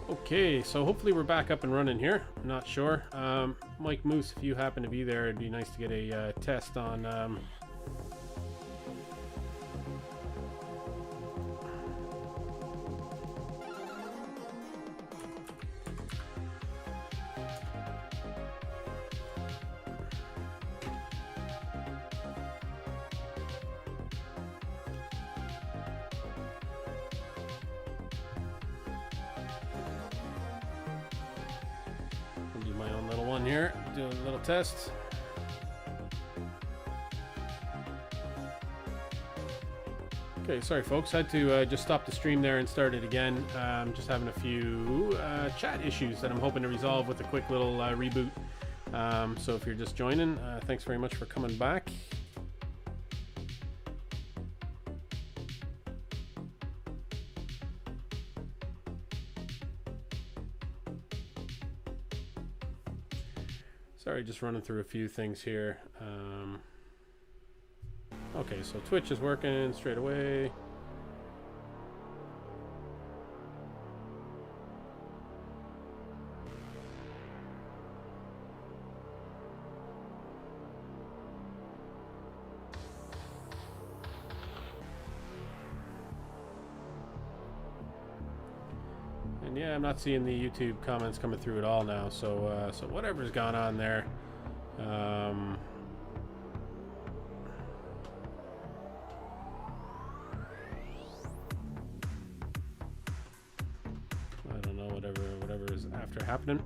Okay, so hopefully we're back up and running here. I'm not sure. Mike Moose, if you happen to be there, it'd be nice to get a test on... do my own little one here, do a little test. Okay, sorry folks, had to just stop the stream there and start it again. Just having a few chat issues that I'm hoping to resolve with a quick little reboot. So if you're just joining, thanks very much for coming back. Sorry, just running through a few things here. Okay, so Twitch is working straight away. And yeah, I'm not seeing the YouTube comments coming through at all now, so so whatever's gone on there. I don't know, whatever is after happening.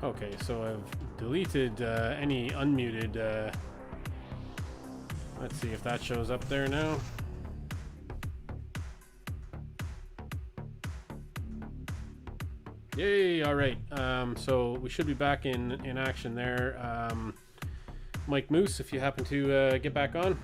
Okay, so I've deleted any unmuted. Let's see if that shows up there now. Yay! All right. So we should be back in action there. Mike Moose, if you happen to get back on.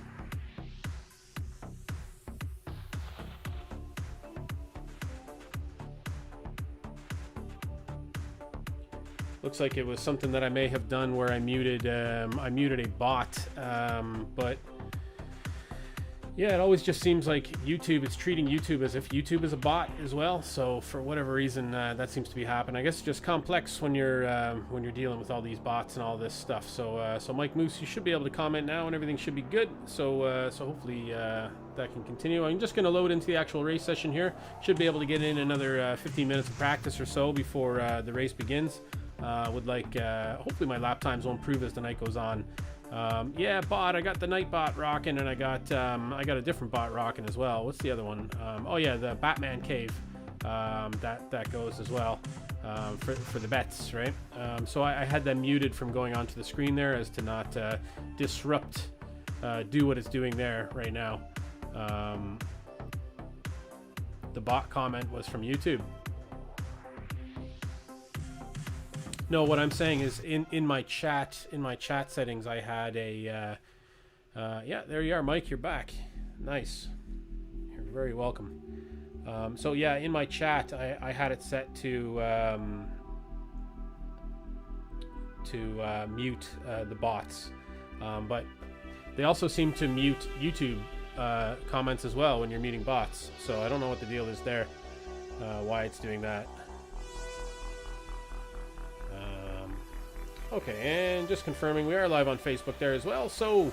Looks like it was something that I may have done where I muted a bot, but yeah, it always just seems like YouTube, it's treating YouTube as if YouTube is a bot as well. So for whatever reason, that seems to be happening. I guess it's just complex when you're dealing with all these bots and all this stuff. So so Mike Moose, you should be able to comment now, and everything should be good. So so hopefully that can continue. I'm just going to load into the actual race session here. Should be able to get in another 15 minutes of practice or so before the race begins. Would like hopefully my lap times will improve as the night goes on. Yeah, bot, I got the night bot rocking, and I got a different bot rocking as well. What's the other one? Oh yeah, the Batman cave, that goes as well, for the bets, right? So I had them muted from going onto the screen there as to not disrupt, do what it's doing there right now. The bot comment was from YouTube. No, what I'm saying is in my chat settings, I had a yeah, there you are, Mike, you're back. Nice, you're very welcome. So yeah, in my chat I had it set to mute the bots, but they also seem to mute YouTube comments as well when you're muting bots. So I don't know what the deal is there, why it's doing that. Okay, and just confirming, we are live on Facebook there as well, so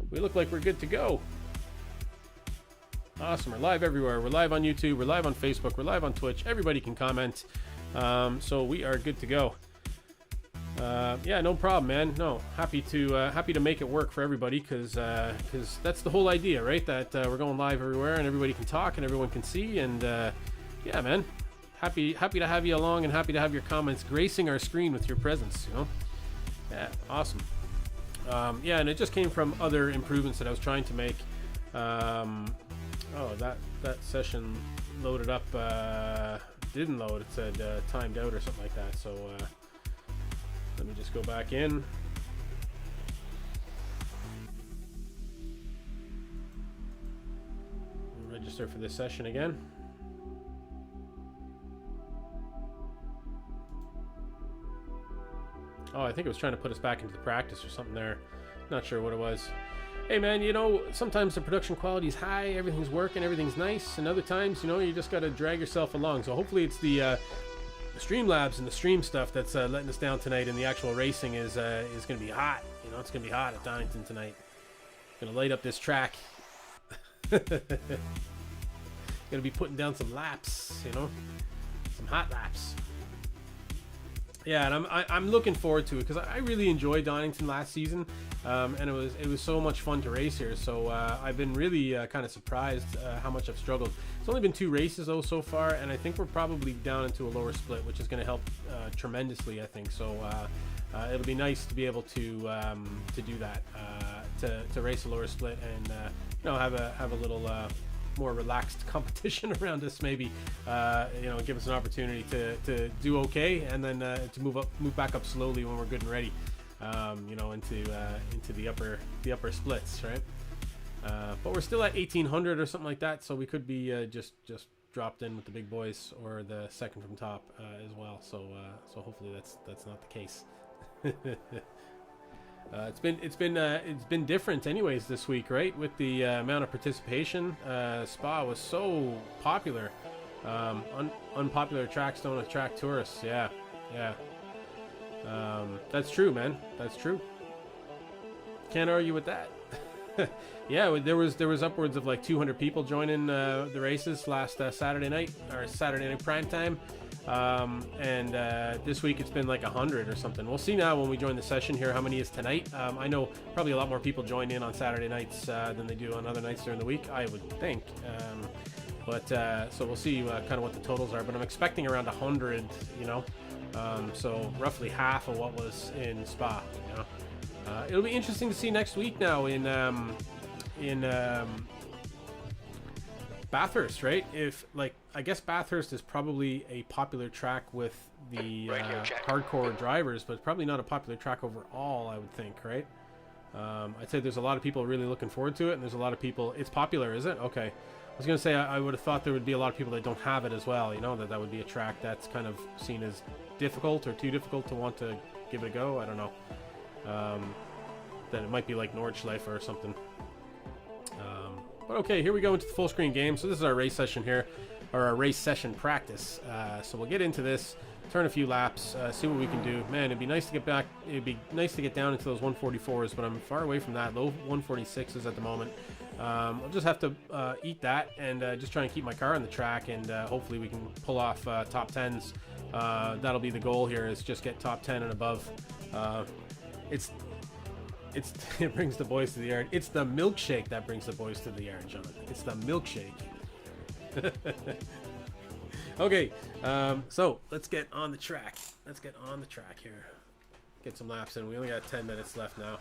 we look like we're good to go. Awesome, we're live everywhere. We're live on YouTube, we're live on Facebook, we're live on Twitch. Everybody can comment, so we are good to go. Yeah, no problem, man. No, happy to make it work for everybody, because that's the whole idea, right? That we're going live everywhere, and everybody can talk, and everyone can see, and yeah, man. Happy to have you along, and happy to have your comments gracing our screen with your presence, you know? Yeah, awesome. Yeah, and it just came from other improvements that I was trying to make. Oh, that session loaded up, didn't load. It said timed out or something like that. So let me just go back in. register for this session again. Oh, I think it was trying to put us back into the practice or something there. Not sure what it was. Hey man, you know, sometimes the production quality is high, everything's working, everything's nice, and other times, you know, you just got to drag yourself along. So hopefully it's the Streamlabs and the stream stuff that's letting us down tonight, and the actual racing is going to be hot. You know, it's going to be hot at Donington tonight. Going to light up this track. Going to be putting down some laps, you know, some hot laps. Yeah, and I'm looking forward to it because I really enjoyed Donington last season, and it was so much fun to race here. So I've been really kind of surprised how much I've struggled. It's only been 2 races though so far, and I think we're probably down into a lower split, which is going to help tremendously, I think. So it'll be nice to be able to do that, to race a lower split and you know, have a little more relaxed competition around us, maybe, you know, give us an opportunity to do okay, and then to move back up slowly when we're good and ready, you know, into the upper splits, right? But we're still at 1800 or something like that, so we could be just dropped in with the big boys or the second from top as well. So hopefully that's not the case. It's been different anyways this week, right? With the amount of participation. Spa was so popular. Unpopular tracks don't attract tourists. Yeah. That's true, man. That's true. Can't argue with that. Yeah, there was upwards of like 200 people joining the races last Saturday night, or Saturday night prime time. And this week it's been like 100 or something. We'll see now when we join the session here how many is tonight. I know probably a lot more people join in on Saturday nights than they do on other nights during the week, I would think. So we'll see kind of what the totals are, but I'm expecting around 100, you know, so roughly half of what was in Spa, you know. It'll be interesting to see next week now in Bathurst, right? If, like, I guess Bathurst is probably a popular track with the hardcore drivers, but it's probably not a popular track overall, I would think, right? I'd say there's a lot of people really looking forward to it, and there's a lot of people... It's popular, is it? Okay. I was going to say, I would have thought there would be a lot of people that don't have it as well, you know, that would be a track that's kind of seen as difficult or too difficult to want to give it a go. I don't know. Then it might be like Nordschleife or something. But okay, here we go into the full screen game. So this is our race session here, or our race session practice. So we'll get into this, turn a few laps, see what we can do. Man, it'd be nice to get back. It'd be nice to get down into those 144s, but I'm far away from that. Low 146s at the moment. I'll just have to eat that and just try and keep my car on the track, and hopefully we can pull off top 10s. That'll be the goal here, is just get top 10 and above. It brings the boys to the yard. It's the milkshake that brings the boys to the yard, Jonathan. It's the milkshake. Okay, so let's get on the track. Let's get on the track here. Get some laps in. We only got 10 minutes left now.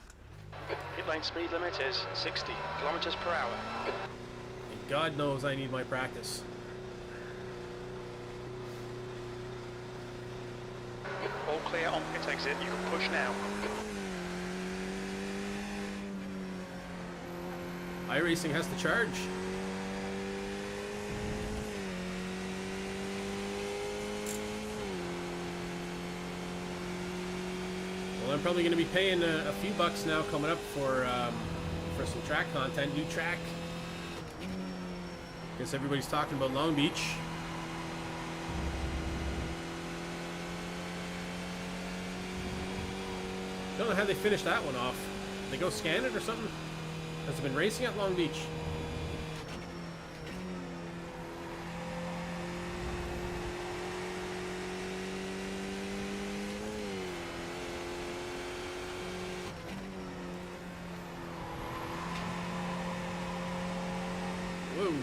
Pit lane speed limit is 60 kilometers per hour. And God knows I need my practice. All clear on pit exit. You can push now. iRacing has to charge. Well, I'm probably going to be paying a few bucks now coming up for some track content, new track. Guess everybody's talking about Long Beach. Don't know how they finished that one off. Did they go scan it or something? Has it been racing at Long Beach? Whoa.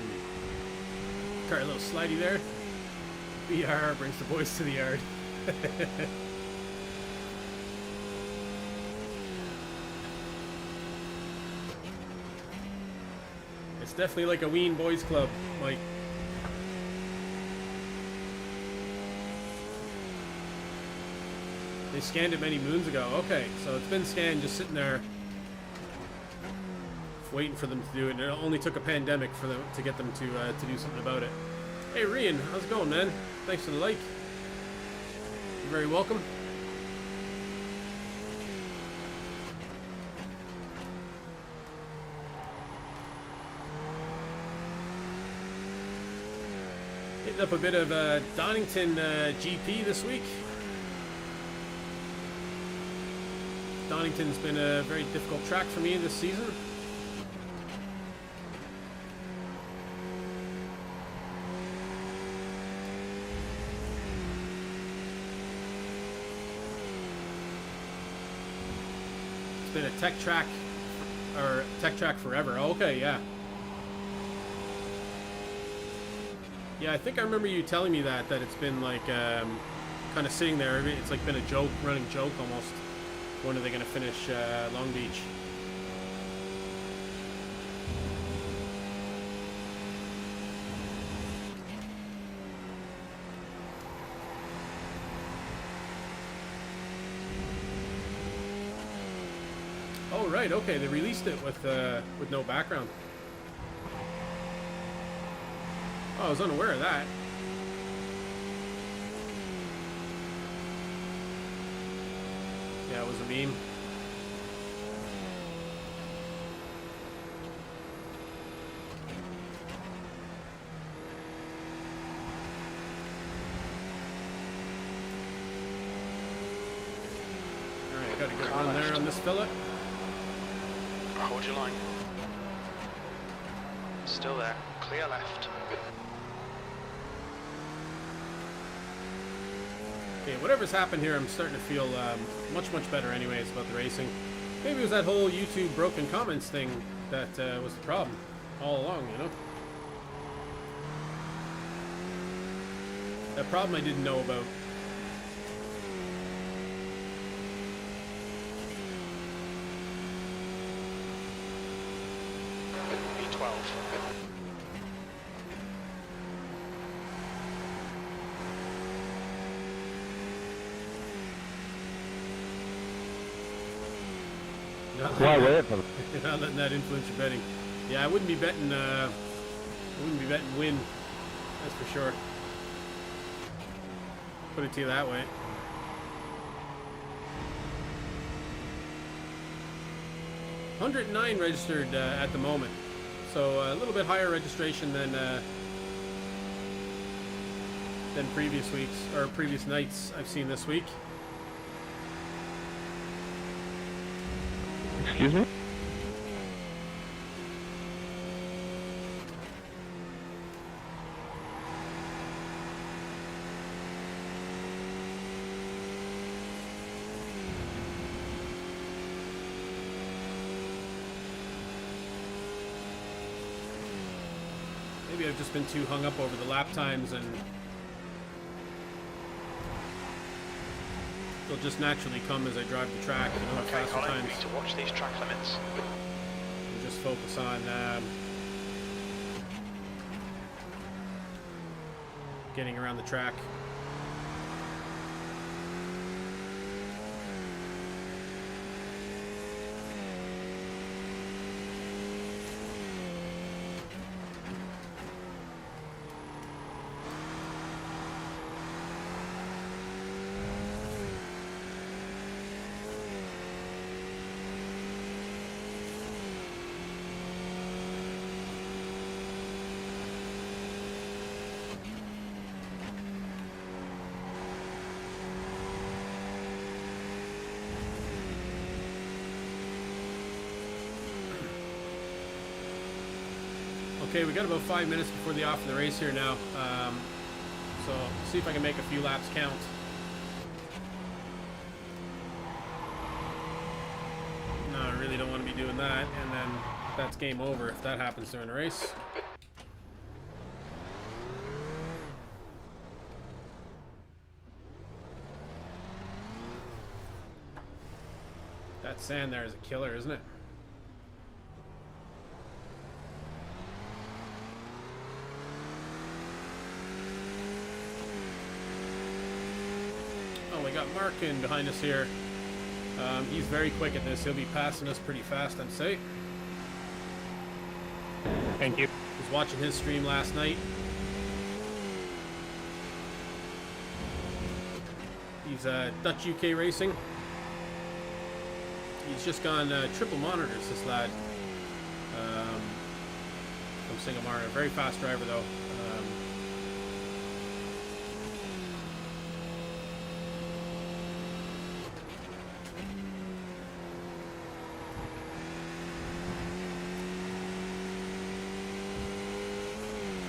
Car a little slidey there. BR brings the boys to the yard. It's definitely like a Ween boys club, Mike. They scanned it many moons ago. Okay, so it's been scanned, just sitting there waiting for them to do it, and it only took a pandemic for them to get them to do something about it. Hey, Rian, how's it going, man? Thanks for the like. You're very welcome. Hitting up a bit of Donington GP this week. Donington's been a very difficult track for me this season. It's been a tech track, or tech track forever. Oh, okay, yeah. Yeah, I think I remember you telling me that it's been like kind of sitting there. It's like been a joke, running joke almost. When are they going to finish Long Beach? Oh right, okay, they released it with no background. Oh, I was unaware of that. Yeah, it was a meme. Alright, gotta get on there on this fella. Hold your line. Still there. Clear left. Okay, whatever's happened here, I'm starting to feel much better anyways about the racing. Maybe it was that whole YouTube broken comments thing that was the problem all along, you know? That problem I didn't know about. B12. Why wait for them? You're not letting that influence your betting. Yeah, I wouldn't be betting win. That's for sure. Put it to you that way. $109 registered at the moment, so a little bit higher registration than previous weeks or previous nights I've seen this week. Excuse me? Maybe I've just been too hung up over the lap times, and they'll just naturally come as I drive the track, you know, Okay, faster Colin, times. you need to watch these track limits. And just focus on getting around the track. Okay, we got about 5 minutes before the off of the race here now, so see if I can make a few laps count. No, I really don't want to be doing that, and then that's game over if that happens during the race. That sand there is a killer, isn't it? We got Mark in behind us here. He's very quick at this. He'll be passing us pretty fast, I'd say. Thank you. Was watching his stream last night. He's Dutch UK Racing. He's just gone triple monitors, this lad. From Singapore. A very fast driver, though.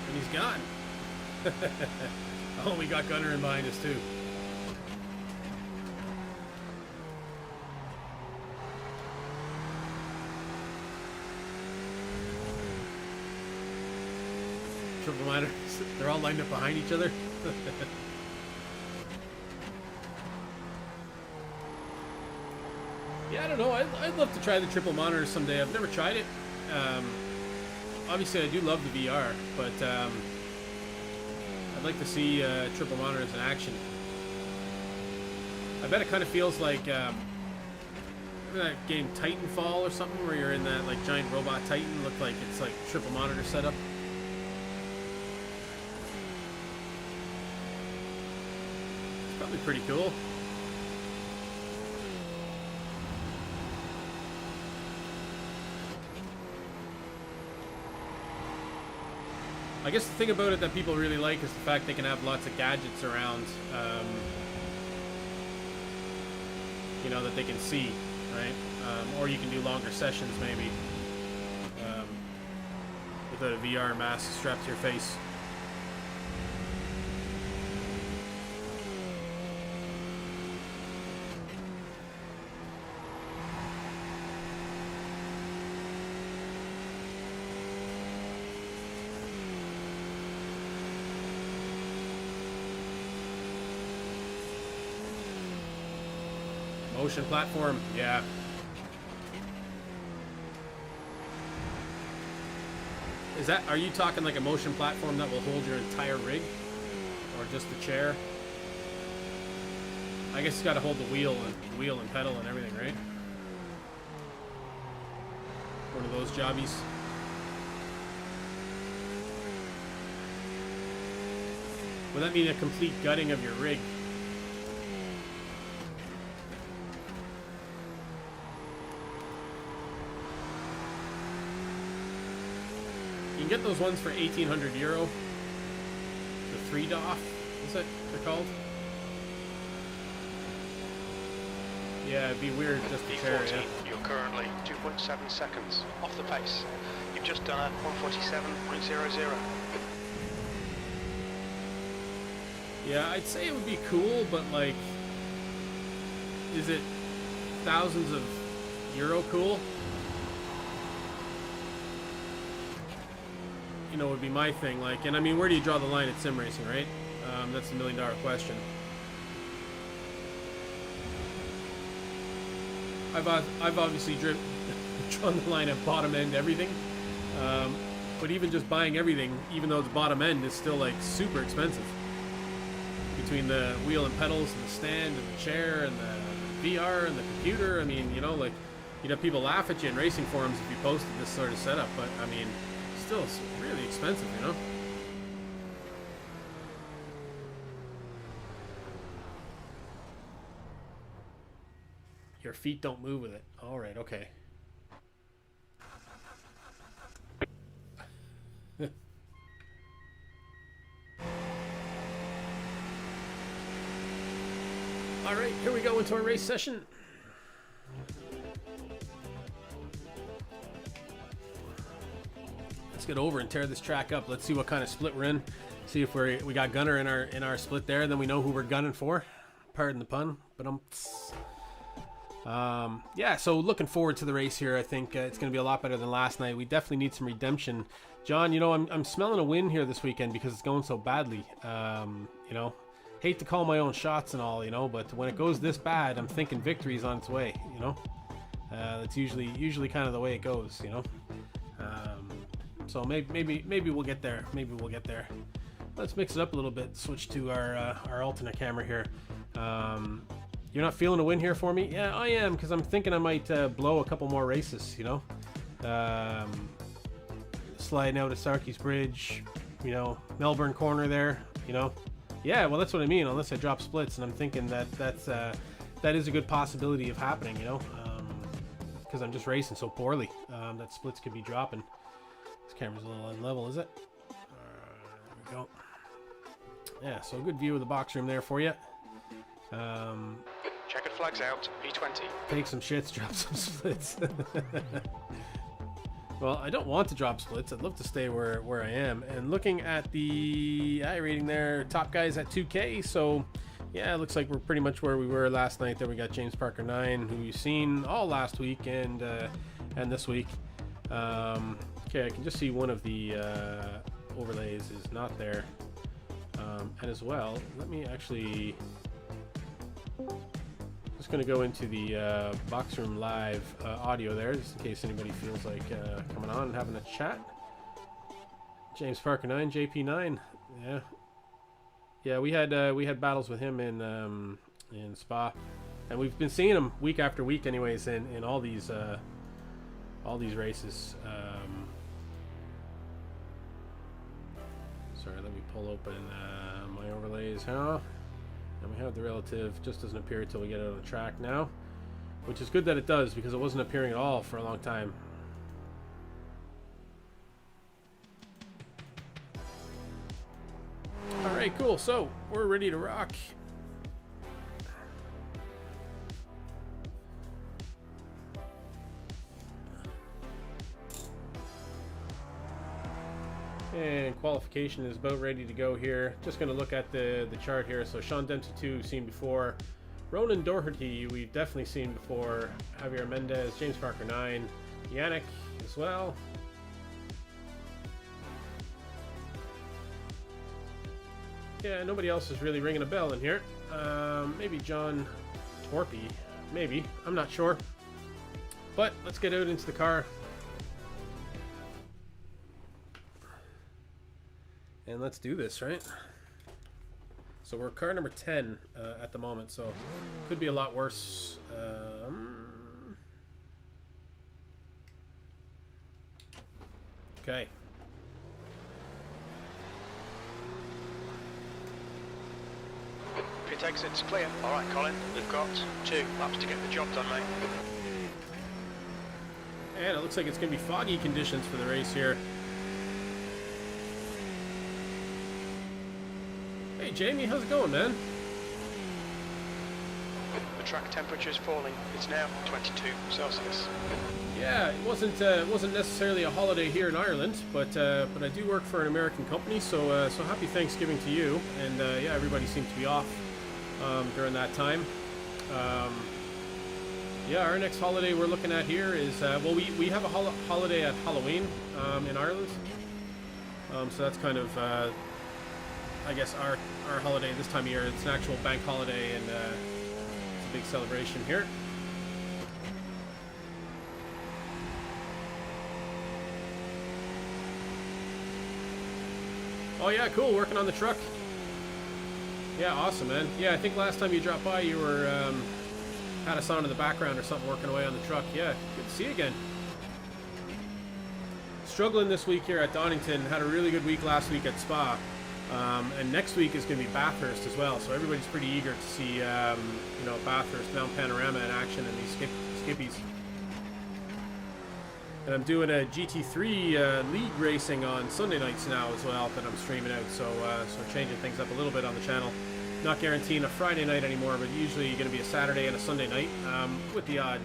And he's gone. Oh, we got Gunner in behind us, too. Triple minor. They're all lined up behind each other. Yeah, I don't know. I'd love to try the triple monitor someday. I've never tried it. Obviously, I do love the VR, but I'd like to see triple monitors in action. I bet it kind of feels like remember that game Titanfall or something, where you're in that like giant robot Titan. Looked like it's like triple monitor setup. Probably pretty cool. I guess the thing about it that people really like is the fact they can have lots of gadgets around, you know, that they can see, right? Or you can do longer sessions maybe without a VR mask strapped to your face. Motion platform, yeah. Is that, are you talking like a motion platform that will hold your entire rig? Or just the chair? I guess it's got to hold the wheel and pedal and everything, right? One of those jobbies. Would that mean a complete gutting of your rig? You can get those ones for €1,800. The 3 DOF, is that they're called? Yeah, it'd be weird just to share it. You're currently 2.7 seconds off the pace. You've just done a 147.00. Yeah, I'd say it would be cool, but like, is it thousands of euro cool? You know, would be my thing. Like, and I mean, where do you draw the line at sim racing, right? That's the million-dollar question. I've obviously drawn the line at bottom end everything, but even just buying everything, even though it's bottom end, is still like super expensive. Between the wheel and pedals and the stand and the chair and the VR and the computer, I mean, you know, like, you'd have people laugh at you in racing forums if you posted this sort of setup, but I mean, still, it's really expensive, you know? Your feet don't move with it. All right, okay. All right, here we go into our race session. Let's get over and tear this track up. Let's see what kind of split we're in. See if we got Gunner in our split there, and then we know who we're gunning for. Pardon the pun, but yeah, so looking forward to the race here. I think it's going to be a lot better than last night. We definitely need some redemption. John, you know, I'm smelling a win here this weekend because it's going so badly. You know, hate to call my own shots and all, you know, but when it goes this bad, I'm thinking victory's on its way, you know. That's usually kind of the way it goes, you know. So maybe we'll get there. Maybe we'll get there. Let's mix it up a little bit. Switch to our alternate camera here. You're not feeling a win here for me? Yeah, I am, because I'm thinking I might blow a couple more races, you know. sliding out of Sarkey's Bridge, you know, Melbourne corner there, you know. Yeah, well, that's what I mean, unless I drop splits, and I'm thinking that that is a good possibility of happening, you know, because I'm just racing so poorly that splits could be dropping. This camera's a little unlevel, is it? There we go. Yeah, so a good view of the box room there for you. Checkered flags out, P20. Take some shits, drop some splits. Well, I don't want to drop splits. I'd love to stay where I am. And looking at the iRating there, top guys at 2K. So, yeah, it looks like we're pretty much where we were last night. There we got James Parker 9, who you've seen all last week and this week. Okay, I can just see one of the overlays is not there. And as well, let me actually... Just going to go into the box room live audio there, just in case anybody feels like coming on and having a chat. James Parker 9, JP9, yeah. We had battles with him in Spa, and we've been seeing him week after week, anyways, in all these races. Sorry, let me pull open my overlays, huh? And we have the relative, just doesn't appear until we get it on the track now, which is good that it does, because it wasn't appearing at all for a long time. Alright, cool, so we're ready to rock. And qualification is about ready to go here. Just going to look at the chart here. So Sean Dempsey 2, seen before. Ronan Doherty, we've definitely seen before. Javier Mendez, James Parker 9, Yannick as well. Yeah, nobody else is really ringing a bell in here. Maybe John Torpy, maybe. I'm not sure. But let's get out into the car. And let's do this, right? So we're car number 10 at the moment, so could be a lot worse. Okay. Pit exit's clear. Alright, Colin, we've got 2 laps to get the job done, mate. And it looks like it's going to be foggy conditions for the race here. Hey Jamie, how's it going, man? The track temperature is falling. It's now 22 Celsius. Yeah, it wasn't necessarily a holiday here in Ireland, but I do work for an American company, so so happy Thanksgiving to you. And yeah, everybody seems to be off during that time. Yeah, our next holiday we're looking at here is well, we have a holiday at Halloween in Ireland. So that's kind of I guess our holiday this time of year. It's an actual bank holiday, and it's a big celebration here. Oh yeah, cool, working on the truck. Yeah, awesome, man. Yeah, I think last time you dropped by you were had us on in the background or something, working away on the truck. Yeah, good to see you again. Struggling this week here at Donington. Had a really good week last week at Spa. And next week is going to be Bathurst as well, so everybody's pretty eager to see, you know, Bathurst, Mount Panorama in action, and these skippies. And I'm doing a GT3 league racing on Sunday nights now as well that I'm streaming out, so so changing things up a little bit on the channel. Not guaranteeing a Friday night anymore, but usually going to be a Saturday and a Sunday night, with the odd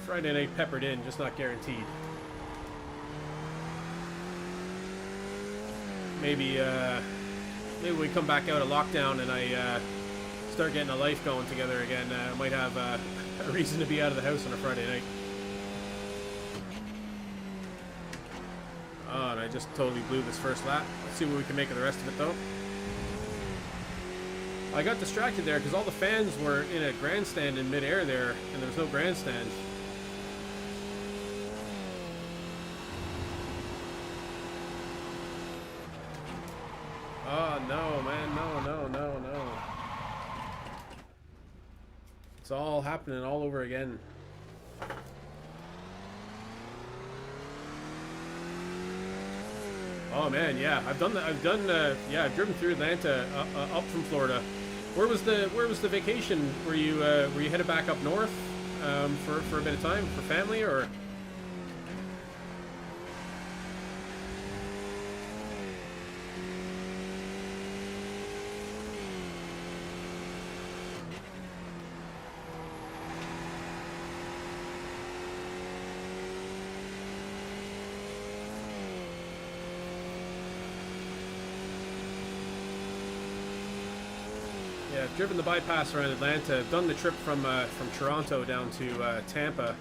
Friday night peppered in, just not guaranteed. Maybe we come back out of lockdown and I start getting a life going together again. Might have a reason to be out of the house on a Friday night. Oh, and I just totally blew this first lap. Let's see what we can make of the rest of it, though. I got distracted there because all the fans were in a grandstand in midair there, and there was no grandstand. Oh, no, man. No. It's all happening all over again. Oh man, yeah, I've done that. Yeah, I've driven through Atlanta up from Florida. Where was the vacation? Were you headed back up north for a bit of time for family or? Yeah, I've driven the bypass around Atlanta. I've done the trip from Toronto down to Tampa.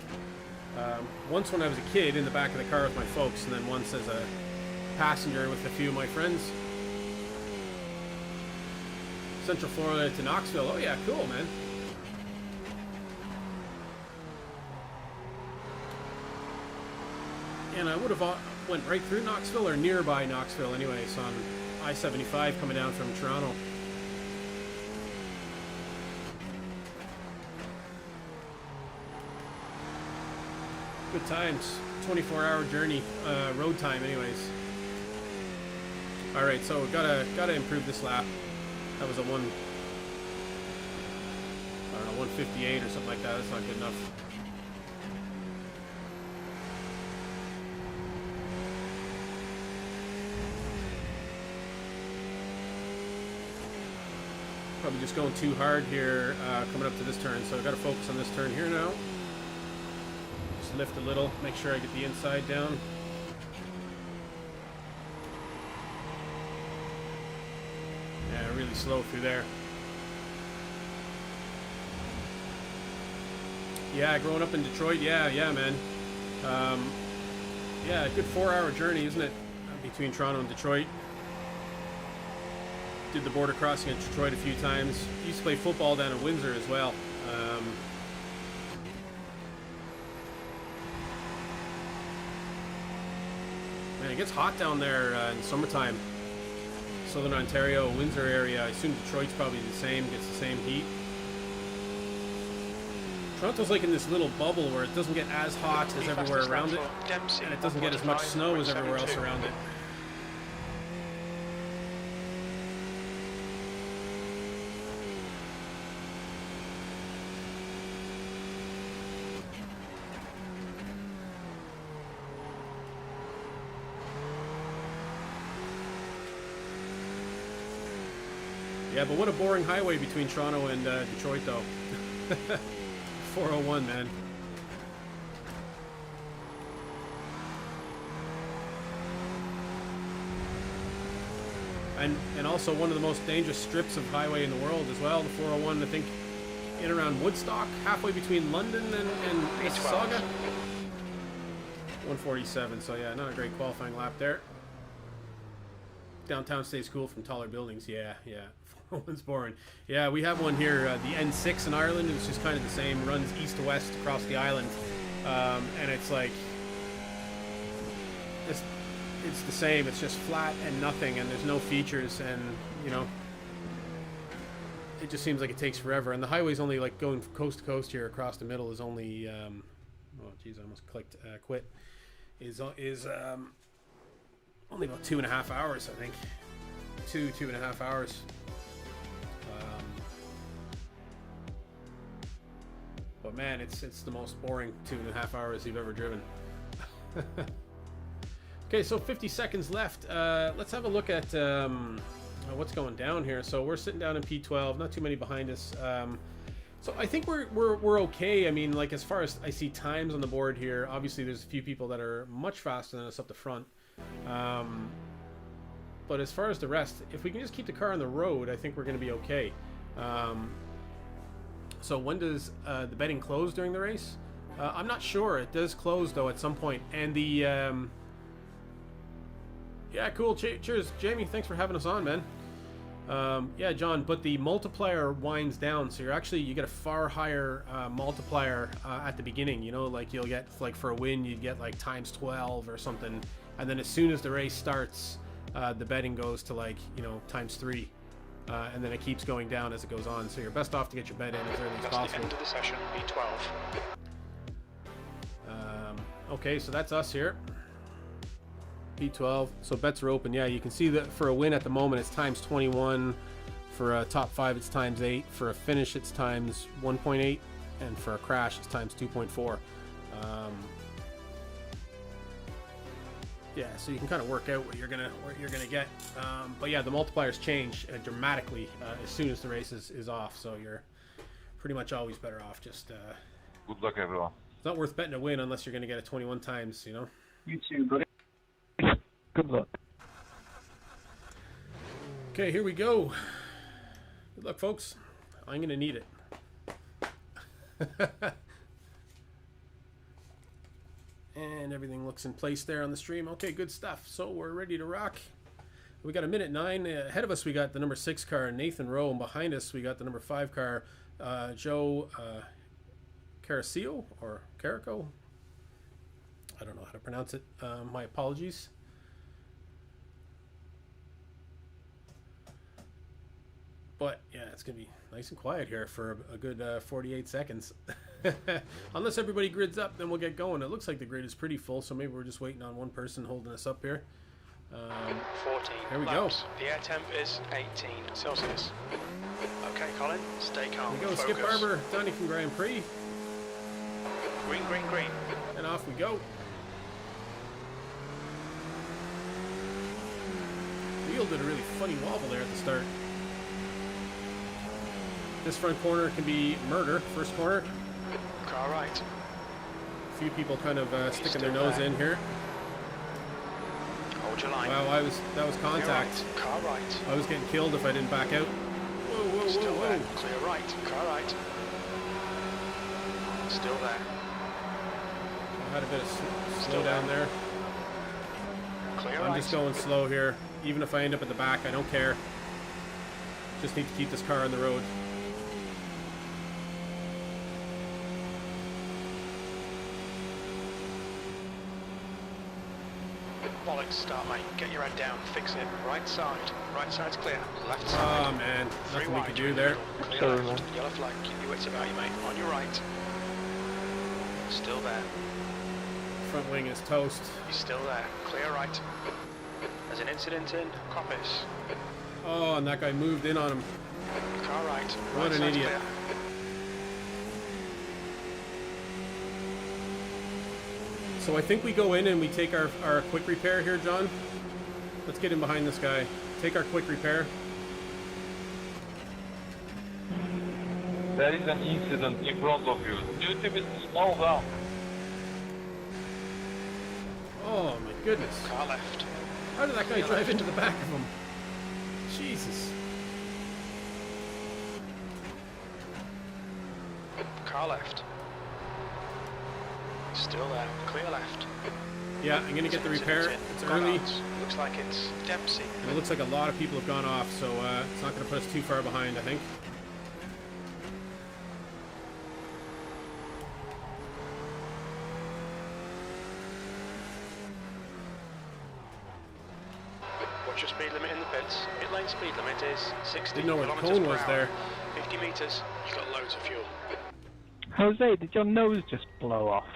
Once when I was a kid in the back of the car with my folks, and then once as a passenger with a few of my friends. Central Florida to Knoxville. Oh yeah, cool, man. And I would have went right through Knoxville or nearby Knoxville anyways on I-75 coming down from Toronto. Good times. 24-hour journey, road time anyways. All right, so gotta improve this lap. That was a 158 or something like that. That's not good enough. Probably just going too hard here coming up to this turn, so I've got to focus on this turn here now. Just lift a little, make sure I get the inside down. Yeah, really slow through there. Yeah, growing up in Detroit, yeah, man. Yeah, a good 4-hour journey, isn't it? Between Toronto and Detroit. Did the border crossing at Detroit a few times. Used to play football down in Windsor as well. Man, it gets hot down there in summertime. Southern Ontario, Windsor area. I assume Detroit's probably the same, gets the same heat. Toronto's like in this little bubble where it doesn't get as hot as everywhere around it, and it doesn't get as much snow as everywhere else around it. Yeah, but what a boring highway between Toronto and Detroit, though. 401, man. And also one of the most dangerous strips of highway in the world as well. The 401, I think, in around Woodstock, halfway between London and Mississauga. 147, so yeah, not a great qualifying lap there. Downtown stays cool from taller buildings. Yeah. 401's boring. Yeah, we have one here, the N6 in Ireland. It's just kind of the same, runs east to west across the island, and it's like it's the same. It's just flat and nothing, and there's no features, and you know, it just seems like it takes forever. And the highway's only like going coast to coast here across the middle is only oh geez, I almost clicked quit. Is only about 2.5 hours, I think. 2.5 hours. But man, it's the most boring 2.5 hours you've ever driven. Okay, so 50 seconds left. Let's have a look at what's going down here. So we're sitting down in P12, not too many behind us. So I think we're okay. I mean, like as far as I see times on the board here, obviously there's a few people that are much faster than us up the front. But as far as the rest, if we can just keep the car on the road, I think we're going to be okay. So when does the betting close during the race? I'm not sure. It does close though at some point. And the yeah, cool. Cheers, Jamie. Thanks for having us on, man. Yeah, John. But the multiplier winds down, so you get a far higher multiplier at the beginning. You know, like you'll get like for a win, you'd get like times 12 or something, and then as soon as the race starts, the betting goes to like times 3. And then it keeps going down as it goes on. So you're best off to get your bet in as early as possible. That's the end of the session, B12. Okay, so that's us here. P12. So bets are open. Yeah, you can see that for a win at the moment it's times 21. For a top 5 it's times 8. For a finish it's times 1.8, and for a crash it's times 2.4. Yeah, so you can kind of work out what you're gonna get. But yeah, the multipliers change dramatically as soon as the race is off. So you're pretty much always better off just. Good luck, everyone. It's not worth betting to win unless you're gonna get it 21 times. You know. You too, buddy. Good luck. Okay, here we go. Good luck, folks. I'm gonna need it. And everything looks in place there on the stream. Okay, good stuff. So we're ready to rock. We got a minute 9. Ahead of us, we got the number 6 car, Nathan Rowe. And behind us, we got the number 5 car, Joe Caracio or Carico. I don't know how to pronounce it. My apologies. But yeah, it's gonna be nice and quiet here for a good 48 seconds. Unless everybody grids up, then we'll get going. It looks like the grid is pretty full, so maybe we're just waiting on one person holding us up here. 14 Here we laps. The air temp is 18 Celsius. Okay, Colin, stay calm. Here we go, Focus. Skip Barber, Donington Grand Prix. Green, green, green. And off we go. Wheel did a really funny wobble there at the start. This front corner can be murder. First corner. Car right. A few people kind of sticking their nose in here. Hold your line. Wow, that was contact. Right. Car right. I was getting killed if I didn't back out. Whoa, whoa, whoa, Still there. whoa. Clear right. Car right. Still there. I had a bit of slow down there. Clear I'm right. just going slow here. Even if I end up at the back, I don't care. Just need to keep this car on the road. Bollocks, start mate. Get your head down. Fix it. Right side. Right side's clear. Left Oh side. man, Three nothing we wide. could do there. Clear Sorry, left. man. Yellow flag. Keep your wits about you, mate. On your right. Still there. Front wing is toast. He's still there. Clear right. There's an incident in Coppice. Oh, and that guy moved in on him. Car right. What Right an side's idiot. clear. So I think we go in and we take our quick repair here, John. Let's get in behind this guy. Take our quick repair. There is an incident in front of you. Due to it, slow down. Oh my goodness. Car left. How did that guy drive into the back of him? Jesus. Car left. Still there. Clear left. Yeah, I'm gonna get the repair. Incident in It's early. Goddard's. Looks like it's Dempsey. And it looks like a lot of people have gone off, so it's not gonna put us too far behind, I think. What's your speed limit in the pits? Pit lane speed limit is 60 Didn't know where the kilometers cone per was hour. there. 50 meters. You've got loads of fuel. Jose, did your nose just blow off?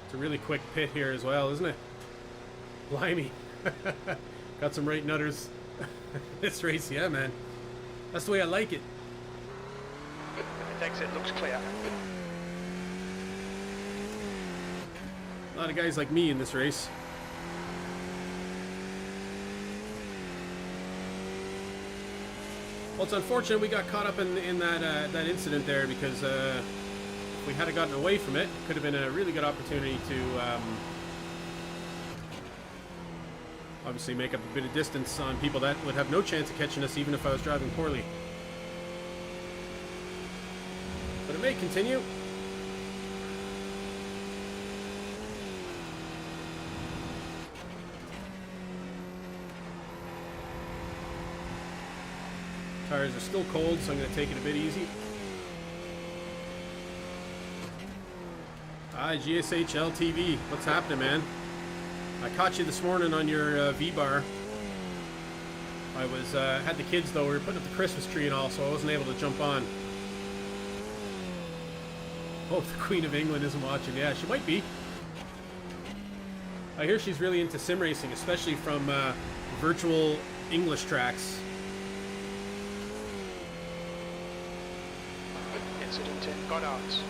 It's a really quick pit here as well, isn't it? Blimey. Got some right nutters. This race, yeah, man. That's the way I like it. The exit looks clear. A lot of guys like me in this race. Well, it's unfortunate we got caught up in that incident there, because if we had gotten away from it, it could have been a really good opportunity to obviously make up a bit of distance on people that would have no chance of catching us even if I was driving poorly. But it may continue. Tires are still cold, so I'm going to take it a bit easy. Hi, GSHL TV. What's happening, man? I caught you this morning on your V-bar. I was had the kids, though. We were putting up the Christmas tree and all, so I wasn't able to jump on. Hope the Queen of England isn't watching. Yeah, she might be. I hear she's really into sim racing, especially from virtual English tracks. Incident in Goddards.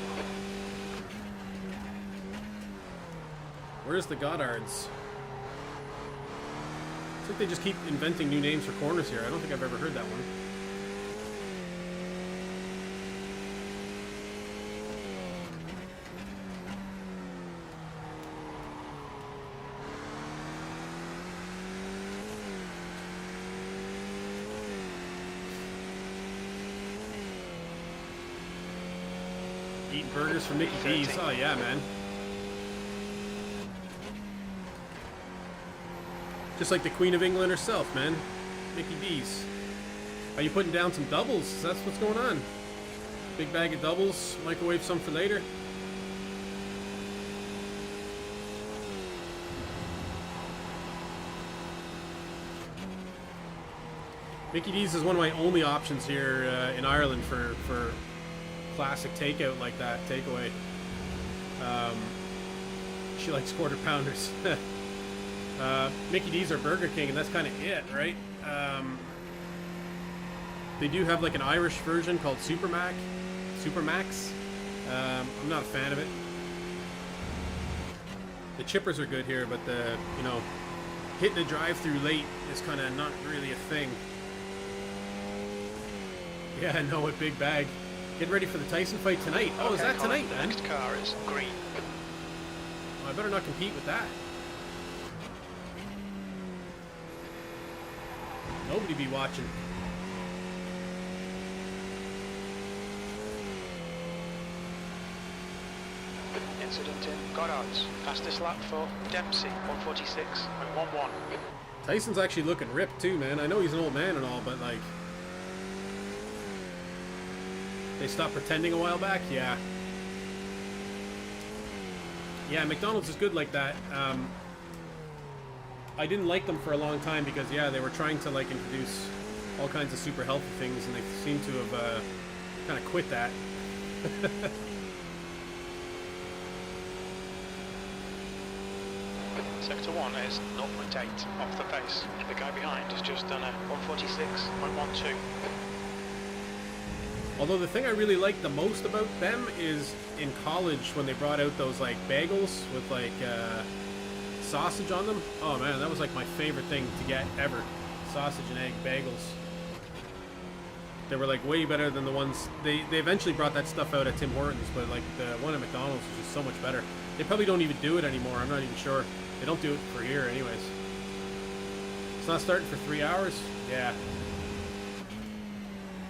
Where's the Goddards? It's like they just keep inventing new names for corners here. I don't think I've ever heard that one. Eating burgers from Mickey D's. Oh yeah, man. Just like the Queen of England herself, man. Mickey D's. Are you putting down some doubles? That's what's going on. Big bag of doubles. Microwave some for later. Mickey D's is one of my only options here in Ireland for classic takeout like that, takeaway. She likes quarter pounders. Mickey D's are Burger King, and that's kind of it, right? They do have like an Irish version called Supermax. I'm not a fan of it. The chippers are good here, but the, you know, hitting a drive-through late is kind of not really a thing. Yeah, I know, a big bag. Get ready for the Tyson fight tonight. Oh, okay, is that tonight, the man? next car is green. Oh, I better not compete with that. Nobody be watching. Incident in Goddards. Fastest lap for Dempsey, 146.11. Tyson's actually looking ripped too, man. I know he's an old man and all, but like... They stopped pretending a while back? Yeah. Yeah, McDonald's is good like that. I didn't like them for a long time because, yeah, they were trying to, like, introduce all kinds of super healthy things, and they seem to have kind of quit that. Sector 1 is 0.8 off the pace. The guy behind has just done a 146.12. Although the thing I really like the most about them is in college when they brought out those like bagels with like sausage on them. Oh man, that was like my favorite thing to get ever. Sausage and egg bagels. They were like way better than the ones they eventually brought that stuff out at Tim Hortons, but like the one at McDonald's was just so much better. They probably don't even do it anymore. I'm not even sure. They don't do it for here anyways. It's not starting for 3 hours. Yeah.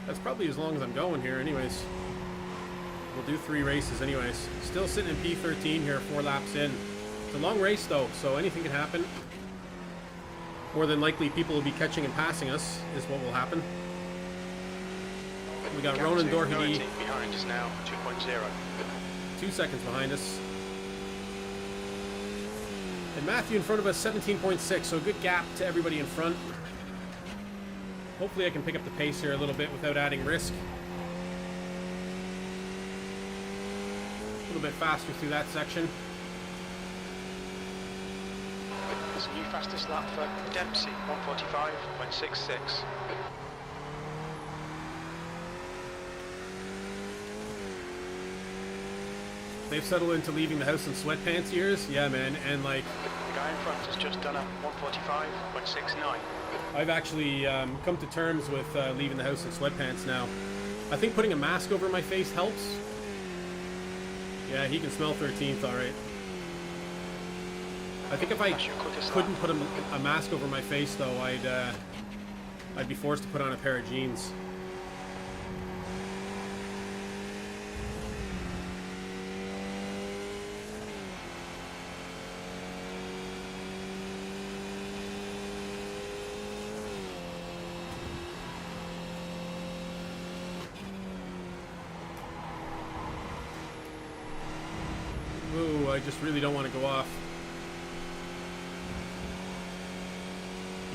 That's probably as long as I'm going here anyways. We'll do 3 races anyways. Still sitting in P13 here, 4 laps in. It's a long race though, so anything can happen. More than likely people will be catching and passing us, is what will happen. We got Ronan Doherty behind us now, 2.0. 2 seconds behind us. And Matthew in front of us, 17.6, so a good gap to everybody in front. Hopefully I can pick up the pace here a little bit without adding risk. A little bit faster through that section. There's a new fastest lap for Dempsey, 145.66. They've settled into leaving the house in sweatpants years. Yeah, man, and like... The guy in front has just done a 145.69. I've actually come to terms with leaving the house in sweatpants now. I think putting a mask over my face helps. Yeah, he can smell 13th, alright. I think if I couldn't put a mask over my face, though, I'd be forced to put on a pair of jeans. Ooh, I just really don't want to go off.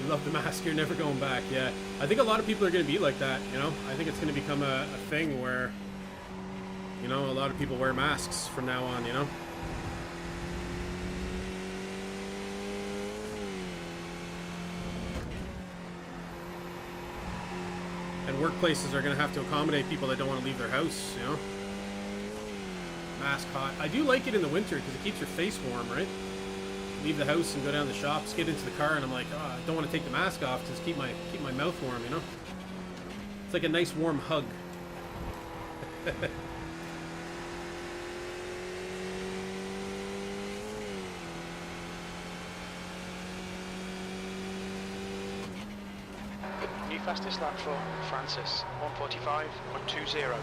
You love the mask, you're never going back. Yeah, I think a lot of people are going to be like that, you know? I think it's going to become a thing where, you know, a lot of people wear masks from now on, you know? workplaces are going to have to accommodate people that don't want to leave their house, you know. Mask hot. I do like it in the winter because it keeps your face warm, right? Leave the house and go down the shops, get into the car, and I'm like, oh, I don't want to take the mask off to just keep my mouth warm, you know. It's like a nice warm hug. New fastest lap for Francis, 1:45.20.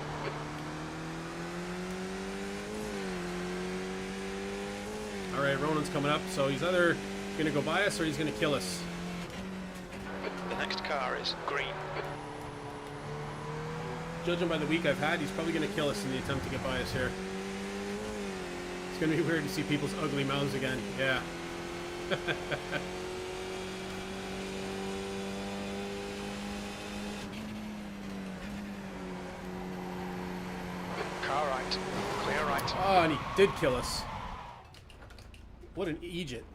All right, Ronan's coming up, so he's either going to go by us or he's going to kill us. The next car is green. Judging by the week I've had, he's probably going to kill us in the attempt to get by us here. It's going to be weird to see people's ugly mouths again. Yeah. Car right, clear right. Oh, and he did kill us. What an Egypt.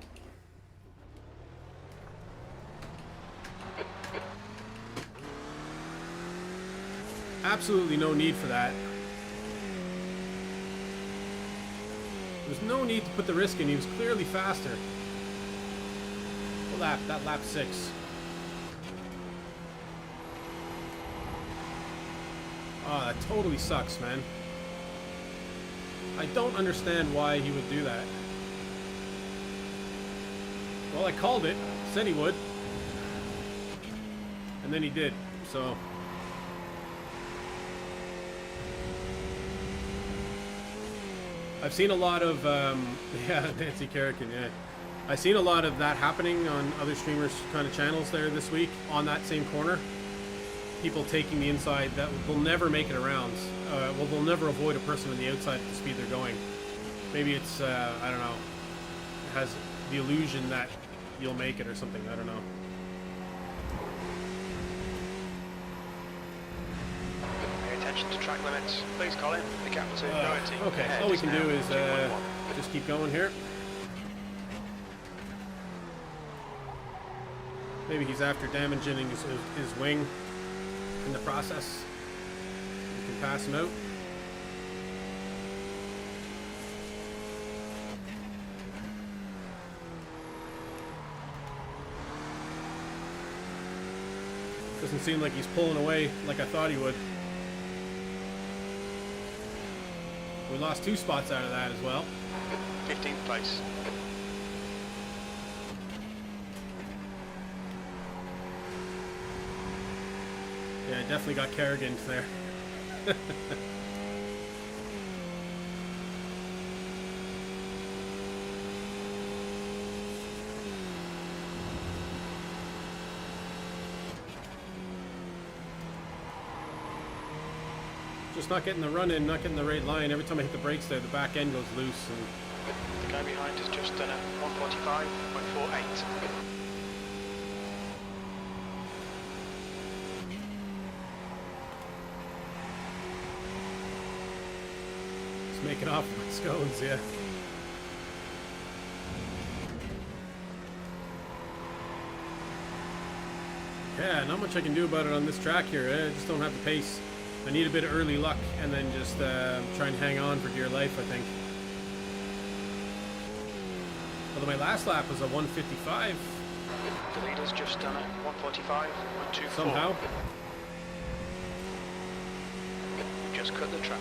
Absolutely no need for that. There was no need to put the risk in. He was clearly faster. What lap? That lap 6. Oh, that totally sucks, man. I don't understand why he would do that. Well, I called it. Said he would. And then he did. So... I've seen a lot of, yeah, Nancy Carrican, yeah. I've seen a lot of that happening on other streamers' kind of channels there this week on that same corner. People taking the inside that will never make it around. Well, they'll never avoid a person on the outside at the speed they're going. Maybe it's, I don't know, it has the illusion that you'll make it or something, I don't know. To track limits. Please, Colin. The gap to Doherty. Okay, all we can do is just keep going here. Maybe he's after damaging his wing in the process. We can pass him out. Doesn't seem like he's pulling away like I thought he would. We lost 2 spots out of that as well. 15th place. Yeah, definitely got Kerrigan's there. Just not getting the run in, not getting the right line. Every time I hit the brakes there, the back end goes loose. And the guy behind has just done a 1:45.48. Just making off with scones, yeah. Yeah, not much I can do about it on this track here. I just don't have the pace. I need a bit of early luck and then just try and hang on for dear life, I think. Although my last lap was a 1:55. The leader's just done a 1:45.24. Somehow. You just cut the track.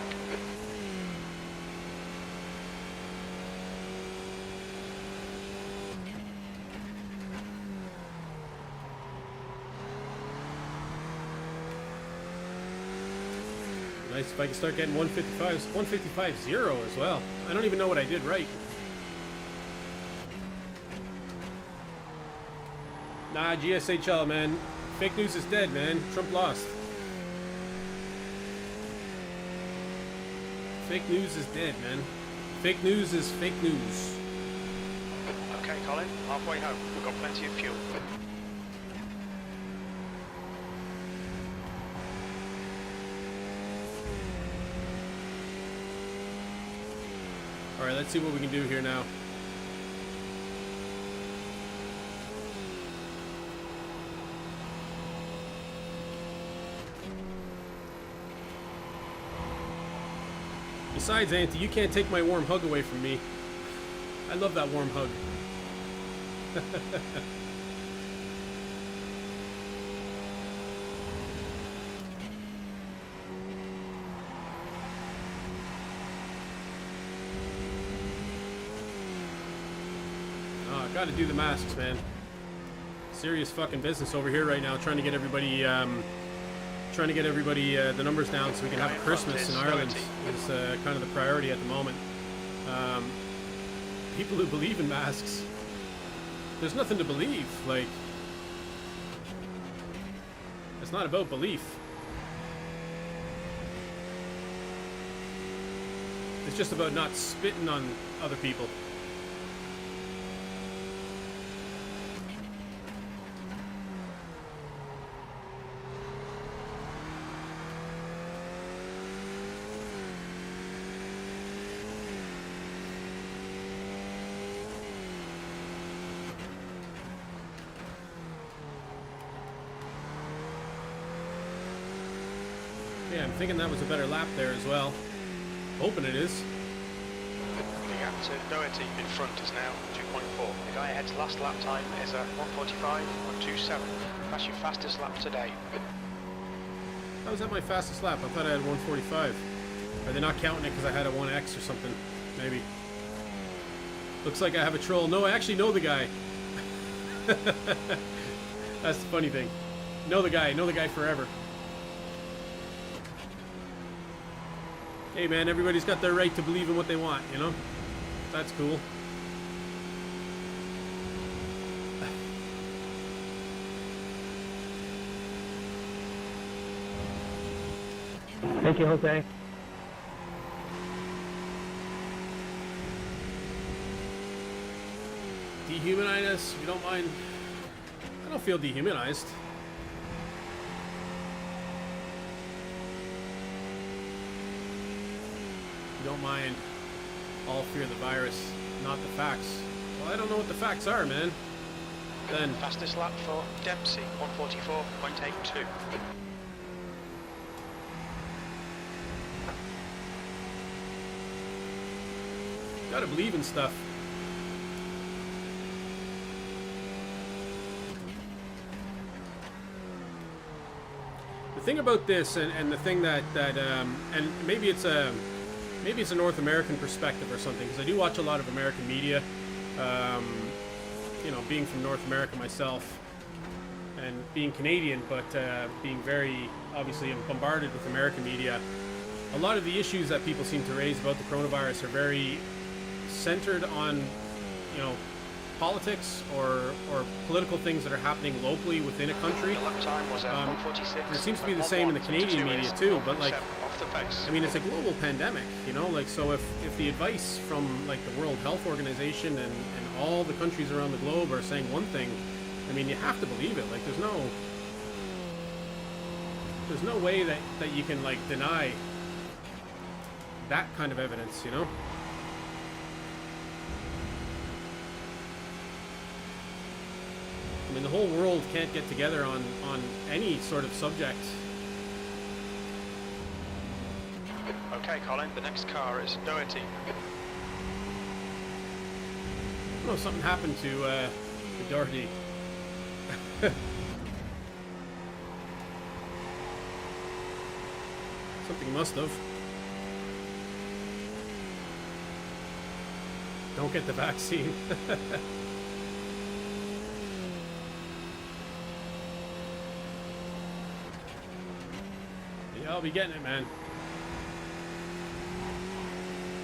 Nice if I can start getting 155. 155.0 as well. I don't even know what I did right. Nah, GSHL, man. Fake news is dead, man. Trump lost. Fake news is dead, man. Fake news is fake news. Okay, Colin, halfway home. We've got plenty of fuel. Alright, let's see what we can do here now. Besides, Auntie, you can't take my warm hug away from me. I love that warm hug. Oh, I gotta do the masks, man. Serious fucking business over here right now, trying to get everybody, the numbers down so we can have a Christmas in Ireland is kind of the priority at the moment. People who believe in masks, there's nothing to believe. Like, it's not about belief. It's just about not spitting on other people. Yeah, I'm thinking that was a better lap there as well. Hoping it is. The gap to Doherty in front is now 2.4. The guy ahead's last lap time is a 1:45.127. That's your fastest lap today. How was that my fastest lap? I thought I had 1:45. Are they not counting it because I had a 1X or something? Maybe. Looks like I have a troll. No, I actually know the guy. That's the funny thing. Know the guy forever. Hey man, everybody's got their right to believe in what they want, you know? That's cool. Thank you, Jose. Dehumanize us, if you don't mind. I don't feel dehumanized. Don't mind. All fear the virus, not the facts. Well, I don't know what the facts are, man. Then Fastest lap for Dempsey, 1:44.82. gotta believe in stuff. The thing about this, and the thing that and maybe it's a North American perspective or something, because I do watch a lot of American media. You know, being from North America myself, and being Canadian, but being very obviously bombarded with American media, a lot of the issues that people seem to raise about the coronavirus are very centered on, you know, politics or political things that are happening locally within a country. It seems to be the same in the Canadian media too, but like, I mean, it's a global pandemic, you know, like, so if the advice from like the World Health Organization and all the countries around the globe are saying one thing, I mean, you have to believe it. Like, there's no way that you can like deny that kind of evidence, you know. I mean, the whole world can't get together on any sort of subject. Okay, Colin, the next car is Doherty. I don't know, something happened to Doherty. Something must have. Don't get the vaccine. Yeah, I'll be getting it, man.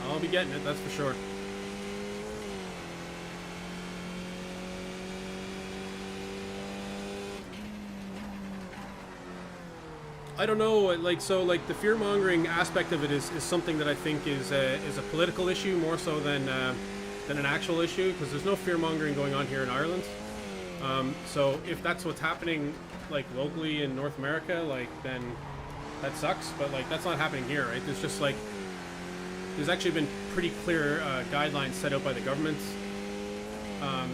I'll be getting it, that's for sure. I don't know, like, so like the fear-mongering aspect of it is something that I think is a political issue more so than an actual issue, because there's no fear-mongering going on here in Ireland. So if that's what's happening like locally in North America, like, then that sucks, but like that's not happening here, right? There's just like, there's actually been pretty clear guidelines set out by the government.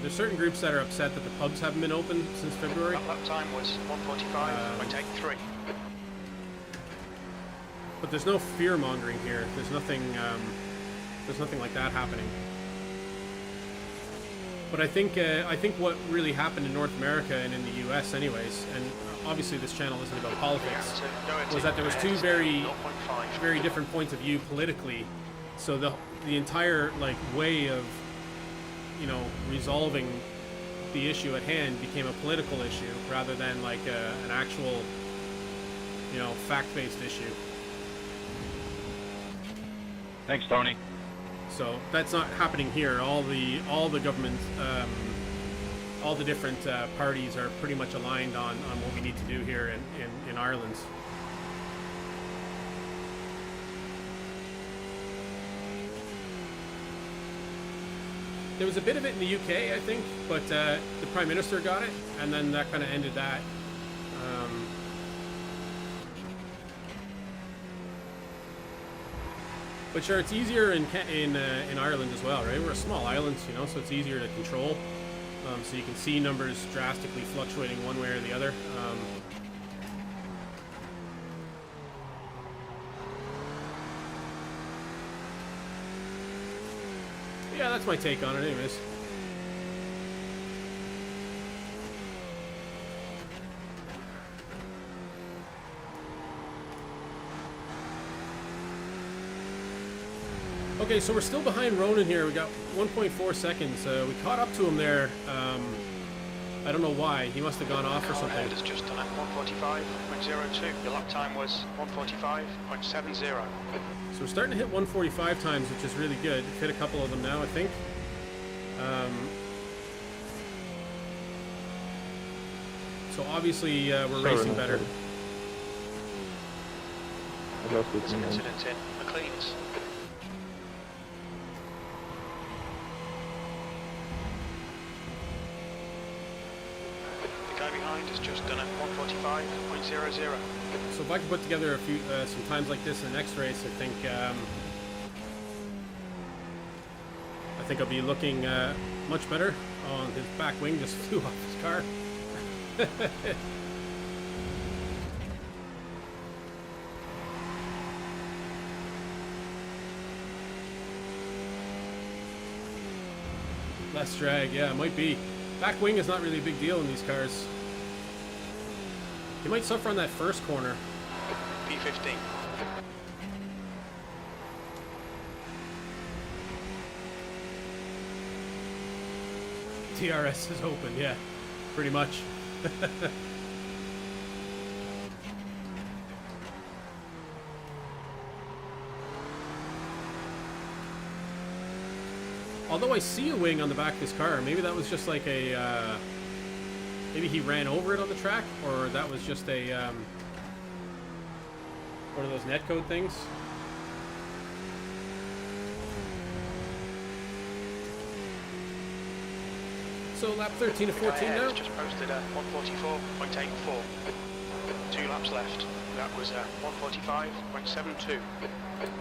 There's certain groups that are upset that the pubs haven't been open since February. Lap time was 1:45.83. But there's no fear mongering here. There's nothing like that happening. But I think what really happened in North America and in the U.S. anyways, and obviously this channel isn't about politics, was that there was two very different points of view politically. So the entire like way of, you know, resolving the issue at hand became a political issue rather than like an actual, you know, fact-based issue. Thanks, Tony. So that's not happening here. All the governments, all the different parties are pretty much aligned on what we need to do here in Ireland. There was a bit of it in the UK, I think, but the Prime Minister got it, and then that kind of ended that. But sure, it's easier in Ireland as well, right? We're a small island, you know, so it's easier to control. So you can see numbers drastically fluctuating one way or the other. Yeah, that's my take on it, anyways. Okay, so we're still behind Ronan here. We got 1.4 seconds. We caught up to him there. I don't know why. He must have gone off or something. It's just done at 145.02. Your lap time was 145.70. So we're starting to hit 145 times, which is really good. We've hit a couple of them now, I think. So obviously we're racing better. There's an incident in McLean's. The guy behind has just done at 145.00. So if I can put together a few some times like this in the next race, I think I'll be looking much better. Oh, his back wing just flew off his car. Less drag, yeah, it might be. Back wing is not really a big deal in these cars. You might suffer on that first corner. P15. TRS is open, yeah, pretty much. Although I see a wing on the back of his car, maybe that was just like a, maybe he ran over it on the track, or that was just a, one of those netcode things. So lap 13 to 14 now. Just posted at 144.84. 2 laps left. That was 145.72.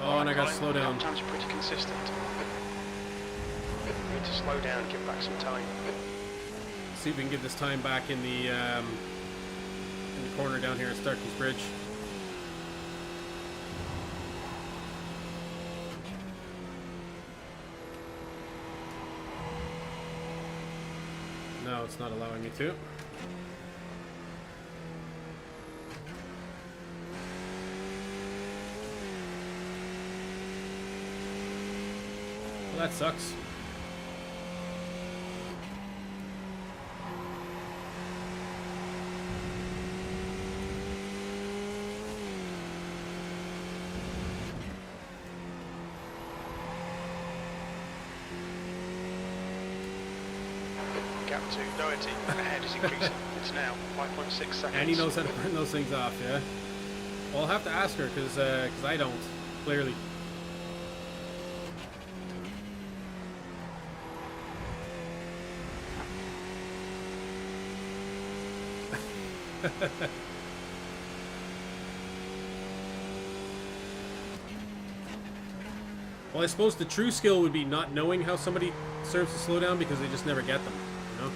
Oh, and I got to slow down. Times are pretty consistent. Need to slow down, give back some time. See if we can get this time back in the corner down here at Starkey's Bridge. No, it's not allowing me to. Well, that sucks. Gap to Doherty ahead is increasing. It's now 5.6 seconds. And he knows how to burn those things off, yeah? Well, I'll have to ask her, because I don't, clearly. Well, I suppose the true skill would be not knowing how somebody serves to slow down, because they just never get them, you know?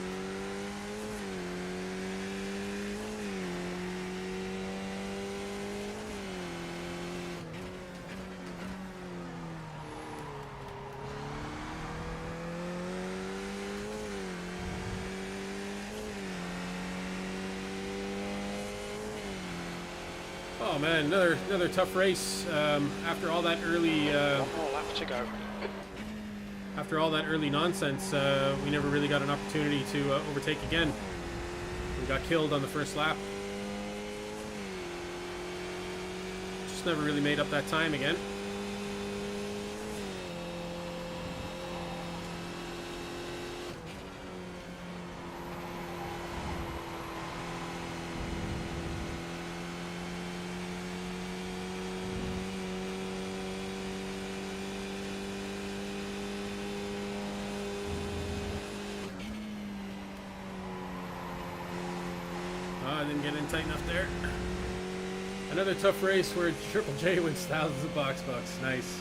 Oh man, another tough race. After all that early One more lap to go. after all that early nonsense, we never really got an opportunity to overtake again. We got killed on the first lap. Just never really made up that time again. I didn't get in tight enough there. Another tough race where Triple J wins thousands of box bucks. Nice.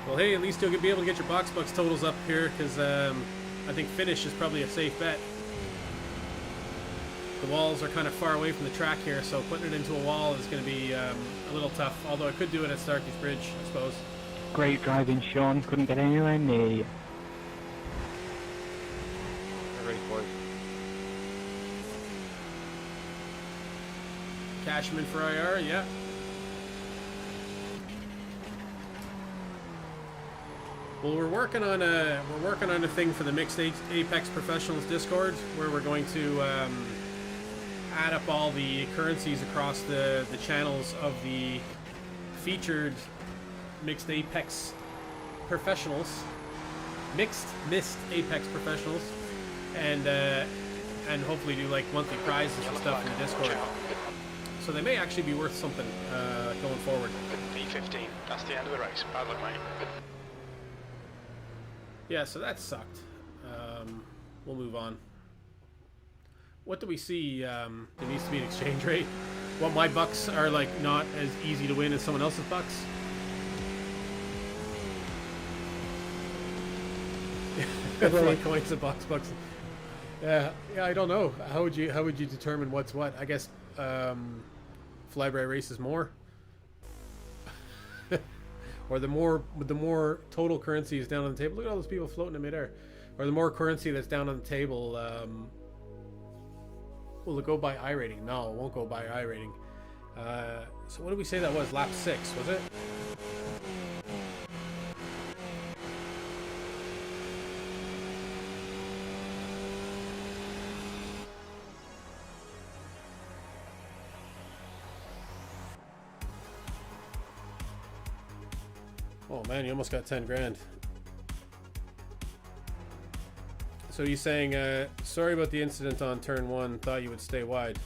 Well, hey, at least you'll be able to get your box bucks totals up here, because I think finish is probably a safe bet. The walls are kind of far away from the track here, so putting it into a wall is going to be a little tough. Although I could do it at Starkey's Bridge, I suppose. Great driving, Sean. Couldn't get anywhere near you. Ready for it. Cashman for IR, yeah. Well, we're working on a thing for the Mixed Apex Professionals Discord, where we're going to add up all the currencies across the channels of the featured Mixed Apex Professionals, Mixed Apex Professionals, and hopefully do like monthly prizes and stuff in the Discord. So they may actually be worth something going forward. P15. That's the end of the race. Bad luck, mate. Yeah, so that sucked. We'll move on. What do we see? There needs to be an exchange rate. What, my bucks are like not as easy to win as someone else's bucks? Like coins and box bucks. Yeah, I don't know. How would you determine what's what? I guess Flyby races more. Or the more total currency is down on the table. Look at all those people floating in midair. Or the more currency that's down on the table. Will it go by iRating? No, it won't go by iRating. So what did we say that was? Lap 6, was it? Oh man, you almost got 10 grand. So he's saying, sorry about the incident on turn 1, thought you would stay wide.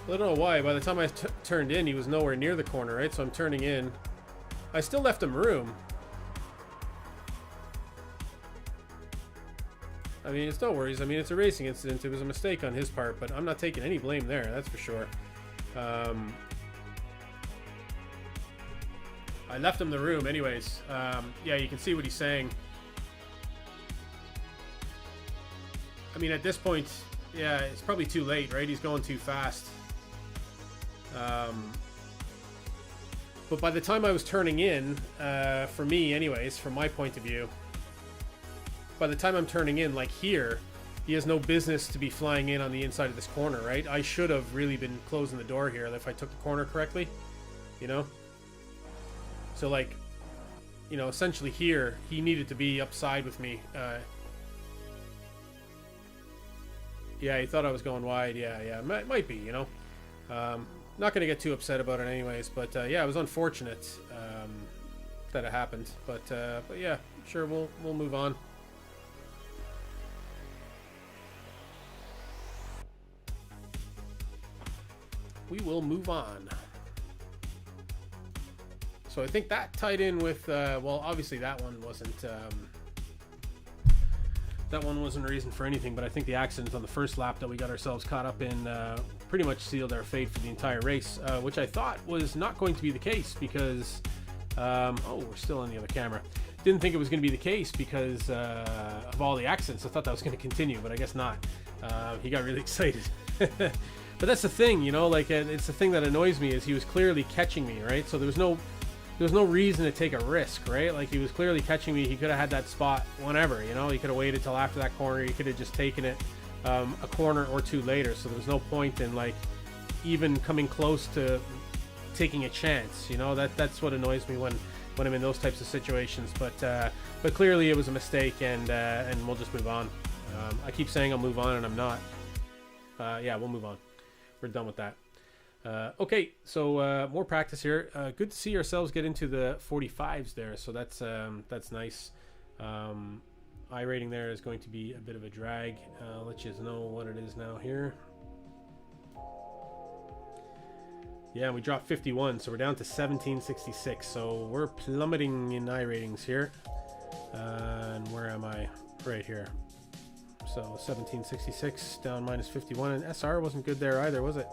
Well, I don't know why, by the time I turned in, he was nowhere near the corner, right? So I'm turning in. I still left him room. I mean, it's no worries. I mean, it's a racing incident. It was a mistake on his part, but I'm not taking any blame there, that's for sure. I left him the room anyways. Yeah, you can see what he's saying. I mean, at this point, yeah, it's probably too late, right? He's going too fast. But by the time I was turning in, for me anyways, from my point of view, by the time I'm turning in, like here, he has no business to be flying in on the inside of this corner, right? I should have really been closing the door here if I took the corner correctly, you know? So like, you know, essentially here, he needed to be upside with me. Yeah, he thought I was going wide. Yeah, might be, you know. Not going to get too upset about it anyways, but yeah, it was unfortunate that it happened. But yeah, sure, we'll move on. We will move on. So I think that tied in with, well, obviously that one wasn't a reason for anything, but I think the accident on the first lap that we got ourselves caught up in pretty much sealed our fate for the entire race, which I thought was not going to be the case because, oh, we're still on the other camera. Didn't think it was going to be the case because of all the accidents. I thought that was going to continue, but I guess not. He got really excited. But that's the thing, you know, like it's the thing that annoys me is he was clearly catching me, right? So there was no reason to take a risk, right? Like he was clearly catching me. He could have had that spot whenever, you know. He could have waited till after that corner. He could have just taken it a corner or two later. So there's no point in like even coming close to taking a chance. You know, that's what annoys me when I'm in those types of situations. But clearly it was a mistake, and we'll just move on. I keep saying I'll move on, and I'm not. Yeah, we'll move on. We're done with that. Okay, so more practice here. Good to see ourselves get into the 45s there, so that's nice. iRating there is going to be a bit of a drag. I'll let you know what it is now here. Yeah, we dropped 51, so we're down to 1766. So we're plummeting in iRatings here. And where am I? Right here. So 1766 down minus 51, and SR wasn't good there either, was it?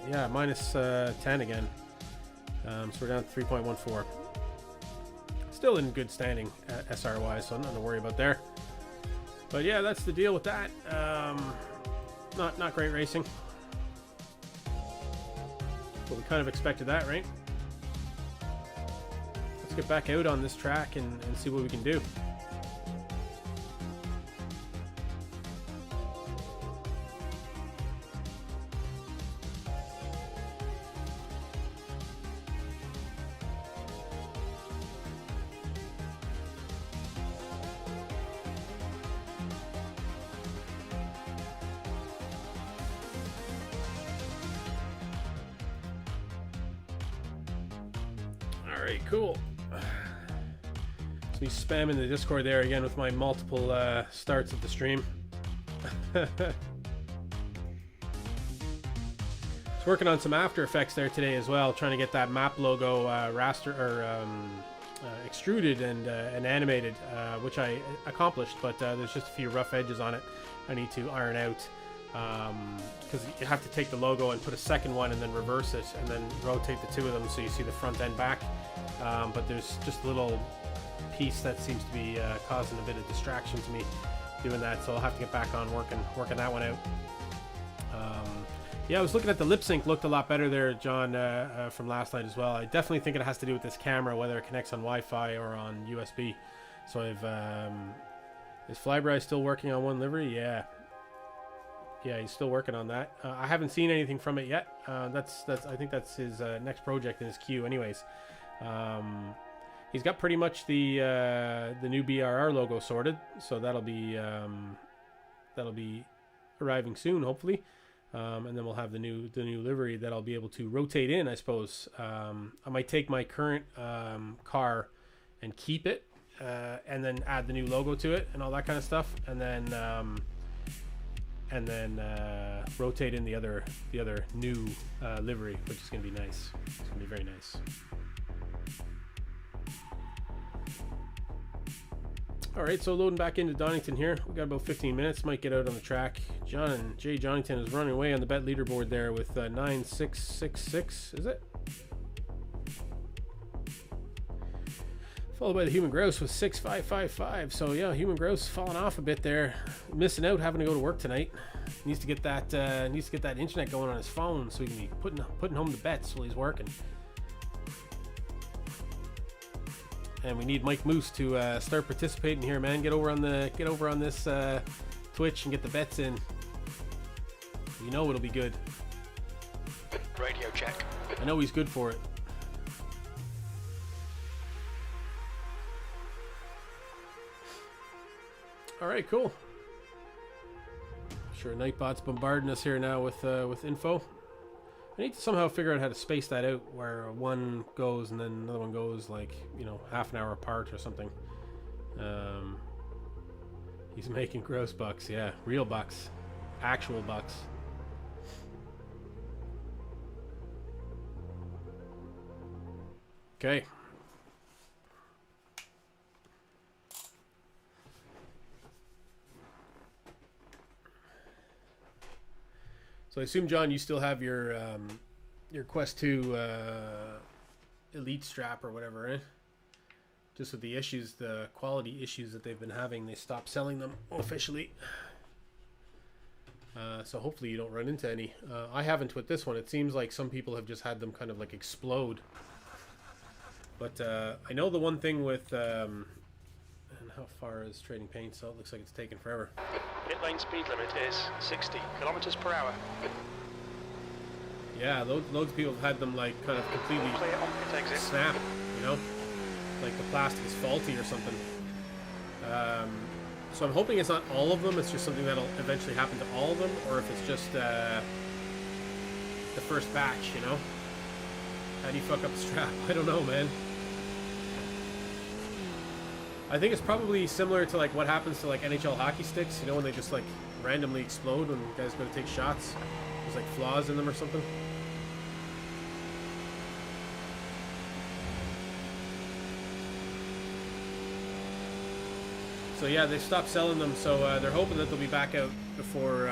Yeah, minus 10 again. So we're down to 3.14. Still in good standing SR wise, so nothing to worry about there. But yeah, that's the deal with that. Not great racing, but we kind of expected that, right? Let's get back out on this track and see what we can do. Alright, cool. So me spamming the Discord there again with my multiple starts of the stream. Just working on some After Effects there today as well, trying to get that map logo raster or extruded and animated, which I accomplished, but there's just a few rough edges on it I need to iron out. Because you have to take the logo and put a second one and then reverse it and then rotate the two of them so you see the front and back, but there's just a little piece that seems to be causing a bit of distraction to me doing that, so I'll have to get back on working that one out. Yeah, I was looking at the lip sync, looked a lot better there, John, from last night as well. I definitely think it has to do with this camera, whether it connects on Wi-Fi or on USB. So is Flyby still working on one livery? Yeah, he's still working on that. I haven't seen anything from it yet. I think that's his next project in his queue anyways. He's got pretty much the new BRR logo sorted, so that'll be arriving soon, hopefully. And then we'll have the new livery that I'll be able to rotate in, I suppose. I might take my current car and keep it, and then add the new logo to it and all that kind of stuff, and then rotate in the other new livery, which is going to be nice. It's going to be very nice. All right, so loading back into Donington here. We got about 15 minutes. Might get out on the track. Jay Jonington is running away on the bet leaderboard there with 9666. Is it? Followed by the Human Grouse with 6555. So yeah, Human Grouse falling off a bit there, missing out, having to go to work tonight. Needs to get that internet going on his phone so he can be putting home the bets while he's working. And we need Mike Moose to start participating here, man. Get over on this Twitch and get the bets in. You know it'll be good. Radio check. I know he's good for it. All right, cool. Sure, Nightbot's bombarding us here now with info. I need to somehow figure out how to space that out, where one goes and then another one goes, like, you know, half an hour apart or something. He's making gross bucks, yeah, real bucks, actual bucks. Okay. So I assume, John, you still have your Quest 2 Elite strap or whatever, eh? Just with the issues, the quality issues that they've been having, they stopped selling them officially. So hopefully you don't run into any. I haven't with this one. It seems like some people have just had them kind of like explode. But I know the one thing with and how far is trading paint? So it looks like it's taking forever. Pit lane speed limit is 60 kilometers per hour. Yeah, loads of people have had them like kind of completely Clear on pit exit. snap, you know, like the plastic is faulty or something. So I'm hoping it's not all of them. It's just something that'll eventually happen to all of them, or if it's just the first batch, you know. How do you fuck up the strap? I don't know, man. I think it's probably similar to like what happens to like NHL hockey sticks, you know, when they just like randomly explode when guys go to take shots. There's like flaws in them or something. So yeah, they stopped selling them, so they're hoping that they'll be back out before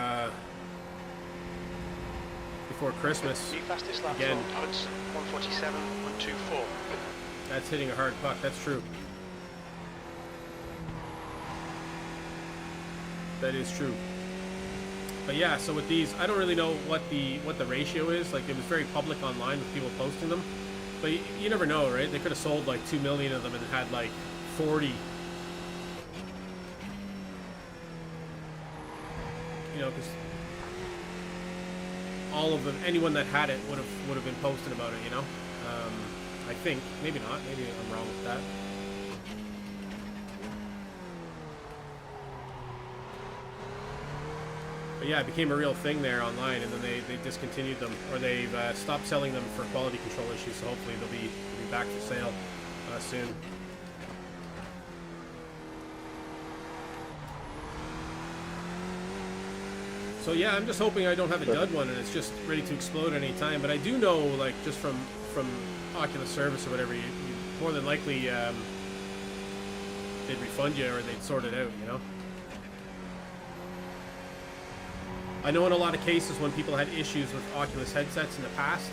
Christmas. New fastest lap Again. 147.124. That's hitting a hard puck. That's true. That is true. But yeah, so with these, I don't really know what the ratio is. Like, it was very public online with people posting them, but you never know, right? They could have sold like 2 million of them and had like 40. You know, because all of them, anyone that had it would have been posting about it. You know, I think maybe not. Maybe I'm wrong with that. But yeah, it became a real thing there online, and then they discontinued them, or they've stopped selling them for quality control issues. So hopefully they'll be back for sale soon. So yeah, I'm just hoping I don't have a dud one and it's just ready to explode any time. But I do know, like, just from Oculus service or whatever, you more than likely they'd refund you or they'd sort it out, you know. I know in a lot of cases when people had issues with Oculus headsets in the past,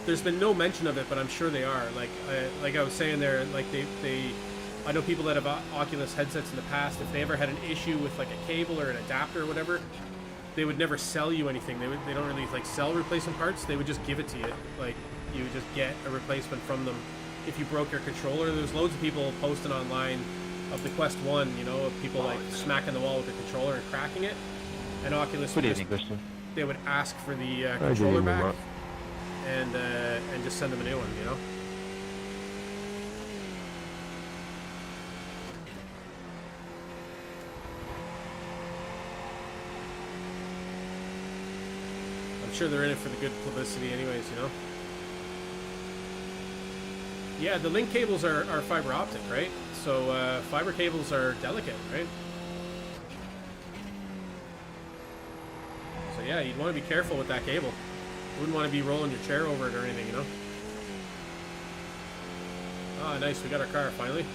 there's been no mention of it, but I'm sure they are. Like I was saying there, like they I know people that have Oculus headsets in the past, if they ever had an issue with like a cable or an adapter or whatever, they would never sell you anything. They don't really like sell replacement parts. They would just give it to you. Like, you would just get a replacement from them if you broke your controller. There's loads of people posting online of the Quest 1, you know, of people like smacking the wall with the controller and cracking it. And Oculus would they would ask for the controller back and just send them a new one, you know. I'm sure they're in it for the good publicity anyways, you know. Yeah, the link cables are fiber optic, right? So fiber cables are delicate, right? So yeah, you'd want to be careful with that cable. You wouldn't want to be rolling your chair over it or anything, you know. Ah, nice, we got our car finally.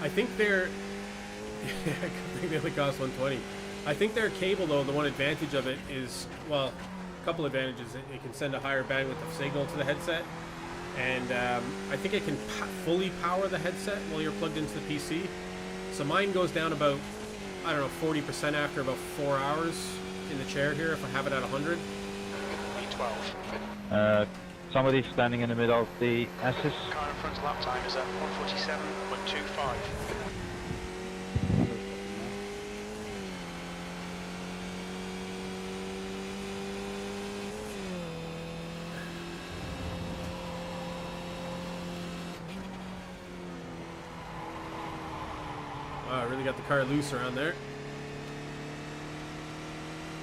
I think they're I think they only cost 120. I think their cable, though, the one advantage of it is, well, a couple advantages. It can send a higher bandwidth of signal to the headset, and I think it can fully power the headset while you're plugged into the PC. So mine goes down about, I don't know, 40% after about 4 hours in the chair here if I have it at 100. B12. Somebody standing in the middle of the S's. Car in front lap time is at 147.25. Wow, I really got the car loose around there.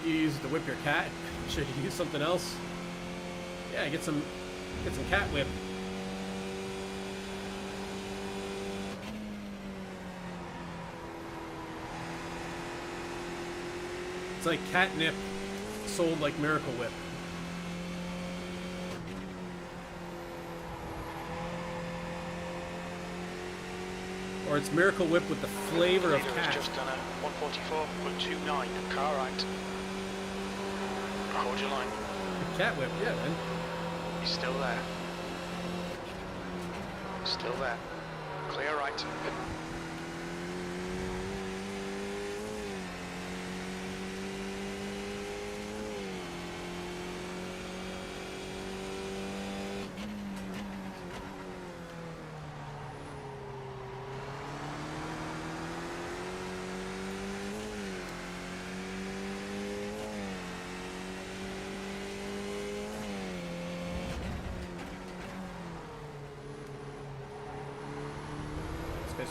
You use it to whip your cat. Should you use something else? Yeah, get some cat whip. It's like catnip sold like Miracle Whip. Or it's Miracle Whip with the flavor of cat. Just done at 144.29. Car right. Hold your line. Cat Whip, yeah, man. He's still there. Still there. Clear right.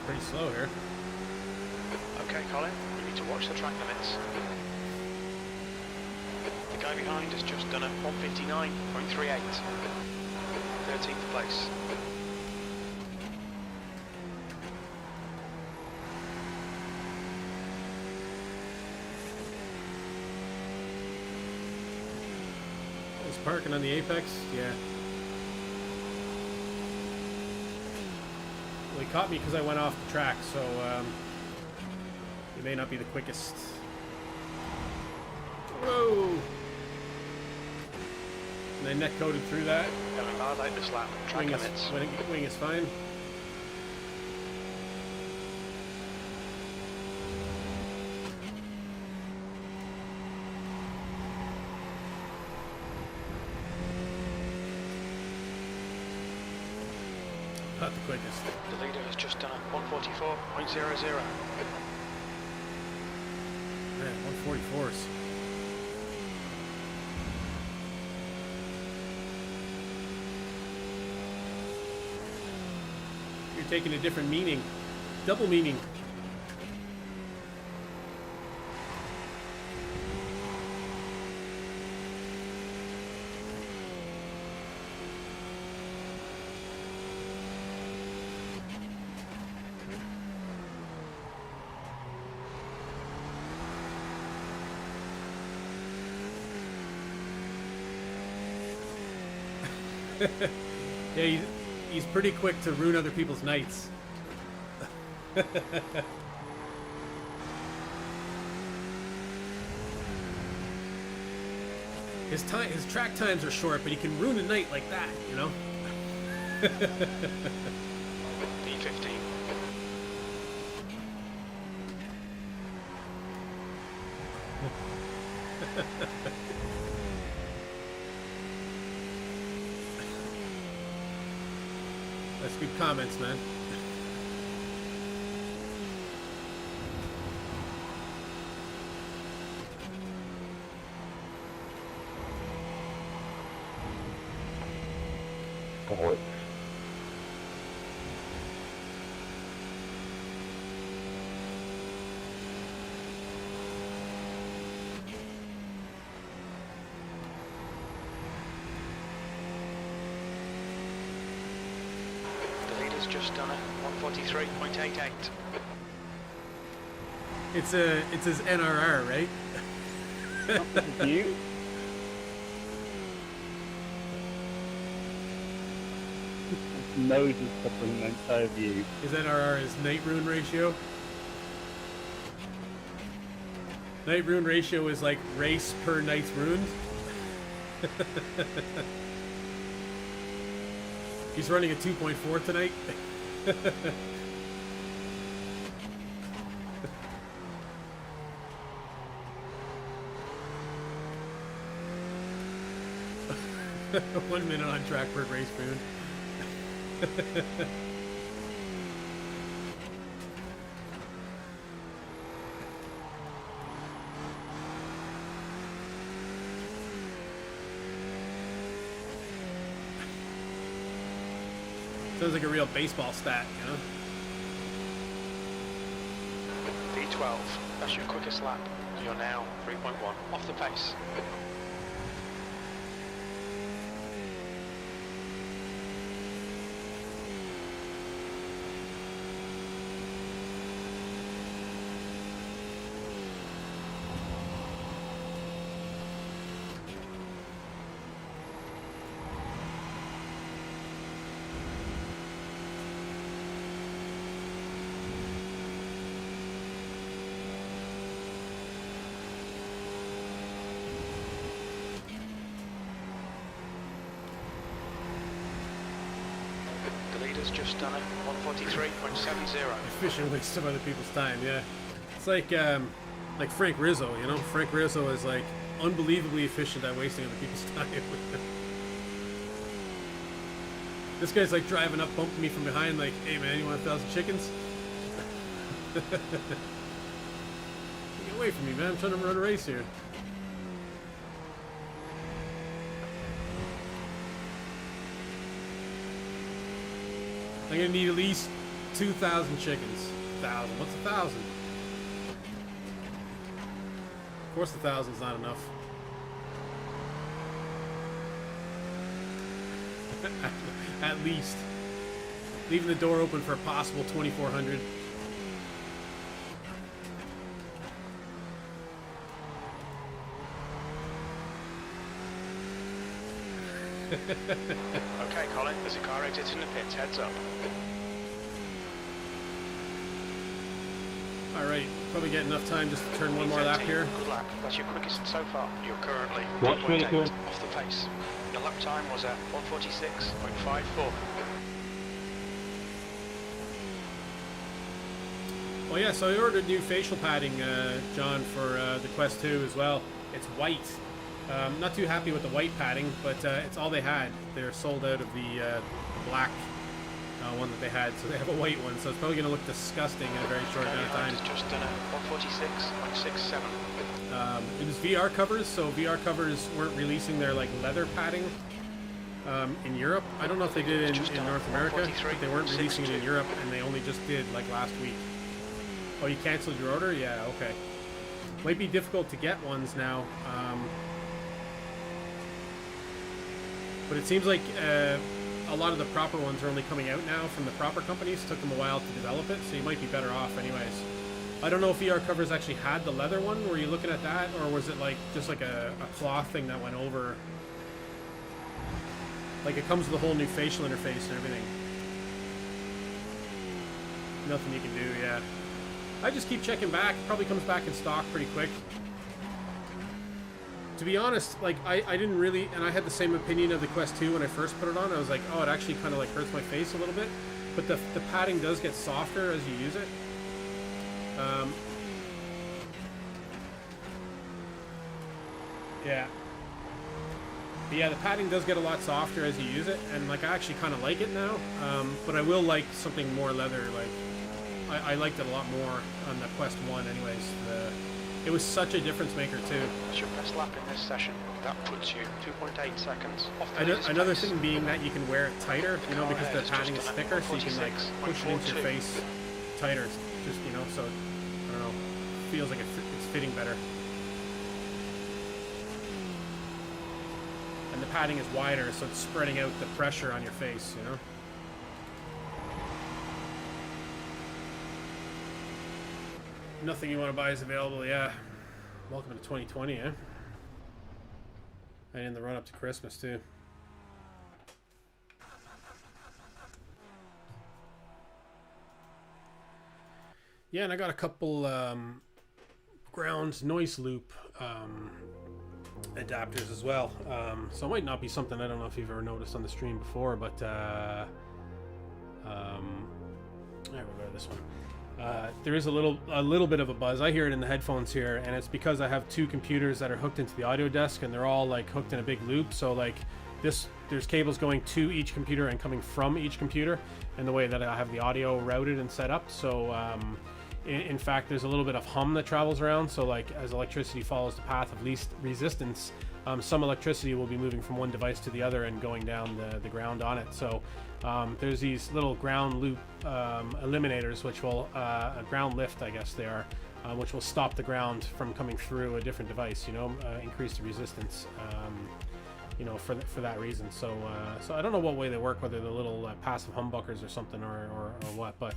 pretty slow here. Okay, Colin, you need to watch the track limits. The guy behind has just done a 159.38. 13th place. He's parking on the apex, yeah. Well, he caught me because I went off the track, so he may not be the quickest. Whoa! And I net coded through that. Going hard out this lap. Track limits. Wing is fine. Not the quickest. The leader has just done a 144.00. Man, 144s. You're taking a different meaning. Double meaning. Yeah, he's pretty quick to ruin other people's nights. His track times are short, but he can ruin a night like that, you know? P15. That's good comments, man. Boy. The leader's just done a 143.88. It's his NRR, right? You? Nose is covering the entire view. His NRR is night ruin ratio. Night ruin ratio is like race per night's ruined. He's running a 2.4 tonight. One minute on track per race ruined. Sounds like a real baseball stat, you know? P12. That's your quickest lap. You're now 3.1 off the pace. Just done it, 143.70. Efficient waste of other people's time, yeah. It's like Frank Rizzo, you know? Frank Rizzo is like unbelievably efficient at wasting other people's time. This guy's like driving up, bumping me from behind, like, hey man, you want 1,000 chickens? Get away from me, man. I'm trying to run a race here. I'm gonna need at least 2,000 chickens. 1,000. What's 1,000? Of course, 1,000's not enough. At least. Leaving the door open for a possible 2,400. Okay, Colin, there's a car exiting the pits. Heads up. Alright, probably get enough time just to turn one more lap here. Good lap. That's your quickest so far. You're currently What's really 1.8 good? off the pace. Your lap time was at 1:46.54. Well, yeah, so I ordered new facial padding, John, for the Quest 2 as well. It's white. Not too happy with the white padding, but it's all they had. They're sold out of the black one that they had, so they have a white one. So it's probably going to look disgusting in a very short amount of time. It's just done at 1:46.67. It was VR covers, so VR covers weren't releasing their like leather padding in Europe. I don't know if they did in North America, but they weren't releasing it in Europe, and they only just did like last week. Oh, you canceled your order? Yeah, okay. Might be difficult to get ones now. But it seems like a lot of the proper ones are only coming out now from the proper companies. It took them a while to develop it, so you might be better off anyways. I don't know if VR covers actually had the leather one. Were you looking at that, or was it like just like a cloth thing that went over? Like it comes with a whole new facial interface and everything. Nothing you can do, yeah. I just keep checking back. It probably comes back in stock pretty quick. To be honest, like I didn't really, and I had the same opinion of the Quest 2 when I first put it on. I was like, oh, it actually kind of like hurts my face a little bit, but the padding does get softer as you use it. Yeah. But yeah, the padding does get a lot softer as you use it, and like I actually kind of like it now. But I will like something more leather. Like I liked it a lot more on the Quest 1, anyways. It was such a difference maker too. That's your best lap in this session. That puts you 2.8 seconds off the latest Another pace. thing being that you can wear it tighter, you know, because the padding is thicker, so you can like push it into your 46.42. face tighter. Just, you know, so I don't know, feels like it's fitting better. And the padding is wider, so it's spreading out the pressure on your face, you know. Nothing you want to buy is available, yeah. Welcome to 2020, eh? And in the run up to Christmas, too. Yeah, and I got a couple ground noise loop adapters as well. So it might not be something, I don't know if you've ever noticed on the stream before, but there we go, this one. There is a little bit of a buzz. I hear it in the headphones here, and it's because I have two computers that are hooked into the audio desk, and they're all like hooked in a big loop. So like there's cables going to each computer and coming from each computer, and the way that I have the audio routed and set up. So in fact, there's a little bit of hum that travels around. So like as electricity follows the path of least resistance, some electricity will be moving from one device to the other and going down the ground on it. So there's these little ground loop eliminators, which will a ground lift, I guess they are, which will stop the ground from coming through a different device. You know, increase the resistance. You know, for that reason. So I don't know what way they work, whether they're little passive humbuckers or something, or what. But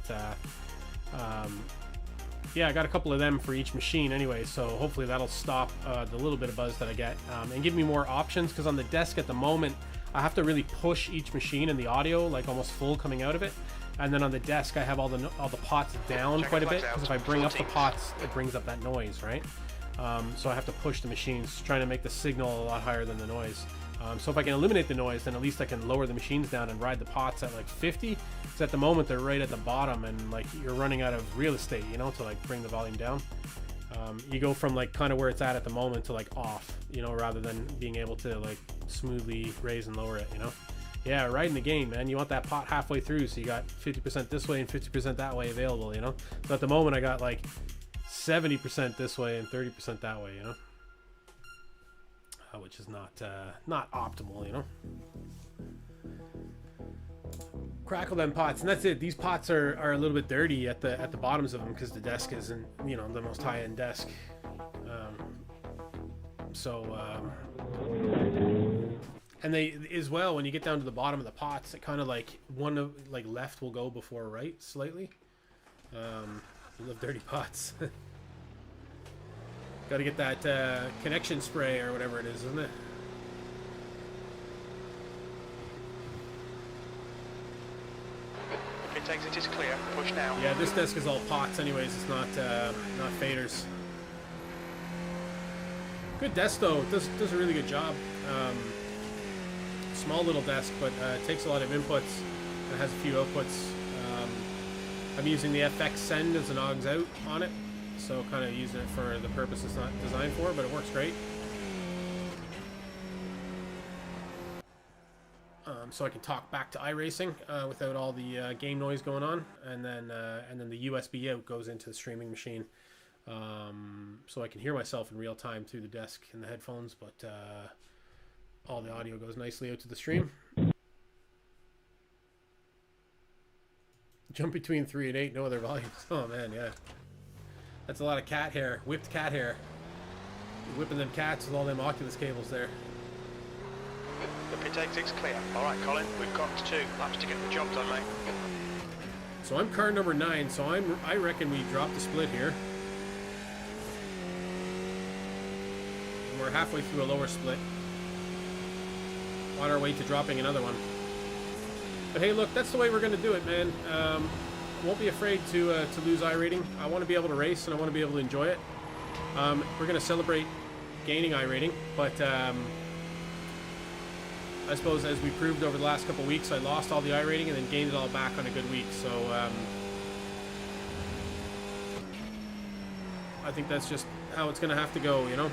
yeah, I got a couple of them for each machine anyway, so hopefully that'll stop the little bit of buzz that I get and give me more options, because on the desk at the moment I have to really push each machine and the audio like almost full coming out of it, and then on the desk I have all the pots down quite a bit, because if I bring up the pots it brings up that noise, right? So I have to push the machines, trying to make the signal a lot higher than the noise. So if I can eliminate the noise, then at least I can lower the machines down and ride the pots at like 50. Because at the moment they're right at the bottom, and like you're running out of real estate, you know, to like bring the volume down. You go from like kind of where it's at the moment to like off, you know, rather than being able to like smoothly raise and lower it, you know. Yeah, riding the game, man. You want that pot halfway through, so you got 50% this way and 50% that way available, you know. So at the moment I got like 70% this way and 30% that way, you know. Which is not optimal, you know. crackle them pots, and that's it. These pots are a little bit dirty at the bottoms of them because the desk isn't, you know, the most high-end desk. And they, as well, when you get down to the bottom of the pots, it kind of like left will go before right slightly. I love dirty pots. Got to get that connection spray or whatever it is, isn't it? If it takes it is clear, push now. Yeah, this desk is all pots anyways. It's not faders. Good desk though. It does a really good job. Small little desk, but it takes a lot of inputs and has a few outputs. I'm using the FX send as an aux out on it, so kind of using it for the purpose it's not designed for, but it works great. So I can talk back to iRacing without all the game noise going on, and then the USB out goes into the streaming machine, so I can hear myself in real time through the desk and the headphones, but all the audio goes nicely out to the stream. Jump between 3 and 8, no other volumes. Oh man, yeah. That's a lot of cat hair, whipped cat hair. You're whipping them cats with all them Oculus cables there. If it takes it's clear. Alright Colin, we've got 2 laps to get the job done, mate. So I'm car number 9, so I reckon we dropped the split here. And we're halfway through a lower split. On our way to dropping another one. But hey, look, that's the way we're going to do it, man. I won't be afraid to lose iRating. I want to be able to race, and I want to be able to enjoy it. We're going to celebrate gaining iRating, but I suppose as we proved over the last couple of weeks, I lost all the iRating and then gained it all back on a good week. So I think that's just how it's going to have to go, you know?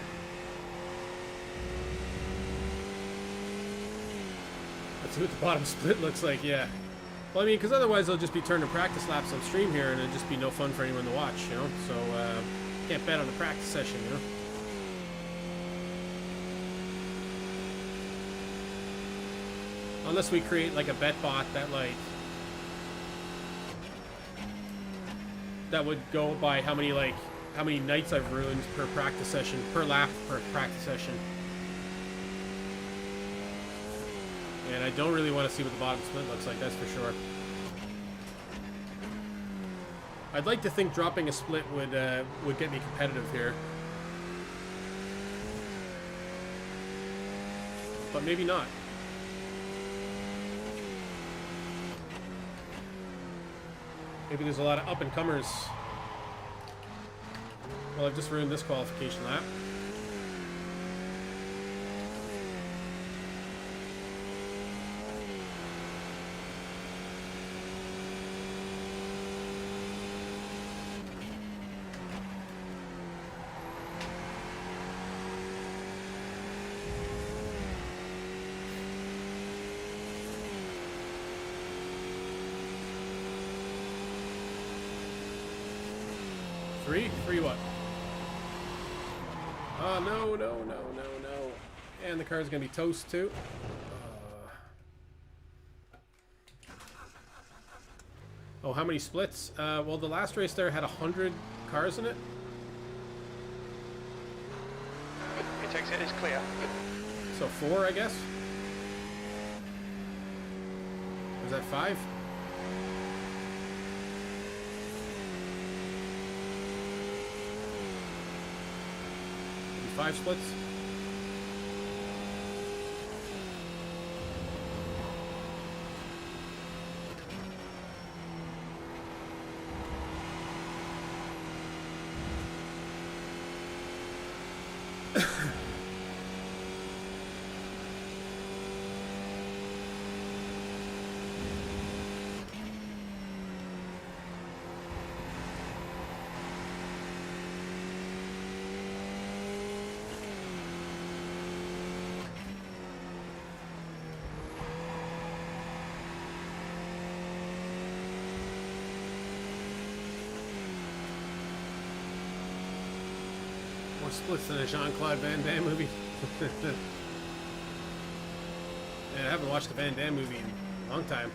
Let's see what the bottom split looks like, yeah. Well, I mean, because otherwise they'll just be turning practice laps on stream here, and it'd just be no fun for anyone to watch, you know? So, can't bet on a practice session, you know? Unless we create, like, a bet bot that, like... that would go by how many nights I've ruined per practice session, per lap per practice session. And I don't really want to see what the bottom split looks like, that's for sure. I'd like to think dropping a split would get me competitive here. But maybe not. Maybe there's a lot of up-and-comers. Well, I've just ruined this qualification lap. Three what? Oh, no. And the car's gonna be toast, too. Oh, how many splits? Well, the last race there had 100 cars in it. It takes it is clear. So 4, I guess? Was that 5? 5 splits. More splits than a Jean-Claude Van Damme movie. Yeah, I haven't watched the Van Damme movie in a long time.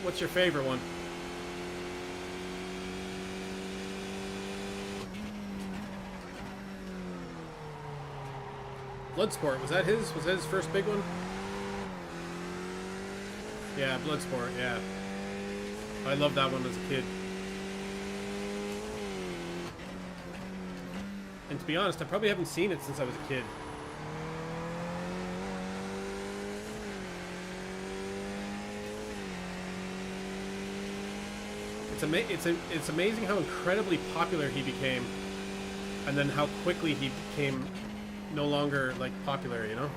What's your favorite one? Bloodsport, was that his? Was that his first big one? Yeah, Bloodsport, yeah. I loved that one as a kid. And to be honest, I probably haven't seen it since I was a kid. It's amazing how incredibly popular he became, and then how quickly he became no longer like popular, you know?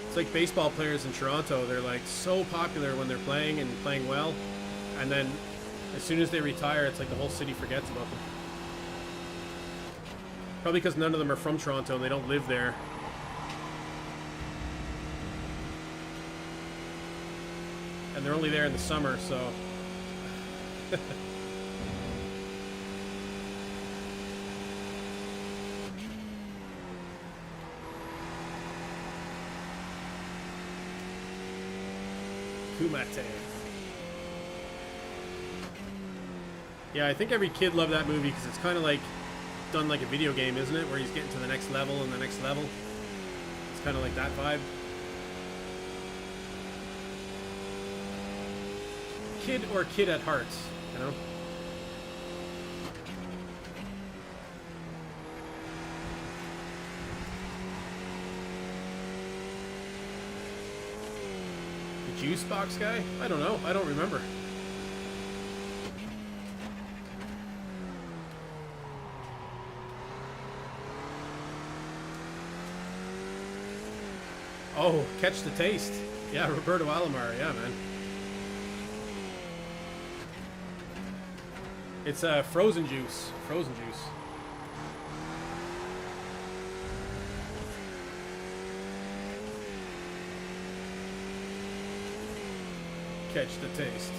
It's like baseball players in Toronto. They're like so popular when they're playing and playing well, and then as soon as they retire, it's like the whole city forgets about them. Probably because none of them are from Toronto and they don't live there. And they're only there in the summer, so... Kumate. Yeah, I think every kid loved that movie because it's kind of like done like a video game, isn't it? Where he's getting to the next level and the next level. It's kind of like that vibe. Kid or kid at heart, you know? The juice box guy? I don't know. I don't remember. Oh, Catch the Taste. Yeah, Roberto Alomar. Yeah, man. It's frozen juice. Frozen juice. Catch the taste.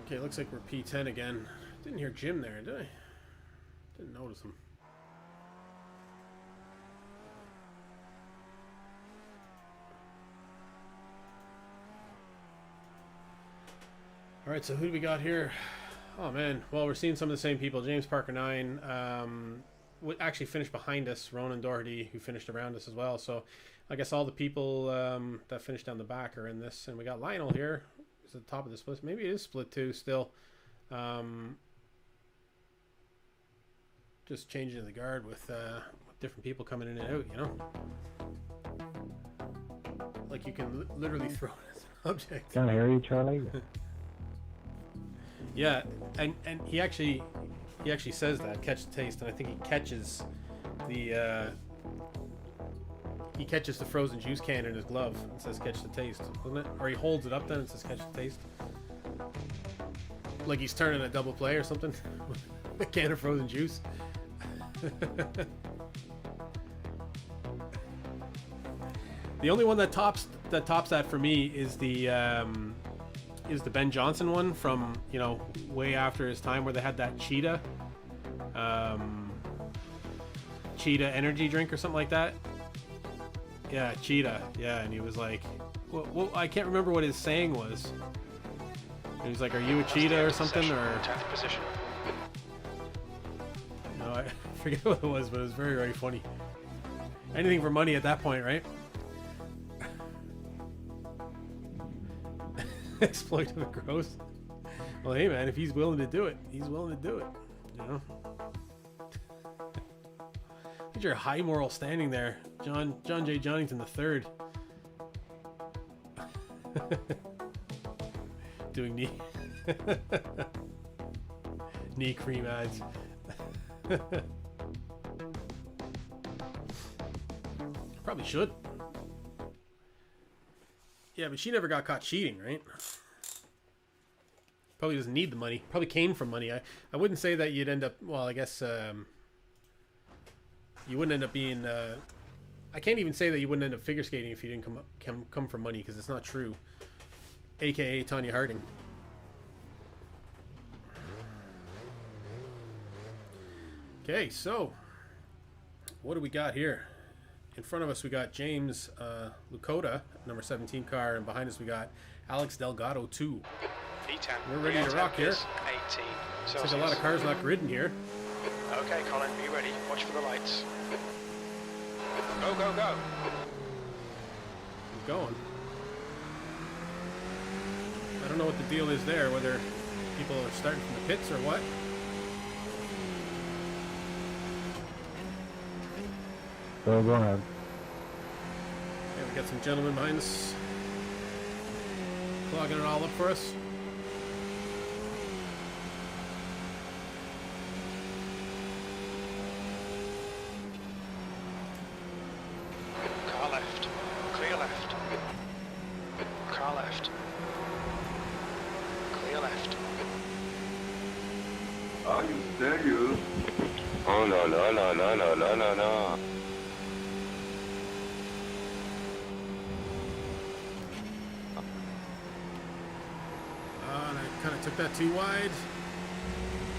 Okay, looks like we're P10 again. Didn't hear Jim there, did I? Didn't notice him. Alright, so who do we got here? Oh man, well, we're seeing some of the same people. James Parker 9 actually finished behind us. Ronan Doherty, who finished around us as well. So I guess all the people that finished down the back are in this. And we got Lionel here. He's at the top of the split. Maybe it is split 2 still. Just changing the guard with different people coming in and out, you know? Like you can literally throw it as an object. Can't hear you, Charlie. Yeah, and he actually says that, catch the taste, and I think he catches the frozen juice can in his glove and says catch the taste, doesn't it? Or he holds it up then and says catch the taste. Like he's turning a double play or something. A can of frozen juice. The only one that tops that for me is the Ben Johnson one from, you know, way after his time, where they had that cheetah energy drink or something like that. Yeah, cheetah. Yeah, and he was like, well, I can't remember what his saying was. And he was like, "Are you a cheetah or something?" Or 10th position. No, I forget what it was, but it was very, very funny. Anything for money at that point, right? Exploitative gross. Well, hey man, if he's willing to do it, he's willing to do it. You know. Look at your high moral standing there, John J. Donington III. Doing knee cream ads. Probably should. Yeah, but she never got caught cheating, right? Probably doesn't need the money. Probably came from money. I wouldn't say that you'd end up... Well, I guess you wouldn't end up being... I can't even say that you wouldn't end up figure skating if you didn't come from money, because it's not true. AKA Tanya Harding. Okay, so what do we got here? In front of us we got James Lakota, number 17 car, and behind us we got Alex Delgado 2. P10. We're ready to rock here. 18. There's a lot of cars not ridden here. Okay, Colin, are you ready? Watch for the lights. Go, go, go. We're going. I don't know what the deal is there, whether people are starting from the pits or what. So go ahead. Okay, we got some gentlemen behind us clogging it all up for us. Car left. Clear left. Car left. Clear left. Are you serious? Oh no no no no no no no no. And I kind of took that too wide.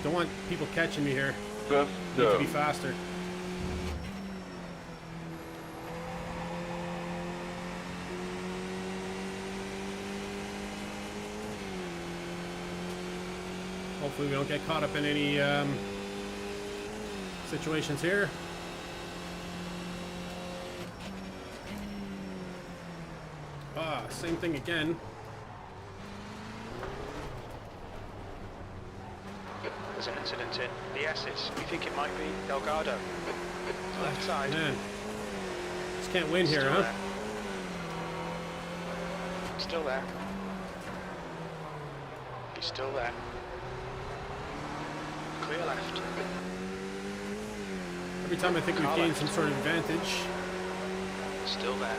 Don't want people catching me here. Just Need to be faster. Hopefully we don't get caught up in any situations here. Ah, same thing again. There's an incident in the S's. We think it might be Delgado. Left side. Man, just can't win here, huh? There. Still there. He's still there. Clear left. Every time I think we've gained some sort of advantage. Still there.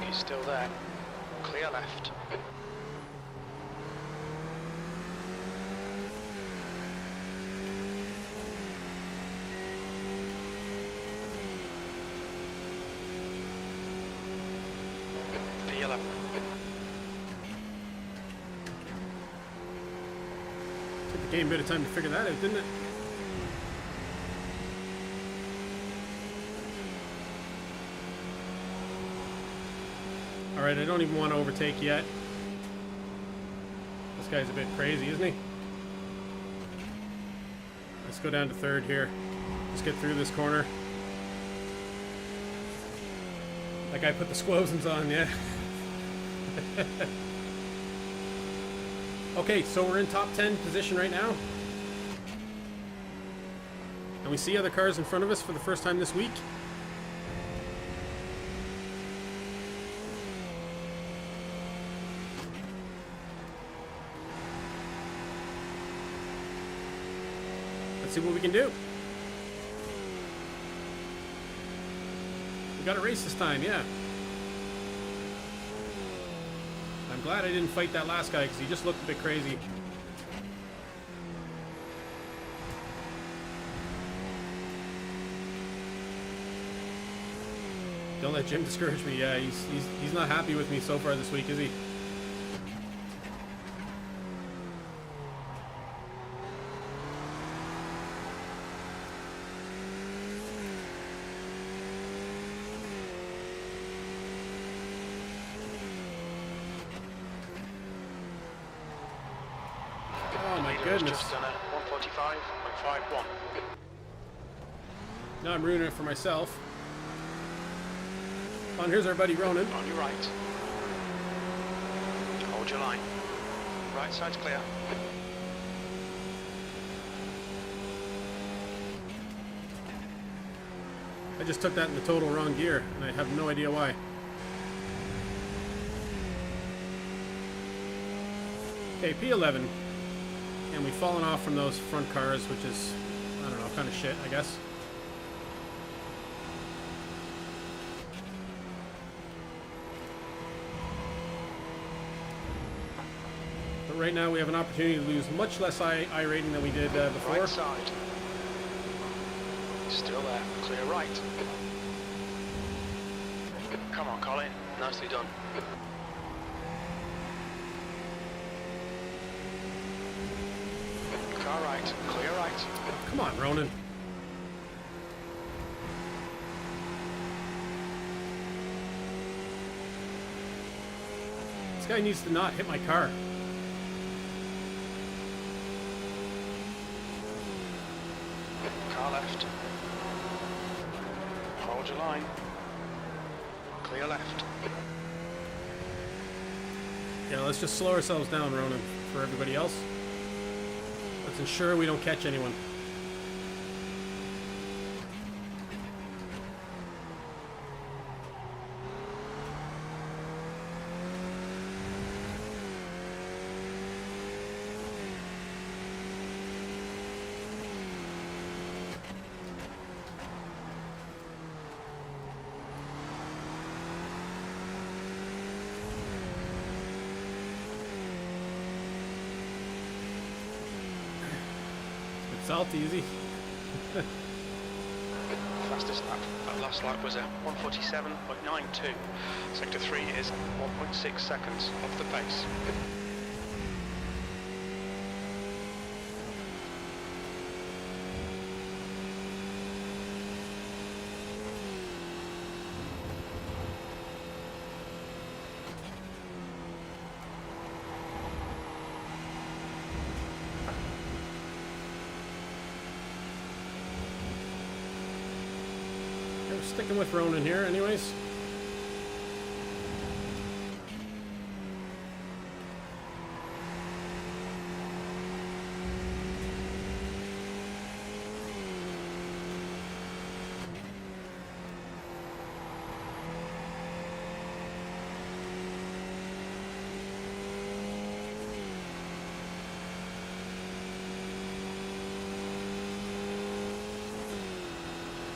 He's still there. Clear left. P11. Took the game a bit of time to figure that out, didn't it? Alright, I don't even want to overtake yet. This guy's a bit crazy, isn't he? Let's go down to third here. Let's get through this corner. That guy put the squozums on, yeah. Okay, so we're in top 10 position right now. And we see other cars in front of us for the first time this week. Let's see what we can do. We got a race this time, yeah. I'm glad I didn't fight that last guy because he just looked a bit crazy. Don't let Jim discourage me. Yeah, he's not happy with me so far this week, is he? Oh my goodness. Just done a 145.51. Now I'm ruining it for myself. Oh, and here's our buddy Ronan. On your right. Hold your line. Right side's clear. I just took that in the total wrong gear, and I have no idea why. Okay, P11. And we've fallen off from those front cars, which is, I don't know, kind of shit, I guess. But right now we have an opportunity to lose much less I rating than we did before. Right side. Still there. Clear right. Come on, Colin. Nicely done. Car right. right, clear right. Come on, Ronan. This guy needs to not hit my car. Car left. Hold your line. Clear left. Yeah, let's just slow ourselves down, Ronan, for everybody else. Let's ensure we don't catch anyone. Salty, is he? Fastest lap. That last lap was a 1:47.92. Sector 3 is 1.6 seconds off the pace. We're sticking with Ronan here, anyways.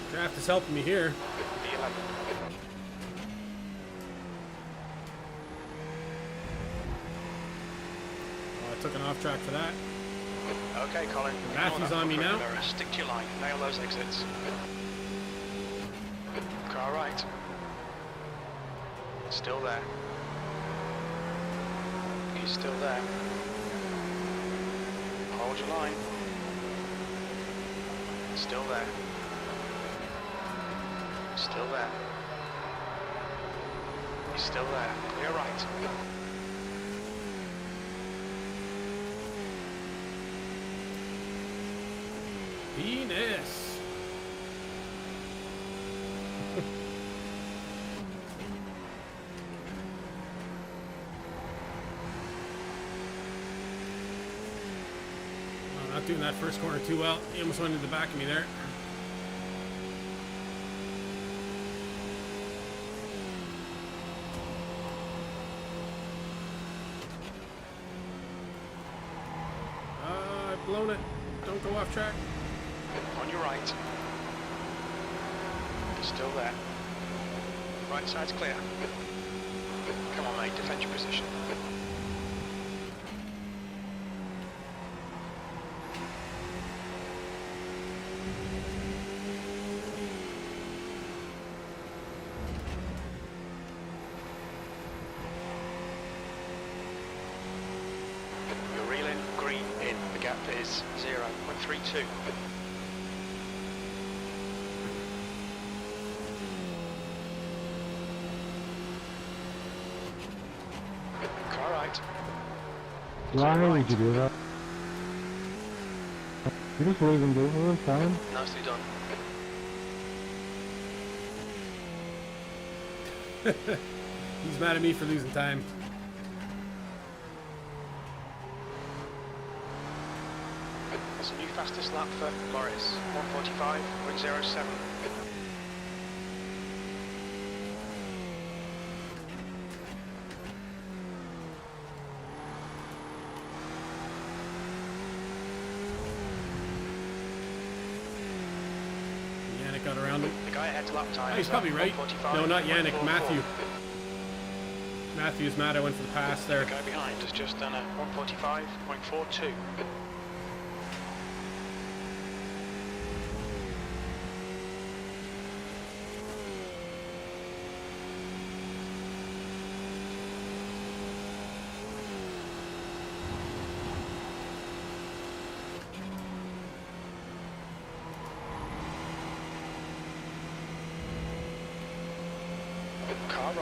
Draft is helping me here. P11. Oh, I took an off track for that. Okay, Colin. Matthew's on me now. Stick to your line. Nail those exits. Car right. Still there. He's still there. Hold your line. Still there. Still there. He's still there. Clear right. Penis. Oh, not doing that first corner too well. He almost went into the back of me there. I've blown it. Don't go off track. On your right. Still there. Right side's clear. Come on, mate. Defend your position. You're reeling green in. The gap is 0.32. Car right. Why would you do that? You just leave him do it, fine. Nicely done. He's mad at me for losing time. That's a new fastest lap for Morris. 1:45.07. Yannick got around him. The guy ahead's lap time. Oh, he's probably right. No, not Yannick. Matthew. Matthew's mad I went for the pass there. The guy behind has just done a 1:45.42.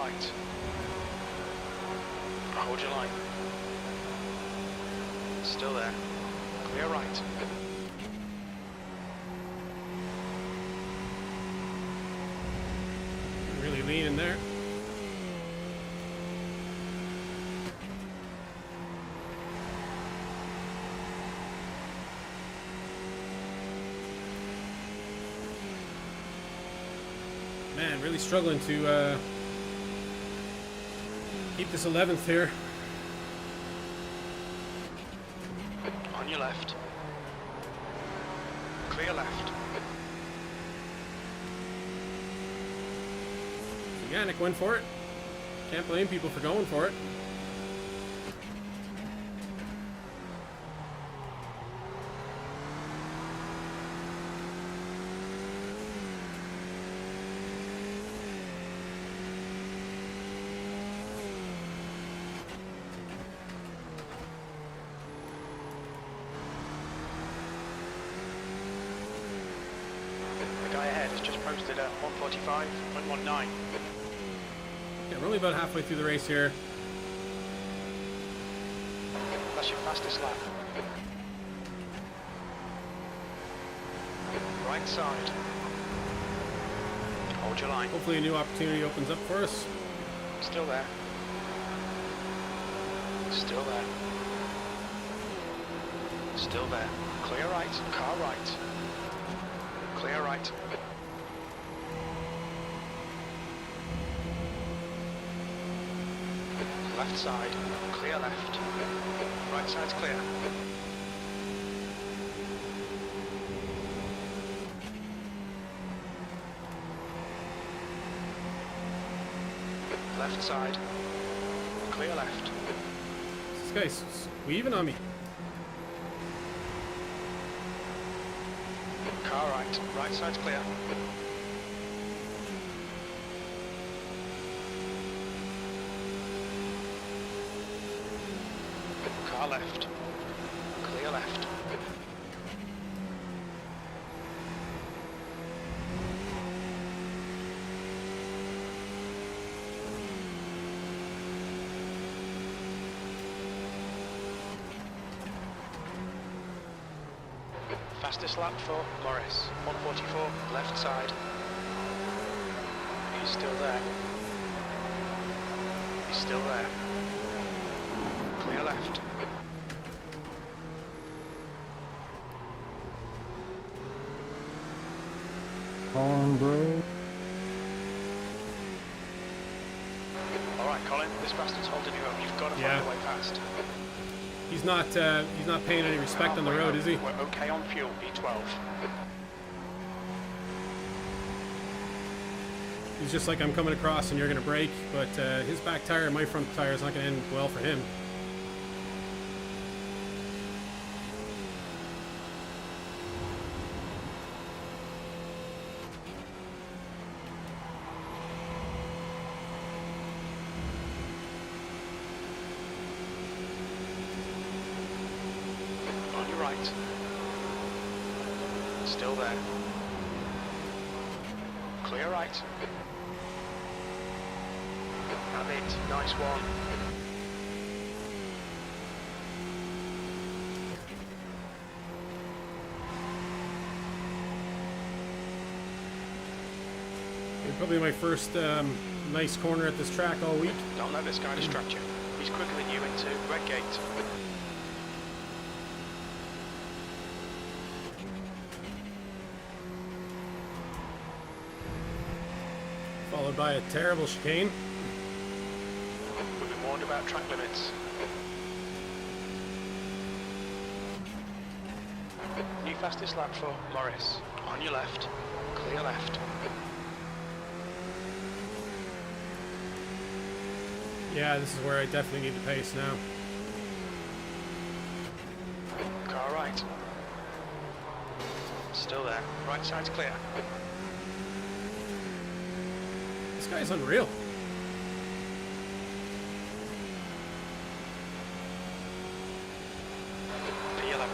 right. Hold your line. Still there. Clear right. Really leaning there. Man, really struggling to keep this 11th here. On your left. Clear left. Yannick went for it. Can't blame people for going for it. The guy ahead has just posted a 145.19. Yeah, we're only about halfway through the race here. That's your fastest lap. Right side. Hold your line. Hopefully a new opportunity opens up for us. Still there. Still there. Still there. Clear right. Car right. Clear right. Left side. Clear left. Right side's clear. Left side. Clear left. This guy's weaving on me. Car right. Right side's clear. Car left. Clear left. Fastest lap for Morris. 144, left side. He's still there. He's still there. Clear left. On, bro. Alright, Colin, this bastard's holding you up. You've got to find a way past. He's not paying any respect on the road, is he? We're okay on fuel, E12. He's just like, I'm coming across and you're going to brake, but his back tire and my front tire is not going to end well for him. On your right. Still there. Clear right. And it. Nice one. Probably my first nice corner at this track all week. Don't let this guy distract you. He's quicker than you into red gate. Followed by a terrible chicane. We've been warned about track limits. New fastest lap for Morris. On your left. Clear left. Yeah, this is where I definitely need the pace now. Car right. Still there. Right side's clear. This guy's unreal. P11.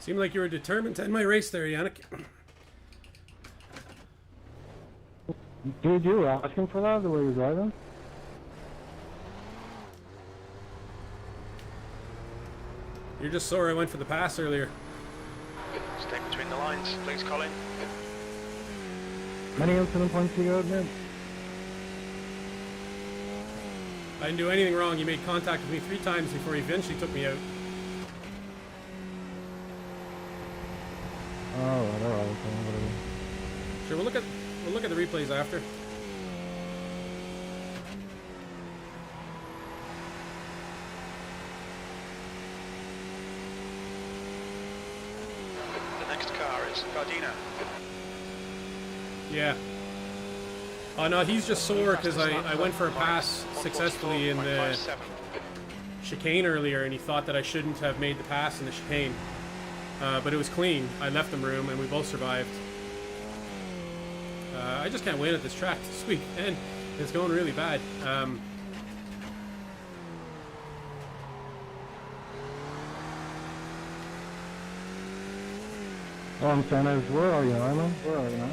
Seemed like you were determined to end my race there, Yannick. Dude, you were asking for that the way you're driving? You're just sore I went for the pass earlier. Stay between the lines, please, Colin. Many incident points you got, man? I didn't do anything wrong. You made contact with me 3 times before you eventually took me out. Alright, whatever. Sure, we'll look at the replays after. The next car is Gardena. Yeah. Oh no, he's just sore because I went for a pass successfully in the chicane earlier, and he thought that I shouldn't have made the pass in the chicane. But it was clean. I left him room, and we both survived. I just can't win at this track this week, and it's going really bad. All I'm saying is, where are you, Iman? Where are you now?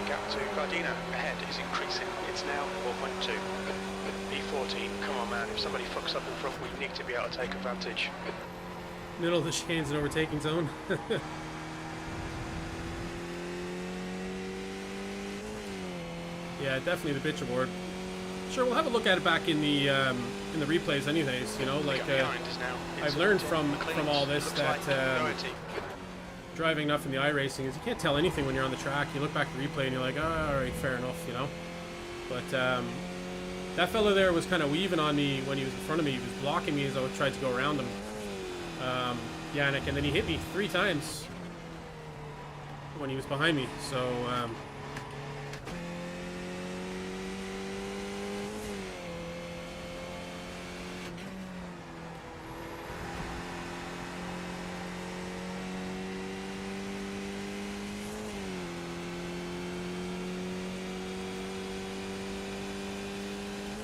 Gap to Gardena ahead is increasing. It's now 4.2. E14, come on man, if somebody fucks up in front, we need to be able to take advantage. Middle of the chicane's an overtaking zone. Yeah, definitely the bitch award. Sure, we'll have a look at it back in the replays, anyways. You know, like I've learned from all this that driving enough in the iRacing is you can't tell anything when you're on the track. You look back at the replay and you're like, oh, all right, fair enough, you know. But that fella there was kind of weaving on me when he was in front of me. He was blocking me as I tried to go around him, Yannick, and then he hit me 3 times when he was behind me. So.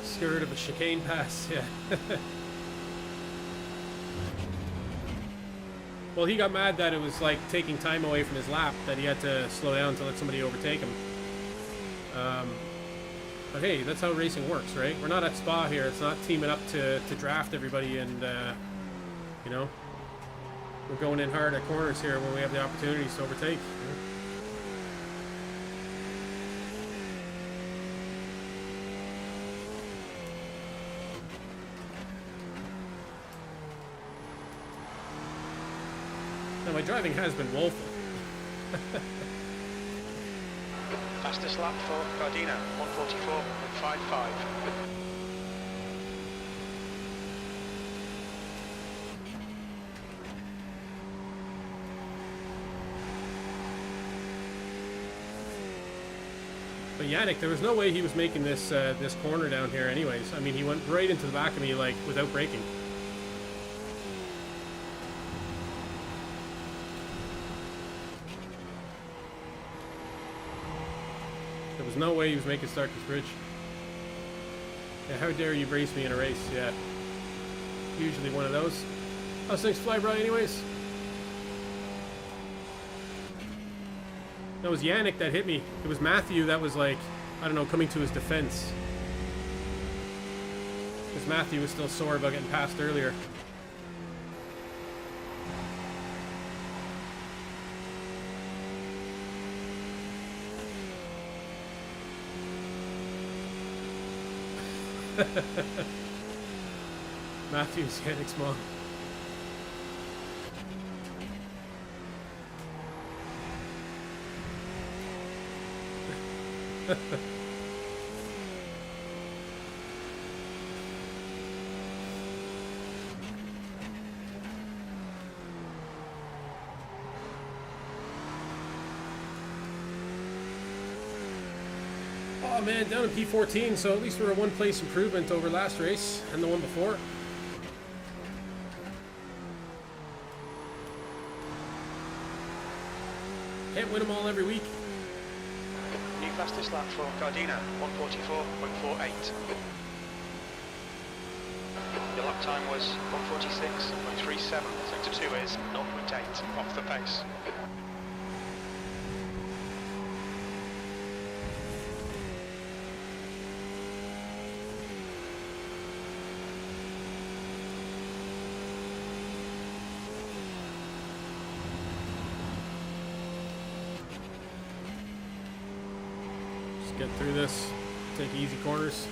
Scared of a chicane pass, yeah. Well, he got mad that it was like taking time away from his lap, that he had to slow down to let somebody overtake him. But hey, that's how racing works, right? We're not at Spa here. It's not teaming up to draft everybody and, you know, we're going in hard at corners here when we have the opportunities to overtake. Now, my driving has been woeful. Fastest lap for Gardena, 1:44.55. But Yannick, there was no way he was making this this corner down here anyways. I mean, he went right into the back of me, like, without braking. There was no way he was making Starkey's Bridge. Yeah, how dare you race me in a race? Yeah. Usually one of those. How's things fly by anyways? No, it was Yannick that hit me. It was Matthew that was like, I don't know, coming to his defense. Because Matthew was still sore about getting passed earlier. Matthew's Yannick's mom. Oh man, down in P14, so at least we're a 1-place improvement over last race and the one before. win them all every week. New fastest lap for Gardena, 144.48. Your lap time was 146.37. Sector 2 is 0.8 off the pace. Get through this, take easy corners.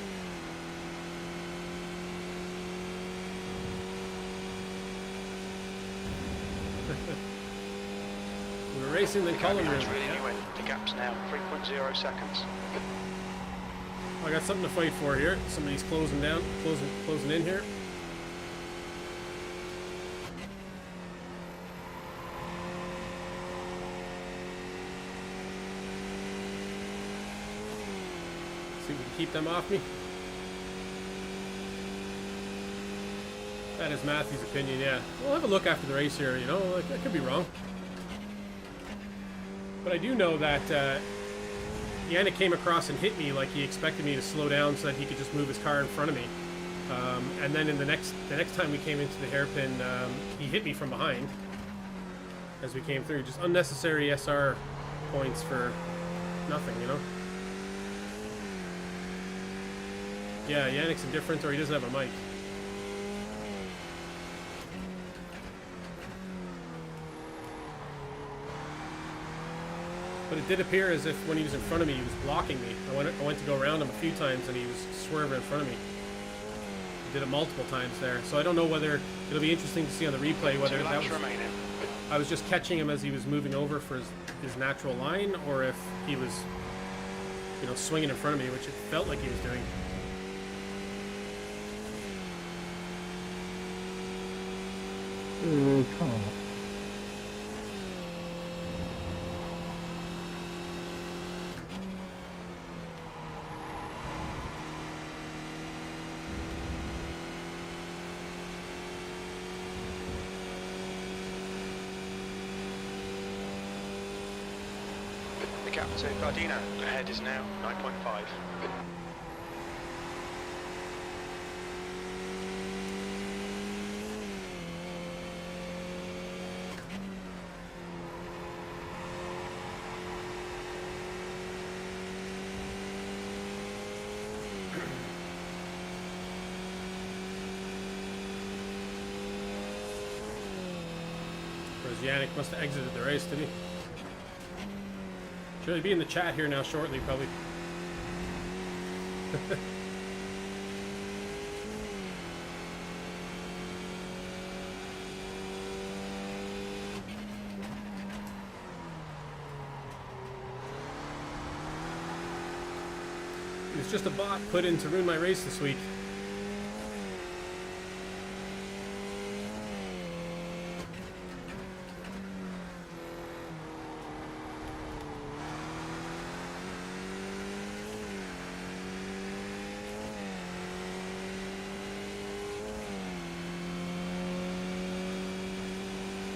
We were racing the color room. Anyway, the gap's now 3.0 seconds. I got something to fight for here. Somebody's closing down, closing in here. See if we can keep them off me. That is Matthew's opinion, yeah. We'll have a look after the race here, you know, like, I could be wrong. But I do know that Yannick came across and hit me like he expected me to slow down so that he could just move his car in front of me. And then in the next time we came into the hairpin, he hit me from behind as we came through. Just unnecessary SR points for nothing, you know? Yeah, Yannick's indifferent or he doesn't have a mic. But it did appear as if when he was in front of me, he was blocking me. I went to go around him a few times and he was swerving in front of me. He did it multiple times there. So I don't know whether, it'll be interesting to see on the replay whether that was, I was just catching him as he was moving over for his natural line, or if he was, you know, swinging in front of me, which it felt like he was doing. Come on. The gap to Gardena ahead is now 9.5. Whereas Yannick must have exited the race, did he? Should he be in the chat here now shortly, probably. It's just a bot put in to ruin my race this week.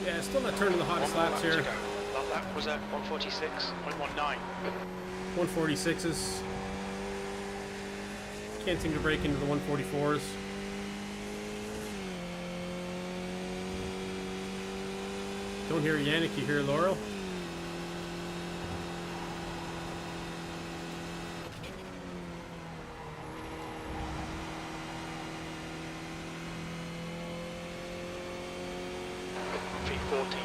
Yeah, still not turning the hottest laps here. That lap was at 146.19. 146s. Can't seem to break into the 144s. Don't hear Yannick, you hear Laurel. V14.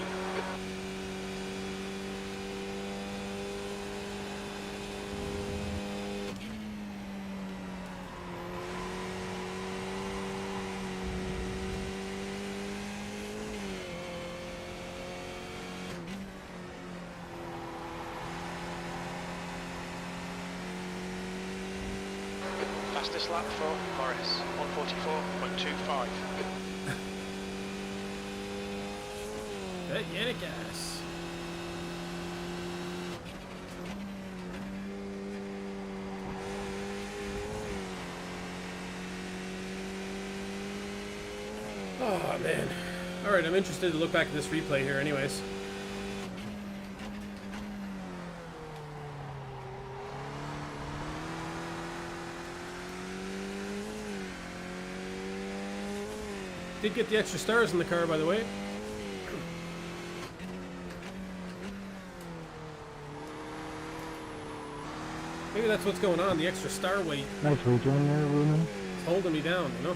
Fastest lap for Morris, 144.25. That Yannick ass. Oh man. Alright, I'm interested to look back at this replay here anyways. Did get the extra stars in the car, by the way. Maybe that's what's going on, the extra star weight. Nice rejoin there, Roman. It's holding me down, you know?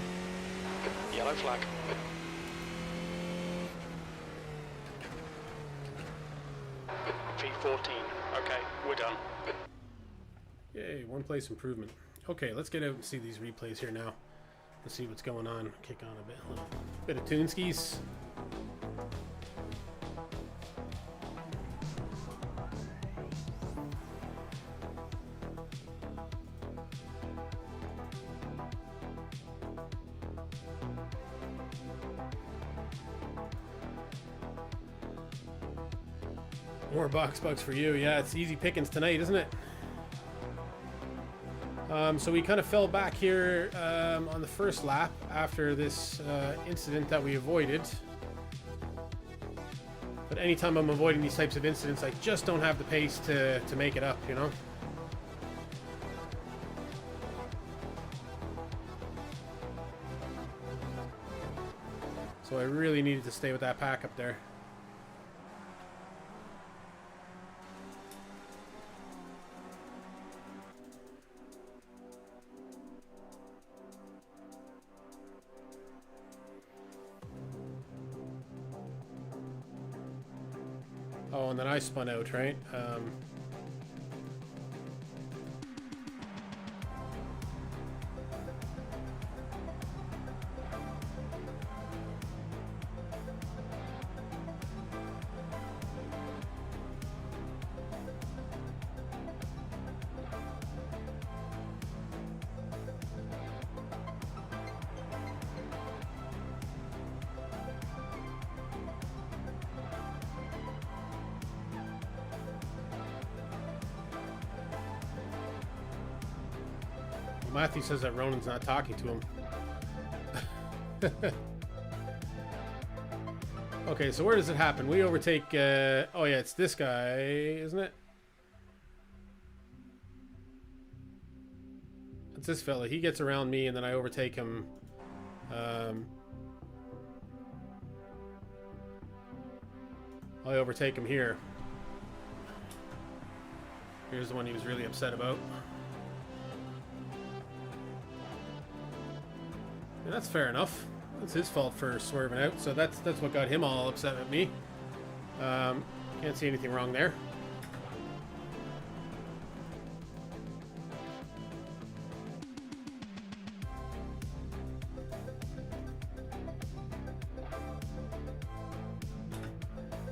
Yellow flag. V14. Okay, we're done. Yay, one place improvement. Okay, let's get out and see these replays here now. Let's see what's going on. Kick on a little bit of Toonskis. More box bugs for you. Yeah, it's easy pickings tonight, isn't it? So we kind of fell back here on the first lap after this incident that we avoided. But anytime I'm avoiding these types of incidents, I just don't have the pace to make it up, you know? So I really needed to stay with that pack up there. Oh, and then I spun out, right? Matthew says that Ronan's not talking to him. Okay, so where does it happen? We overtake... oh yeah, it's this guy, isn't it? It's this fella. He gets around me and then I overtake him. I overtake him here. Here's the one he was really upset about. And that's fair enough. That's his fault for swerving out, so that's what got him all upset at me. Can't see anything wrong there.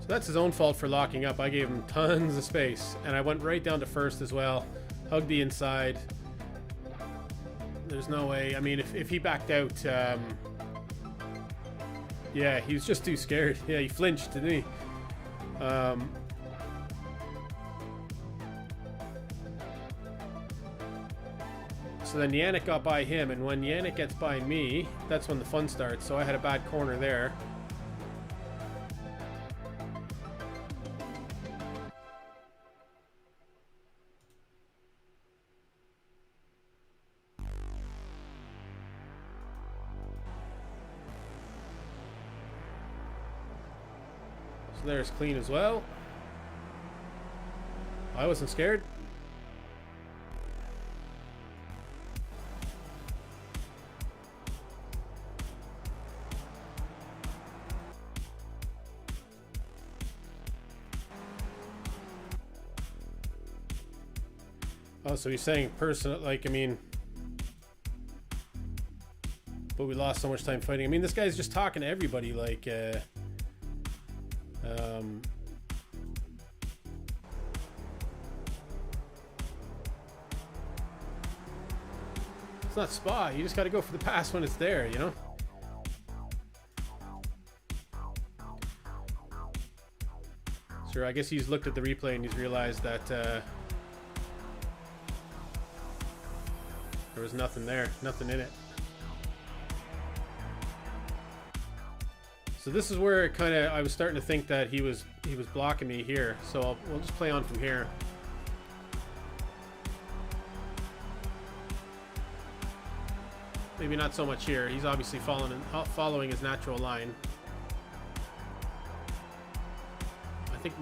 So that's his own fault for locking up. I gave him tons of space, and I went right down to first as well. Hugged the inside. There's no way. I mean, if he backed out, yeah, he was just too scared. Yeah, he flinched, didn't he? So then Yannick got by him, and when Yannick gets by me, that's when the fun starts. So I had a bad corner there. There's clean as well. I wasn't scared. Oh, so he's saying personal, like, I mean, but we lost so much time fighting. I mean, this guy's just talking to everybody, like, it's not Spa. You just got to go for the pass when it's there, you know? Sure, I guess he's looked at the replay and he's realized that there was nothing there, nothing in it. So this is where it kind of, I was starting to think that he was blocking me here. So we'll just play on from here. Maybe not so much here. He's obviously following his natural line. I think...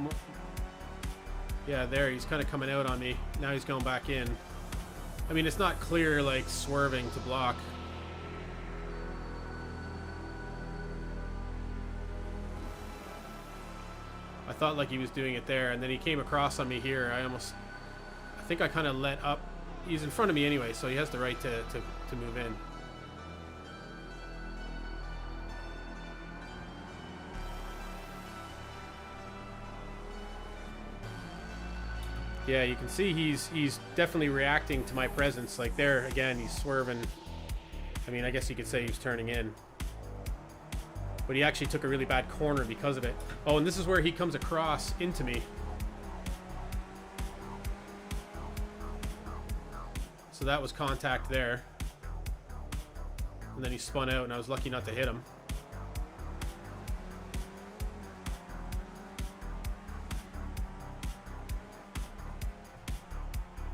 Yeah, there. He's kind of coming out on me. Now he's going back in. I mean, it's not clear, like, swerving to block. I thought like he was doing it there, and then he came across on me here. I think I kind of let up. He's in front of me anyway, so he has the right to move in. Yeah, you can see he's definitely reacting to my presence. Like there, again, he's swerving. I mean, I guess you could say he's turning in. But he actually took a really bad corner because of it. Oh, and this is where he comes across into me. So that was contact there. And then he spun out, and I was lucky not to hit him.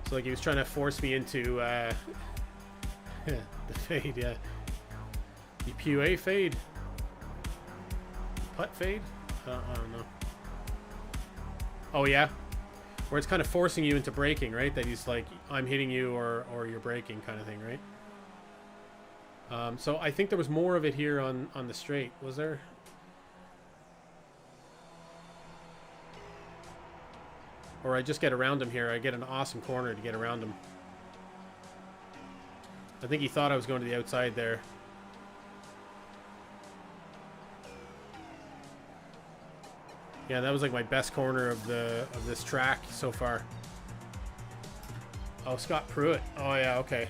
So like he was trying to force me into the fade, yeah. The PUA fade. Putt fade? I don't know. Oh yeah, where it's kind of forcing you into braking, right? That he's like, I'm hitting you or you're braking kind of thing, right? So I think there was more of it here on the straight. Was there? Or I just get around him here. I get an awesome corner to get around him. I think he thought I was going to the outside there. Yeah, that was like my best corner of this track so far. Oh, Scott Pruitt. Oh yeah, okay.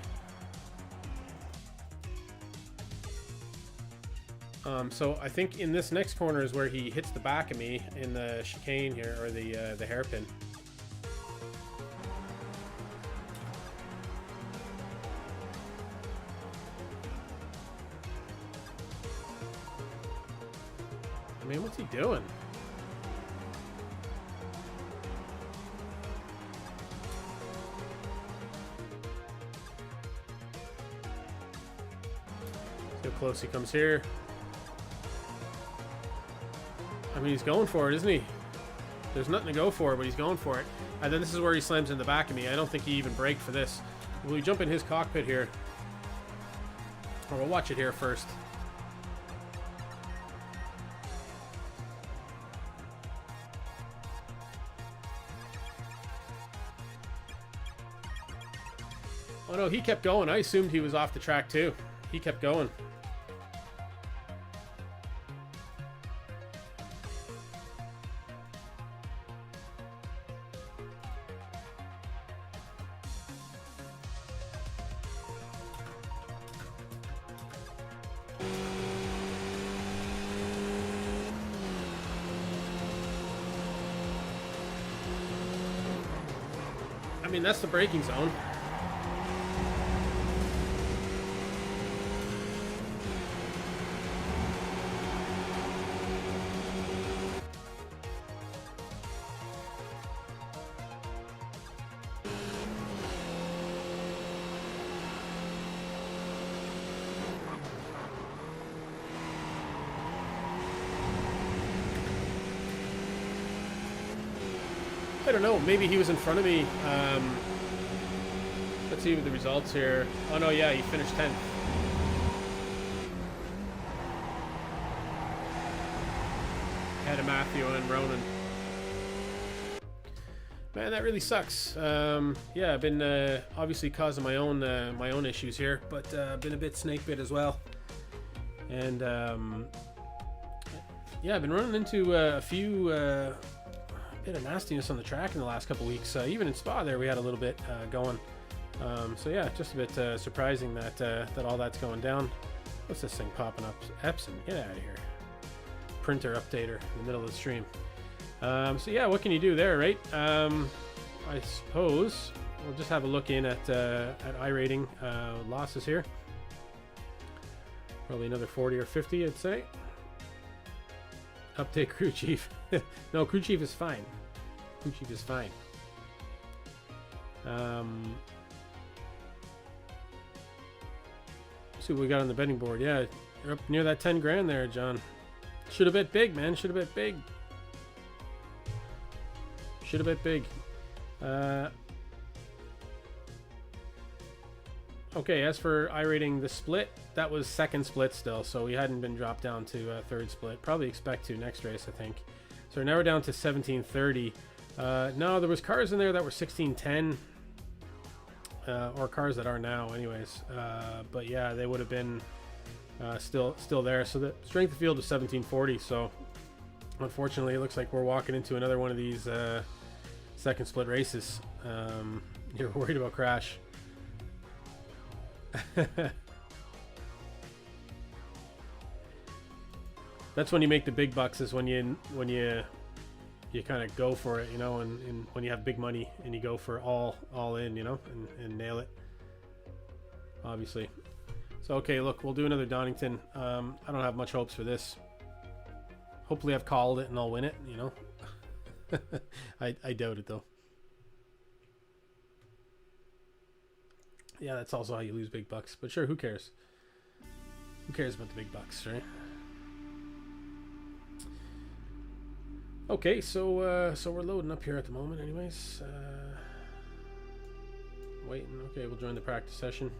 So I think in this next corner is where he hits the back of me in the chicane here, or the hairpin. I mean, what's he doing? See how close he comes here. I mean, he's going for it, isn't he? There's nothing to go for, but he's going for it. And then this is where he slams in the back of me. I don't think he even braked for this. Will we jump in his cockpit here? Or we'll watch it here first. Oh no, he kept going. I assumed he was off the track too. He kept going. I mean, that's the braking zone. I don't know, maybe he was in front of me. Let's see the results here. Oh no, yeah, he finished 10th. Ahead of Matthew and Ronan. Man, that really sucks. Yeah, I've been obviously causing my own issues here, but been a bit snake bit as well. And yeah, I've been running into a few bit of nastiness on the track in the last couple weeks. Even in Spa there we had a little bit going. So yeah, just a bit surprising that all that's going down. What's this thing popping up? Epson, get out of here. Printer updater in the middle of the stream. So yeah, what can you do there, right? I suppose we'll just have a look in at iRating losses here. Probably another 40 or 50, I'd say. Update crew chief. No, crew chief is fine. Crew chief is fine. So see what we got on the betting board. Yeah, you're up near that 10 grand there, John. Should have bet big, man. Should have bet big. Should have bet big. Okay, as for iRating the split, that was second split still, so we hadn't been dropped down to third split. Probably expect to next race, I think. So now we're down to 1730. No, there was cars in there that were 1610, or cars that are now, anyways. But yeah, they would have been still there. So the strength of field is 1740. So unfortunately, it looks like we're walking into another one of these second split races. You're worried about crash. That's when you make the big bucks, is when you kind of go for it, you know, and when you have big money and you go for all in, you know, and nail it, obviously. So okay, look, we'll do another Donington. I don't have much hopes for this. Hopefully I've called it and I'll win it, you know. I doubt it though. Yeah, that's also how you lose big bucks. But sure, who cares? Who cares about the big bucks, right? Okay, so we're loading up here at the moment anyways. Waiting. Okay, we'll join the practice session.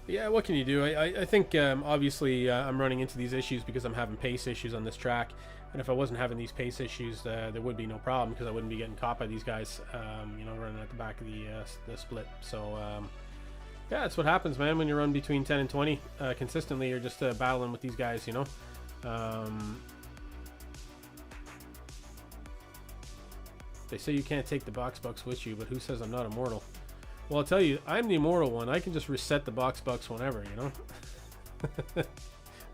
Yeah, what can you do? I think obviously I'm running into these issues because I'm having pace issues on this track. And if I wasn't having these pace issues, there would be no problem because I wouldn't be getting caught by these guys, you know, running at the back of the split. So, yeah, that's what happens, man, when you run between 10 and 20 consistently. You're just battling with these guys, you know. They say you can't take the box bucks with you, but who says I'm not immortal? Well, I'll tell you, I'm the immortal one. I can just reset the box bucks whenever, you know.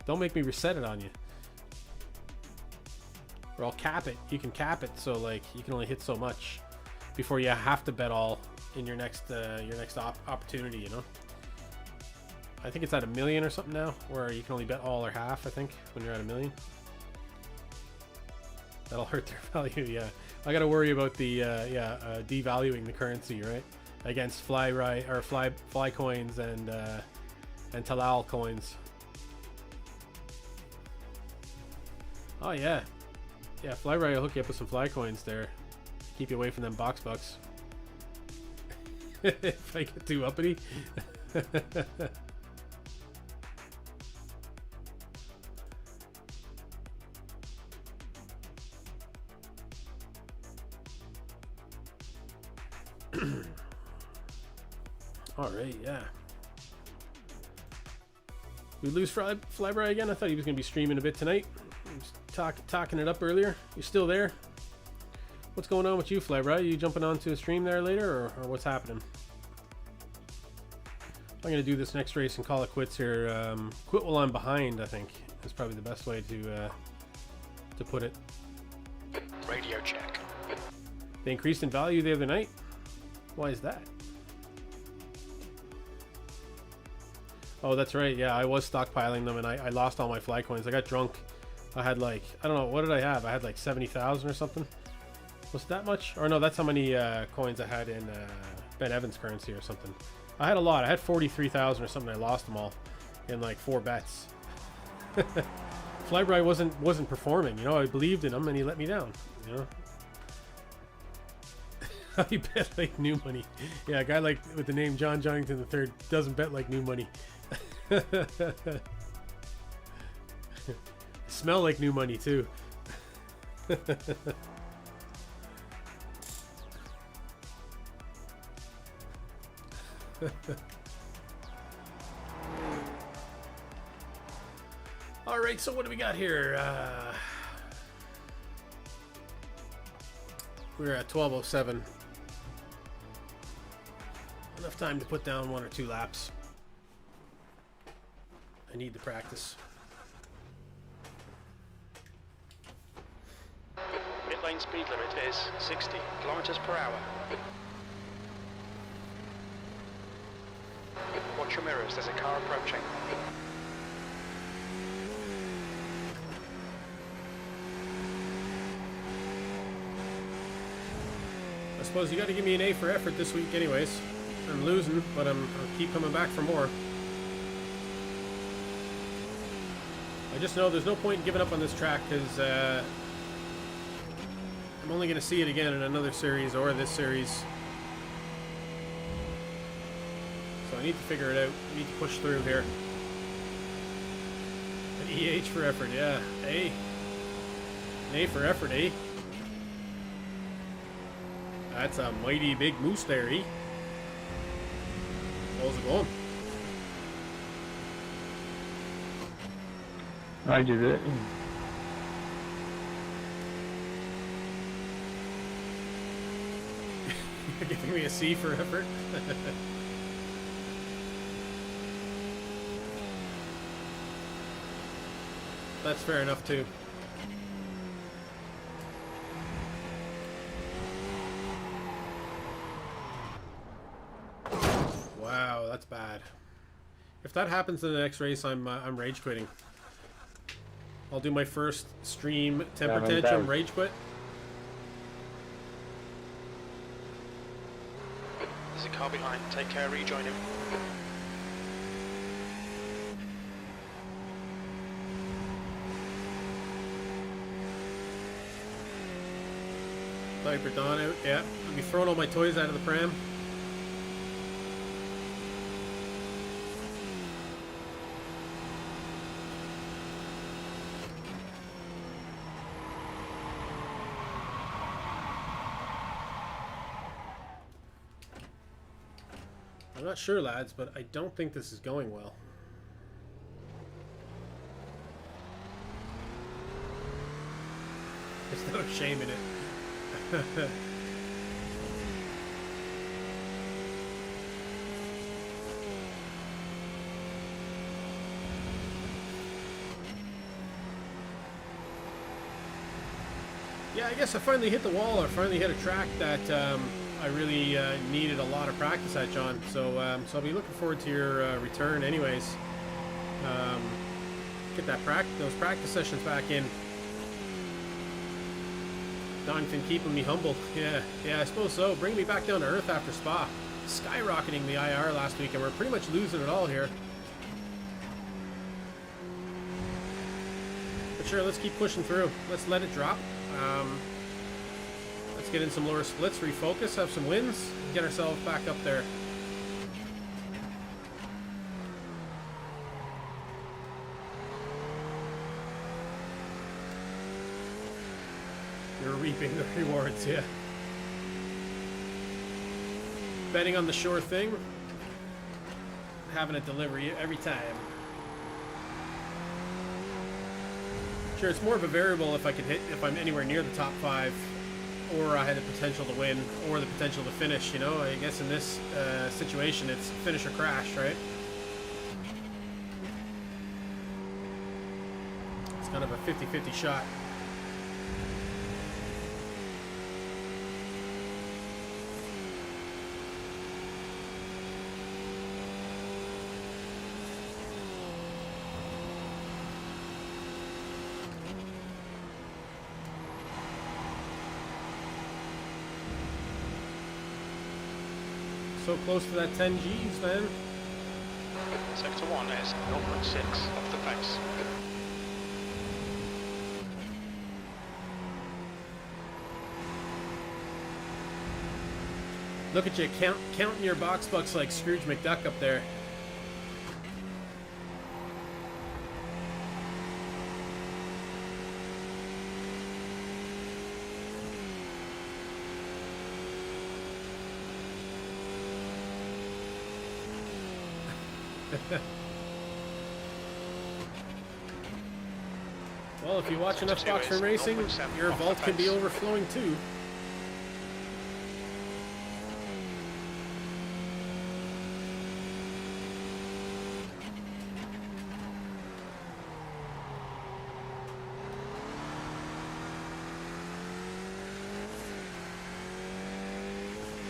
Don't make me reset it on you. Or I'll cap it. You can cap it so like you can only hit so much before you have to bet all in your next opportunity, you know. I think it's at 1 million or something now, where you can only bet all or half, I think, when you're at 1 million. That'll hurt their value, yeah. I gotta worry about the devaluing the currency, right? Against fly coins and Talal coins. Oh yeah. Yeah, Flyby will hook you up with some fly coins there. Keep you away from them box bucks. If I get too uppity. Alright, yeah. We lose Flyby again? I thought he was going to be streaming a bit tonight. Talking it up earlier. You're still there? What's going on with you, Flyby? You jumping onto a stream there later, or what's happening? I'm going to do this next race and call it quits here. Quit while I'm behind, I think, is probably the best way to put it. Radio check. They increased in value the other night? Why is that? Oh, that's right. Yeah, I was stockpiling them, and I lost all my fly coins. I got drunk. I had like, I don't know, what did I have? I had like 70,000 or something. Was it that much? Or no, that's how many coins I had in Ben Evans currency or something. I had a lot. I had 43,000 or something. I lost them all in like 4 bets. Flyby wasn't performing. You know, I believed in him, and he let me down. You know. He bet like new money. Yeah, a guy like with the name John Donington III doesn't bet like new money. Smell like new money too. All right, so what do we got here? We're at 12:07. Enough time to put down 1 or 2 laps. I need the practice. Pit lane speed limit is 60 kilometers per hour. Watch your mirrors, there's a car approaching. suppose you got to give me an A for effort this week anyways. I'm losing, but I'll keep coming back for more. I just know there's no point in giving up on this track because I'm only going to see it again in another series or this series. So I need to figure it out. I need to push through here. An EH for effort, yeah. A. An A for effort, eh? That's a mighty big moose there, eh? How's it going? I did it. You're giving me a C for effort? That's fair enough too. Wow, that's bad. If that happens in the next race, I'm rage quitting. I'll do my first stream temper tantrum rage quit. There's a car behind. Take care, rejoin him. Diaper Dawn out, yeah. I'll be throwing all my toys out of the pram. I'm not sure, lads, but I don't think this is going well. There's no shame in it. Yeah, I guess I finally hit the wall. I finally hit a track that I really needed a lot of practice at, John. So I'll be looking forward to your return anyways. Get those practice sessions back in. Donington keeping me humble. Yeah, I suppose so. Bring me back down to earth after Spa. Skyrocketing the IR last week, and we're pretty much losing it all here. But sure, let's keep pushing through. Let's let it drop. Let's get in some lower splits, refocus, have some wins, get ourselves back up there. You're reaping the rewards, yeah. Betting on the sure thing, having it deliver you every time. Sure, it's more of a variable if I'm anywhere near the top 5, or I had the potential to win, or the potential to finish, you know. I guess in this situation, it's finish or crash, right? It's kind of a 50-50 shot. So close to that 10 Gs, man. Sector 1 is 0.6 off the pace. Look at you counting your box bucks like Scrooge McDuck up there. Well, if you watch enough boxer racing, your vault can be overflowing too.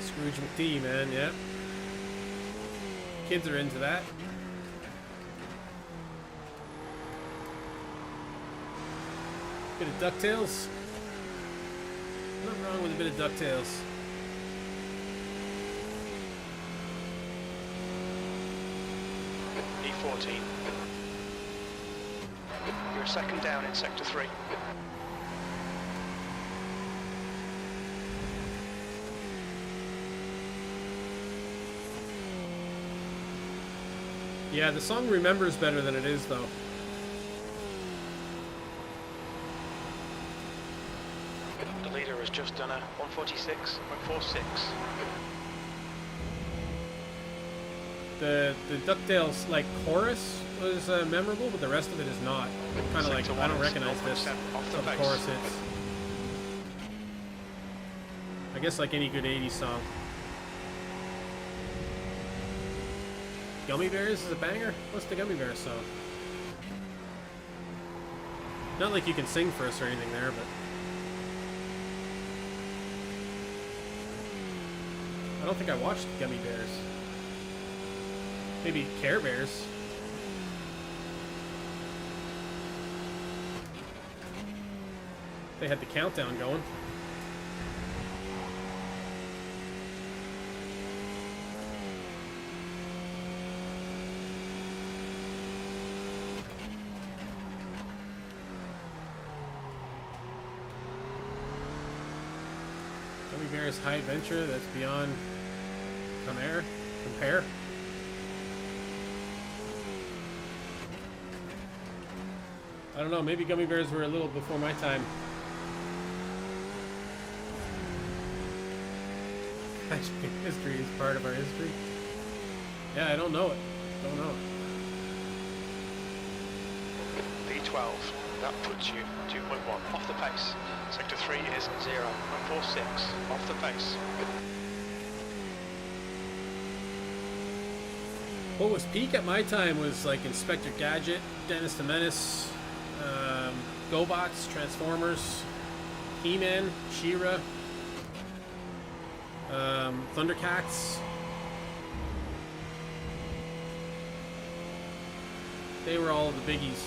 Scrooge McD, man, yeah. Kids are into that. Bit of DuckTales. Nothing wrong with a bit of DuckTales. 14. You're a second down in sector 3. Yeah, the song remembers better than it is, though. The leader has just done a 146.46. The DuckTales like chorus was memorable, but the rest of it is not. Kind of like, I don't recognize this until the chorus hits. I guess like any good 80s song. Gummy Bears is a banger? What's the Gummy Bears song? Not like you can sing for us or anything there, but... I don't think I watched Gummy Bears. Maybe Care Bears. They had the countdown going. Gummy Bears High Adventure, that's beyond compare. I don't know, maybe Gummy Bears were a little before my time. History is part of our history. Yeah, I don't know it. Don't know it. P12, that puts you 2.1 off the pace. Sector 3 is 0.46 off the pace. What was peak at my time was like Inspector Gadget, Dennis the Menace, GoBots, Transformers, He-Man, She-Ra, Thundercats. They were all the biggies.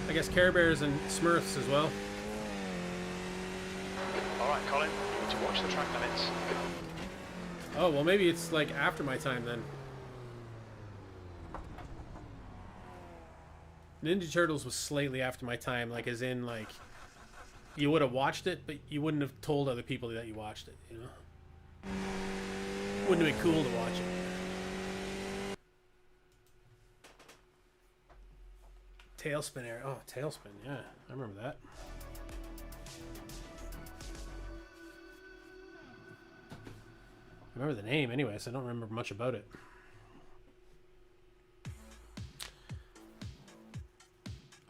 I guess Care Bears and Smurfs as well. Alright, Colin, you need to watch the track limits. Oh, well maybe it's like after my time then. Ninja Turtles was slightly after my time, like as in like you would have watched it, but you wouldn't have told other people that you watched it, you know? Wouldn't have been cool to watch it. Tailspin era. Oh, Tailspin, yeah. I remember that. I remember the name anyways, I don't remember much about it.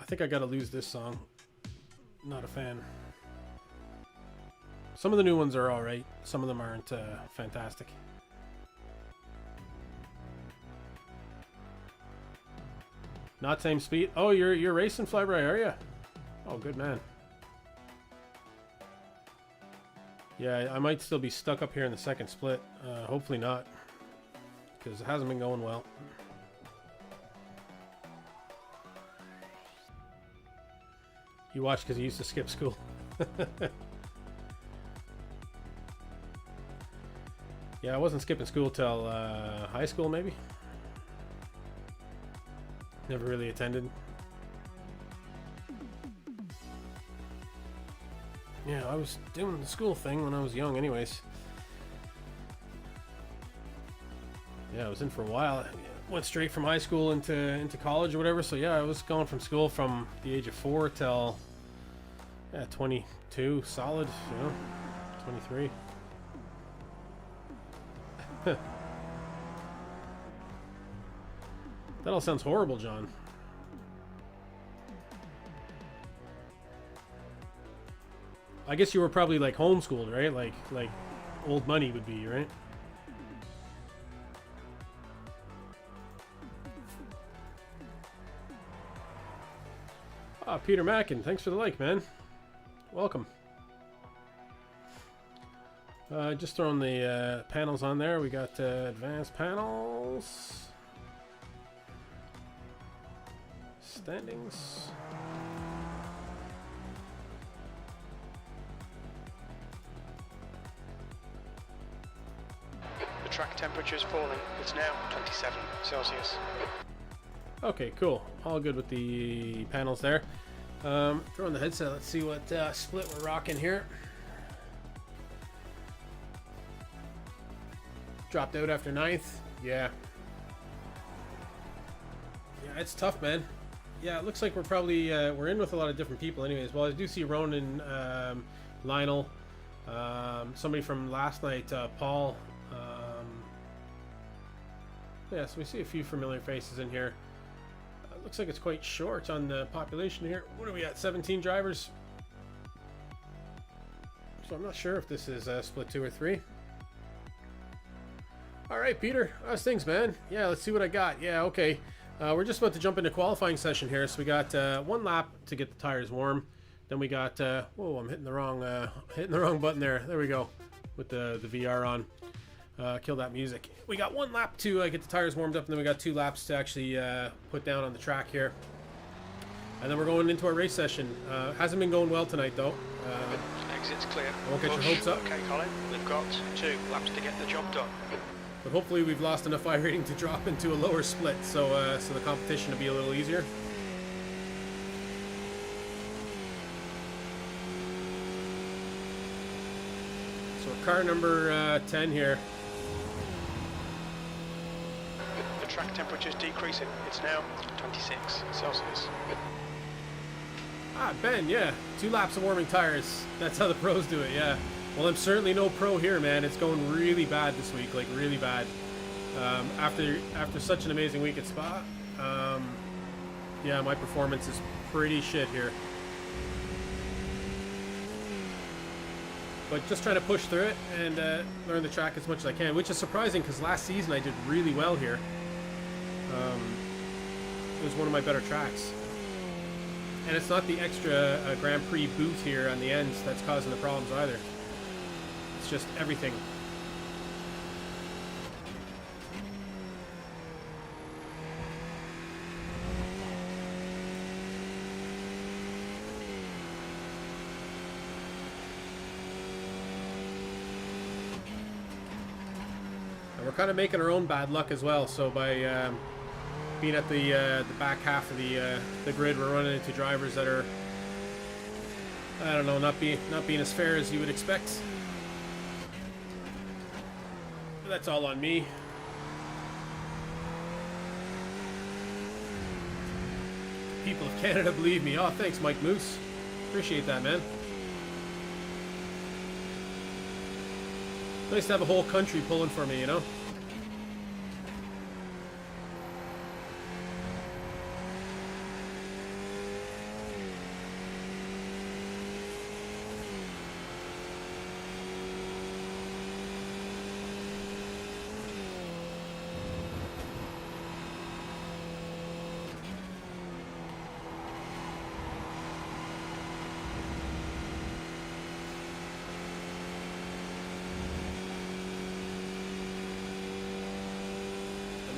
I think I gotta lose this song. Not a fan. Some of the new ones are alright. Some of them aren't fantastic. Not same speed. Oh, you're racing Flyby, are you? Oh, good man. Yeah, I might still be stuck up here in the second split. Hopefully not, because it hasn't been going well. You watch because you used to skip school. Yeah, I wasn't skipping school till high school, maybe. Never really attended. Yeah, I was doing the school thing when I was young anyways. Yeah, I was in for a while. I went straight from high school into college or whatever. So yeah, I was going from school from the age of 4 till 22 solid, you know, 23. That all sounds horrible, John. I guess you were probably like homeschooled, right? Like old money would be, right? Ah, Peter Mackin, thanks for the like, man. Welcome. Just throwing the panels on there. We got advanced panels. Standings. temperature's falling. It's now 27 Celsius. Okay, cool. All good with the panels there. Throw on the headset. Let's see what split we're rocking here. Dropped out after 9th. Yeah. Yeah, it's tough, man. Yeah, it looks like we're probably we're in with a lot of different people anyways. Well, I do see Ronan, Lionel, somebody from last night, Paul. Yeah, so we see a few familiar faces in here. Looks like it's quite short on the population here. What are we at? 17 drivers. So I'm not sure if this is split 2 or 3. All right, Peter. How's things, man? Yeah, let's see what I got. Yeah, okay. We're just about to jump into qualifying session here. So we got 1 lap to get the tires warm. Then we got whoa, I'm hitting the wrong button there. There we go, with the VR on. Kill that music. We got 1 lap to get the tires warmed up, and then we got 2 laps to actually put down on the track here. And then we're going into our race session. Hasn't been going well tonight, though. Exit's clear. Won't get your hopes up. Okay, Colin. We've got 2 laps to get the job done. But hopefully we've lost enough iRating to drop into a lower split, so so the competition will be a little easier. So car number 10 here. The track temperature's decreasing. It's now 26 Celsius. Ah, Ben, yeah. 2 laps of warming tires. That's how the pros do it, yeah. Well, I'm certainly no pro here, man. It's going really bad this week, like really bad. After such an amazing week at Spa, yeah, my performance is pretty shit here. But just trying to push through it and learn the track as much as I can, which is surprising because last season I did really well here. It was one of my better tracks. And it's not the extra Grand Prix booth here on the ends that's causing the problems either. It's just everything. And we're kind of making our own bad luck as well. So by being at the back half of the grid, we're running into drivers that are, I don't know, not being as fair as you would expect. But that's all on me. People of Canada believe me. Oh, thanks, Mike Moose. Appreciate that, man. Nice to have a whole country pulling for me, you know?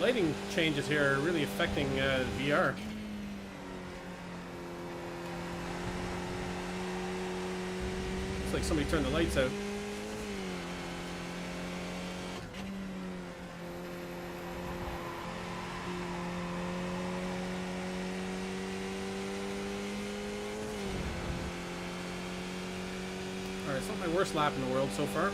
Lighting changes here are really affecting VR. Looks like somebody turned the lights out. Alright, it's not my worst lap in the world so far.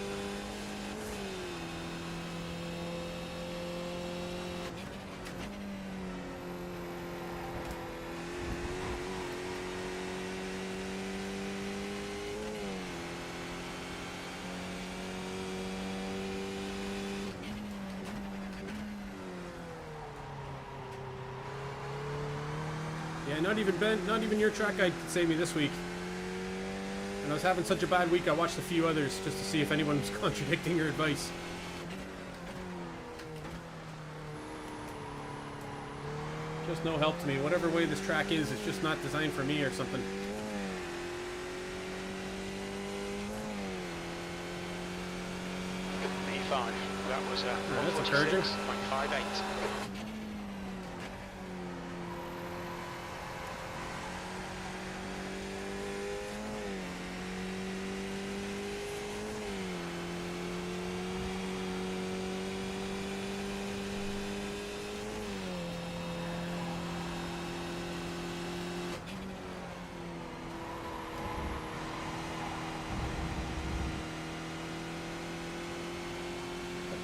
Yeah, not even Ben, not even your track guide could save me this week. And I was having such a bad week, I watched a few others just to see if anyone was contradicting your advice. Just no help to me. Whatever way this track is, it's just not designed for me or something. P5. That was that's encouraging. 146.58.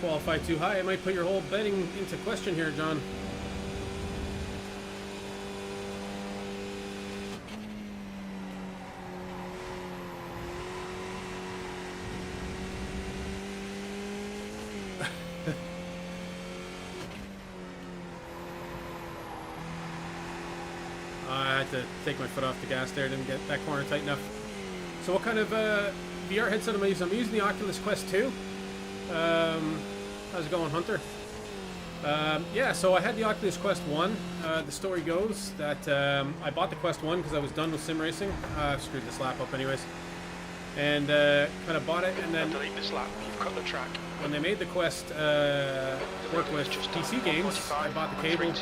qualify too high, I might put your whole betting into question here, John. I had to take my foot off the gas there, didn't get that corner tight enough. So what kind of VR headset am I using? I'm using the Oculus Quest 2. How's it going, Hunter? Yeah, so I had the Oculus Quest 1. The story goes that I bought the Quest 1 because I was done with sim racing. I've screwed this lap up anyways. And kind of bought it, and then delete this lap. You've cut the track. when they made the Quest work with PC games, I bought the cable,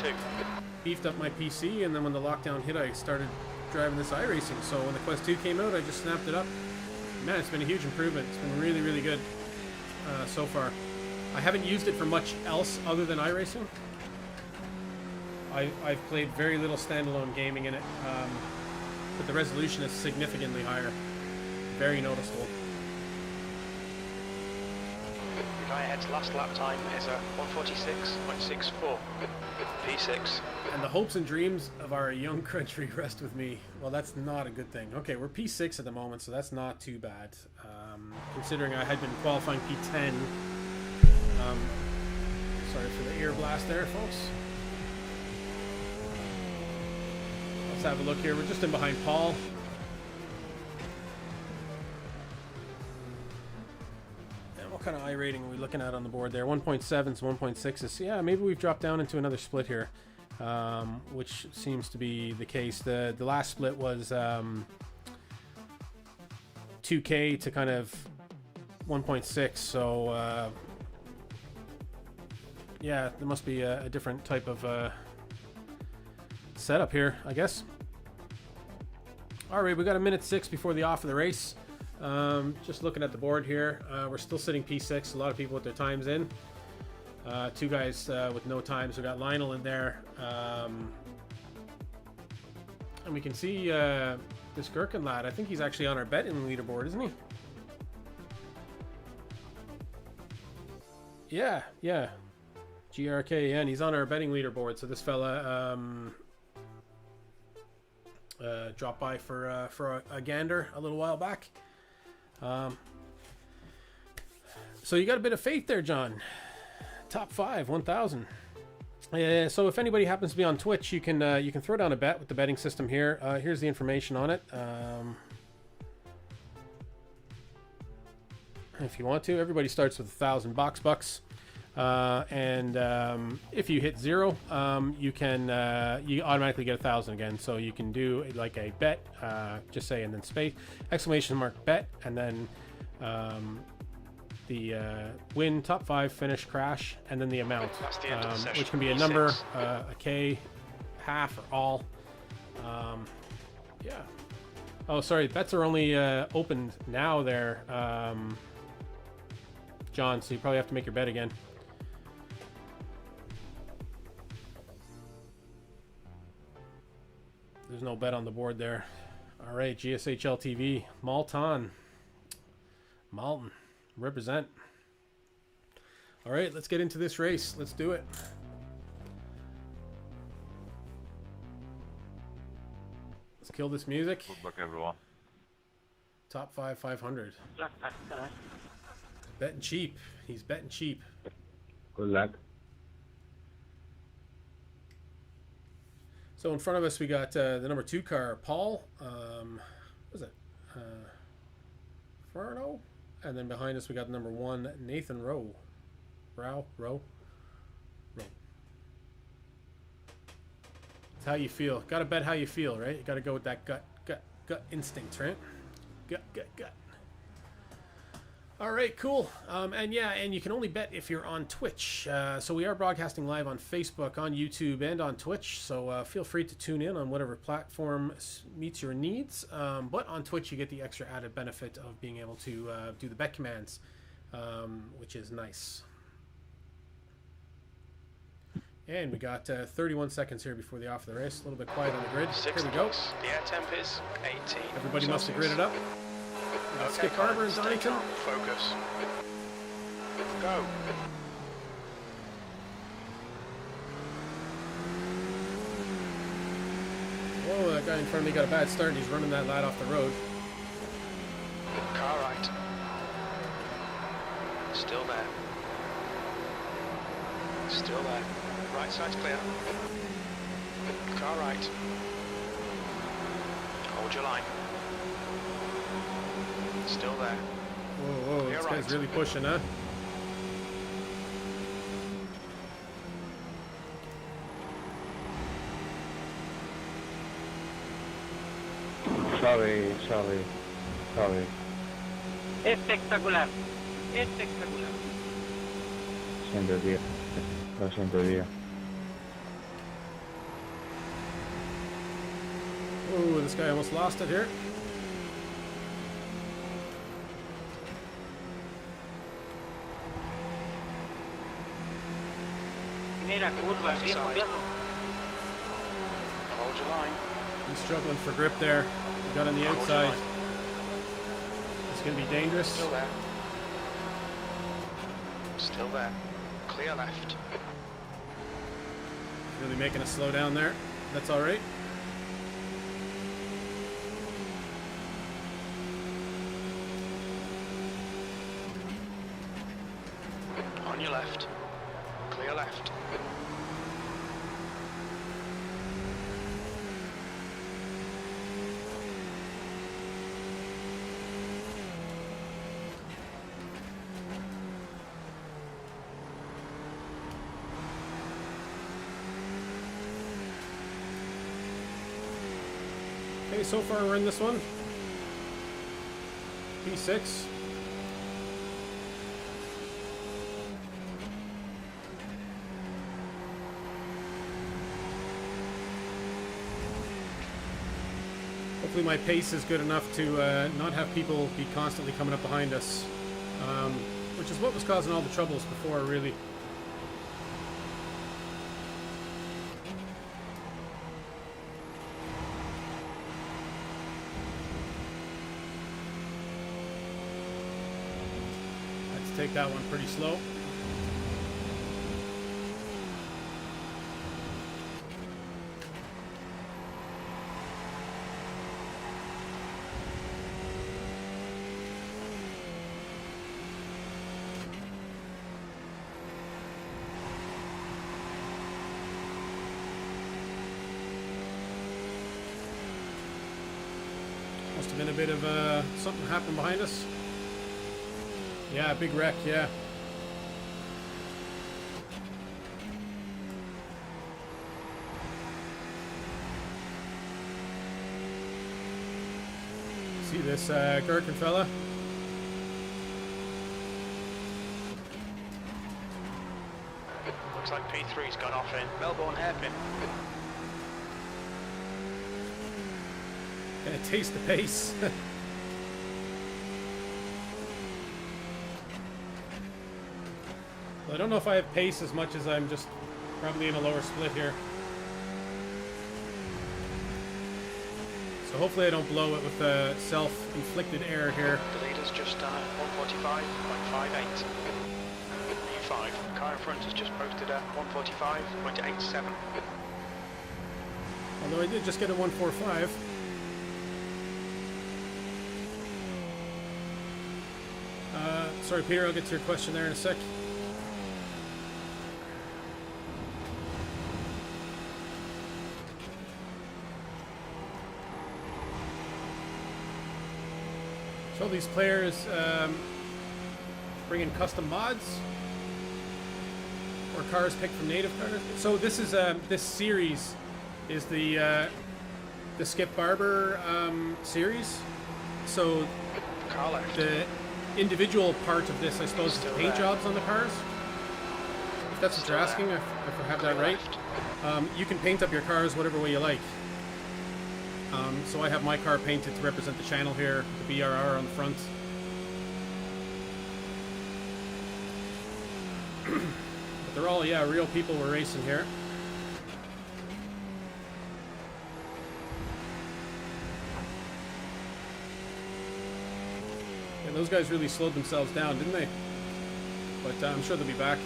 beefed up my PC, and then when the lockdown hit, I started driving this iRacing. So when the Quest 2 came out, I just snapped it up. Man, it's been a huge improvement. It's been really, really good so far. I haven't used it for much else other than iRacing. I've played very little standalone gaming in it, but the resolution is significantly higher. Very noticeable. The guy ahead's last lap time is a 146.64. P6. And the hopes and dreams of our young country rest with me. Well, that's not a good thing. Okay, we're P6 at the moment, so that's not too bad. Considering I had been qualifying P10. Sorry for the ear blast there, folks. Let's have a look here. We're just in behind Paul. And what kind of I rating are we looking at on the board there? 1.7s, 1.6s. Yeah, maybe we've dropped down into another split here, which seems to be the case. The last split was 2K to kind of 1.6, so yeah, there must be a different type of setup here, I guess. All right, we got a minute 6 before the off of the race. Just looking at the board here, we're still sitting P6. A lot of people with their times in. Two guys with no times. We got Lionel in there, and we can see this Gherkin lad. I think he's actually on our betting leaderboard, isn't he? Yeah, yeah. GRK, yeah, and he's on our betting leaderboard. So this fella dropped by for a gander a little while back. So you got a bit of faith there, John. Top 5, 1,000. So if anybody happens to be on Twitch, you can throw down a bet with the betting system here. Here's the information on it. If you want to, everybody starts with $1,000 and if you hit 0, you automatically get 1,000 again. So you can do like a bet, just say, and then space exclamation mark bet, and then the win, top 5, finish, crash, and then the amount, That's the end of the session. which can be a number, a K, half, or all. Yeah. Oh, sorry, bets are only opened now there, John, so you probably have to make your bet again. There's no bet on the board there. All right, GSHL TV, Malton, represent. All right, let's get into this race. Let's do it. Let's kill this music. Good luck, everyone. Top 5, 500. Betting cheap. He's betting cheap. Good luck. So in front of us, we got the number 2 car, Paul. What is it? Farno? And then behind us, we got number 1, Nathan Rowe. Rowe. It's how you feel. Got to bet how you feel, right? You got to go with that gut instinct, right? Gut. All right, cool. And yeah, and you can only bet if you're on Twitch. So we are broadcasting live on Facebook, on YouTube, and on Twitch. So feel free to tune in on whatever platform meets your needs. But on Twitch, you get the extra added benefit of being able to do the bet commands, which is nice. And we got 31 seconds here before the off of the race. A little bit quiet on the grid. Here we go. The air temp is 18. Everybody must have gridded up. Skip Harbor and Donington. Focus. Go. guy in front of me got a bad start and he's running that lad off the road. Car right. Still there. Still there. Right side's clear. Car right. Hold your line. Still there. Whoa, whoa, this guy's really pushing, huh? Sorry. Espectacular. Espectacular. Siento, tío. Lo siento, tío. Oh, this guy almost lost it here. Mira, curva, viejo, viejo. Hold your line. He's struggling for grip there. He got on the outside. It's going to be dangerous. Still there. Still there. Clear left. Really making us slow down there. That's all right. On your left. Clear left. Okay, so far we're in this one. P6. Hopefully my pace is good enough to not have people be constantly coming up behind us, which is what was causing all the troubles before, really. Let's take that one pretty slow. Must have been a bit of something happened behind us. Yeah, big wreck, yeah. See this Gherkin fella? Looks like P3's gone off in Melbourne hairpin. Gonna taste the pace. Well, I don't know if I have pace as much as I'm just probably in a lower split here. So hopefully I don't blow it with a self-inflicted error here. The leader's just done a 145.58. P5. The car in front has just posted a 145.87. Although I did just get a 145. Sorry, Peter, I'll get to your question there in a sec. So these players bring in custom mods or cars picked from native cars. So this is this series is the Skip Barber series. So Car left. the individual part of this, I suppose, is Still paint there. jobs on the cars. If that's what Still you're asking, there. if I have that Clear right. left. You can paint up your cars whatever way you like. So I have my car painted to represent the channel here, the BRR on the front. But they're all, yeah, real people we're racing here. And those guys really slowed themselves down, didn't they? But I'm sure they'll be back.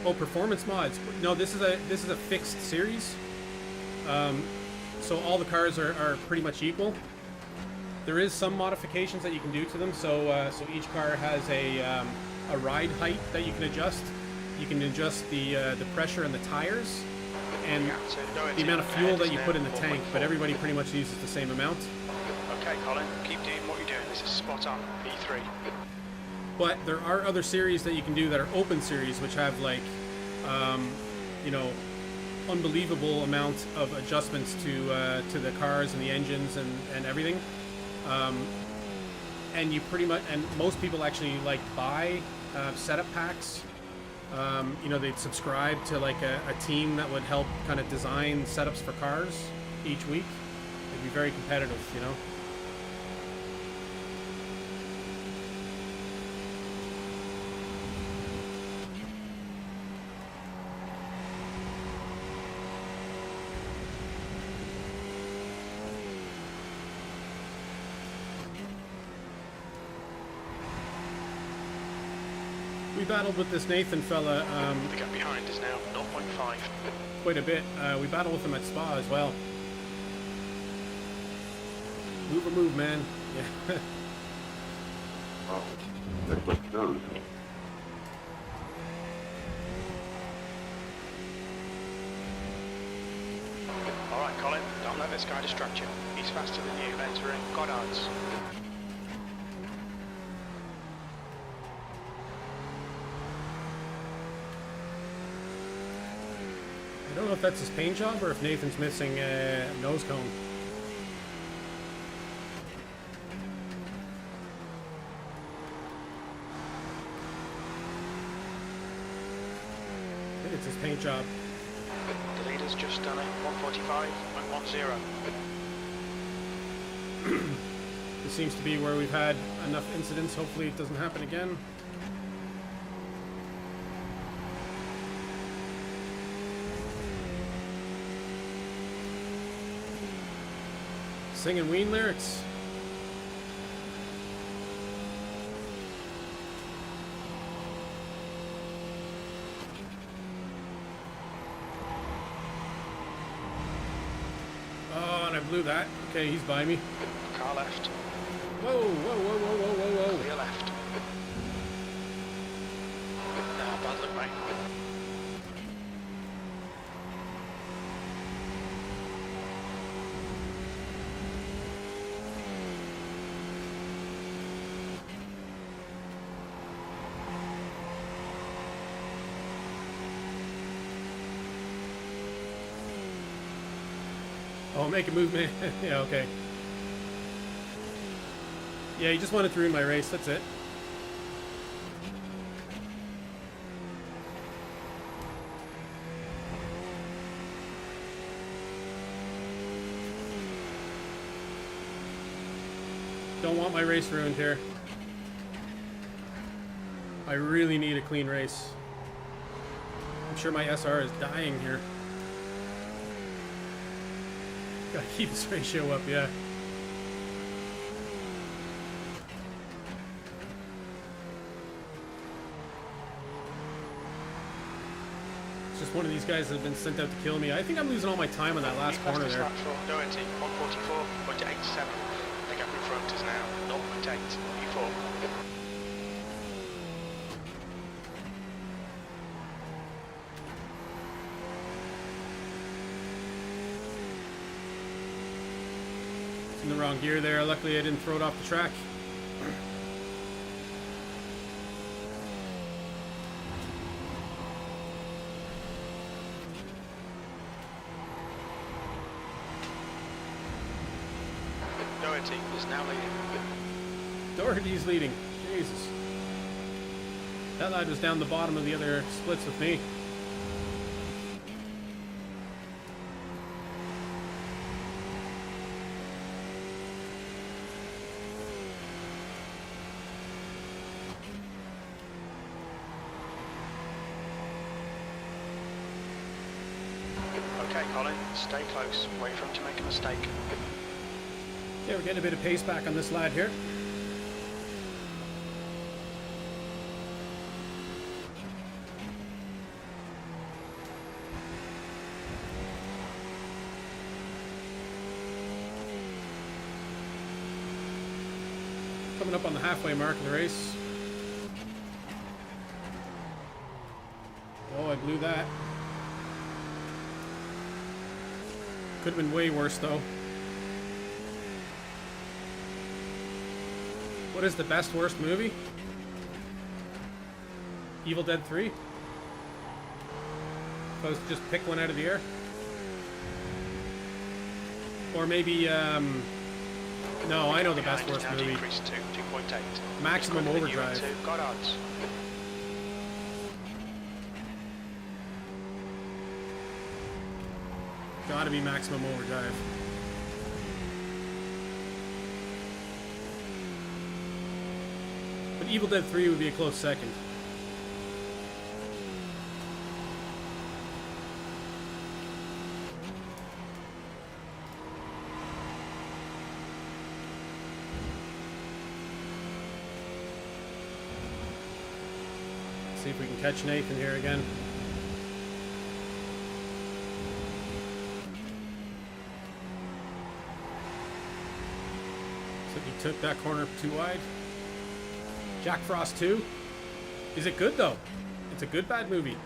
Oh, performance mods. No, this is a fixed series. So all the cars are pretty much equal. There is some modifications that you can do to them. So each car has a ride height that you can adjust. You can adjust the pressure and the tires, and the amount of fuel that you put in the tank. But everybody pretty much uses the same amount. Okay, Colin, keep doing what you're doing. This is spot on. P3. But there are other series that you can do that are open series, which have like, you know, unbelievable amount of adjustments to the cars and the engines and everything. And you pretty much, and most people actually like buy setup packs. You know, they'd subscribe to like a team that would help kind of design setups for cars each week. It'd be very competitive, you know. We battled with this Nathan fella The gap behind is now 0.5. quite a bit. We battled with him at Spa as well. Move or move, man. Yeah. Oh, that's what goes. Alright, Colin, don't let this guy distract you. He's faster than you, entering Goddard's. I don't know if that's his paint job or if Nathan's missing a nose cone. I think it's his paint job. The leader's just done it. 145.10. This seems to be where we've had enough incidents. Hopefully it doesn't happen again. Singing Ween lyrics. Oh, and I blew that. Okay, he's by me. Car left. Whoa, whoa, whoa, whoa, whoa, whoa, whoa. Clear left. Nah, bad luck, mate. Oh, make a move, man. Yeah, okay. Yeah, he just wanted to ruin my race, that's it. Don't want my race ruined here. I really need a clean race. I'm sure my SR is dying here. Gotta keep this ratio up, yeah. It's just one of these guys that have been sent out to kill me. I think I'm losing all my time on that last corner there. Donington, 144.87. The gap in front is now 0.8. P4. In the wrong gear there. Luckily I didn't throw it off the track. Doherty is now leading. Doherty's leading. Jesus. That lad was down the bottom of the other splits with me. Okay, Colin, stay close. Wait for him to make a mistake. Yeah, we're getting a bit of pace back on this lad here. coming up on the halfway mark of the race. Oh, I blew that. Could have been way worse, though. What is the best worst movie? Evil Dead 3? If I was to just pick one out of the air? Or maybe, no, I know the best worst movie. Decreased to 2.8. Maximum Overdrive. Got odds. Gotta be Maximum Overdrive. But Evil Dead 3 would be a close second. See if we can catch Nathan here again. So he took that corner too wide. Jack Frost 2. Is it good though? It's a good bad movie.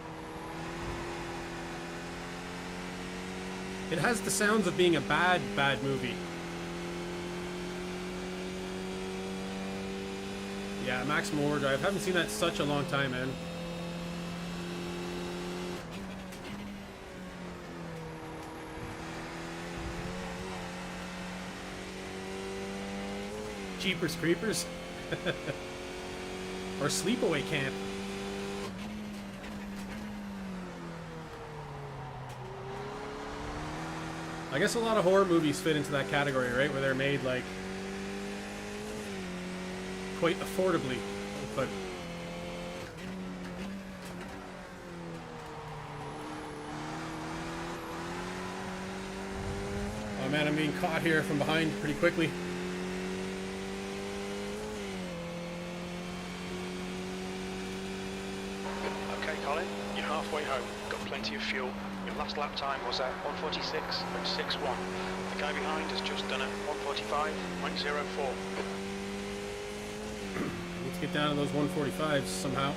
It has the sounds of being a bad movie. Yeah, Maximum Overdrive. Haven't seen that in such a long time, man. Jeepers Creepers. Or Sleepaway Camp. I guess a lot of horror movies fit into that category, right? Where they're made like quite affordably, but oh man, I'm being caught here from behind pretty quickly. Okay, Colin, you're halfway home. Got plenty of fuel. Your last lap time was at 1:46.61. The guy behind has just done a 1:45.04. Let's get down to those 145s somehow.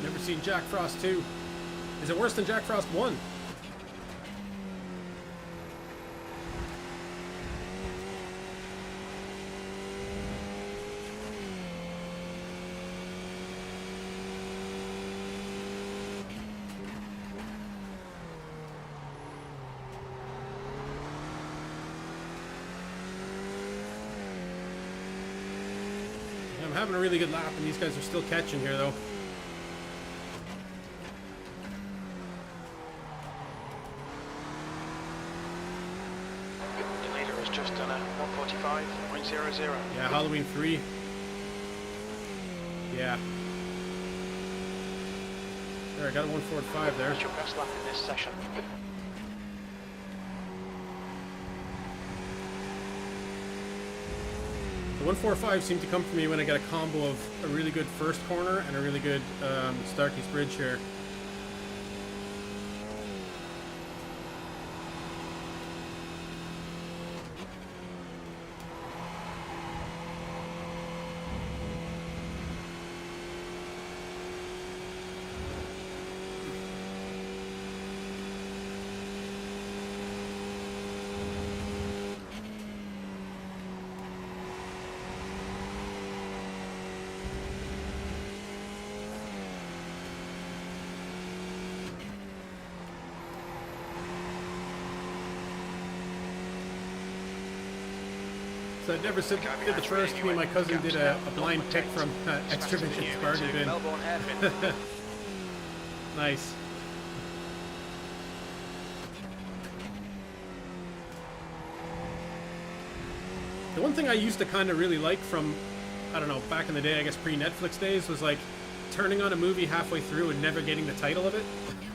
Never seen Jack Frost 2. Is it worse than Jack Frost 1? I'm having a really good lap and these guys are still catching here though. Just done a 1:45.00. Yeah, Halloween 3. Yeah. There, I got a 1:45 there. That's your best lap in this session. The 145 seemed to come for me when I got a combo of a really good first corner and a really good Starkey's Bridge here. So I never did the first. Me and my cousin did a blind pick from Extra Vision's bargain bin. Melbourne hairpin. Nice. The one thing I used to kind of really like from, I don't know, back in the day, I guess pre-Netflix days, was like turning on a movie halfway through and never getting the title of it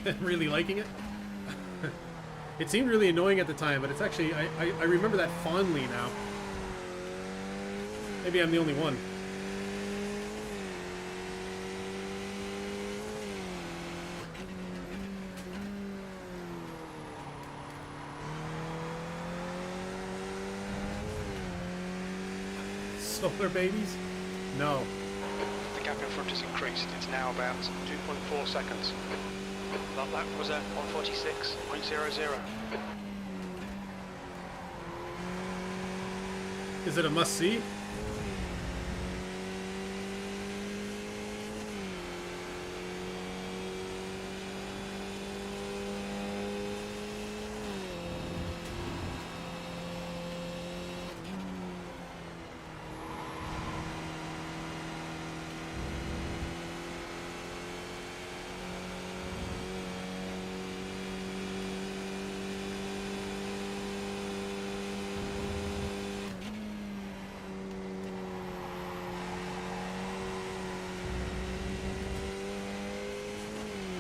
and really liking it. It seemed really annoying at the time, but it's actually, I remember that fondly now. Maybe I'm the only one. Solar babies? No. The gap in front has increased. It's now about 2.4 seconds. That lap was at 146.00. Is it a must-see?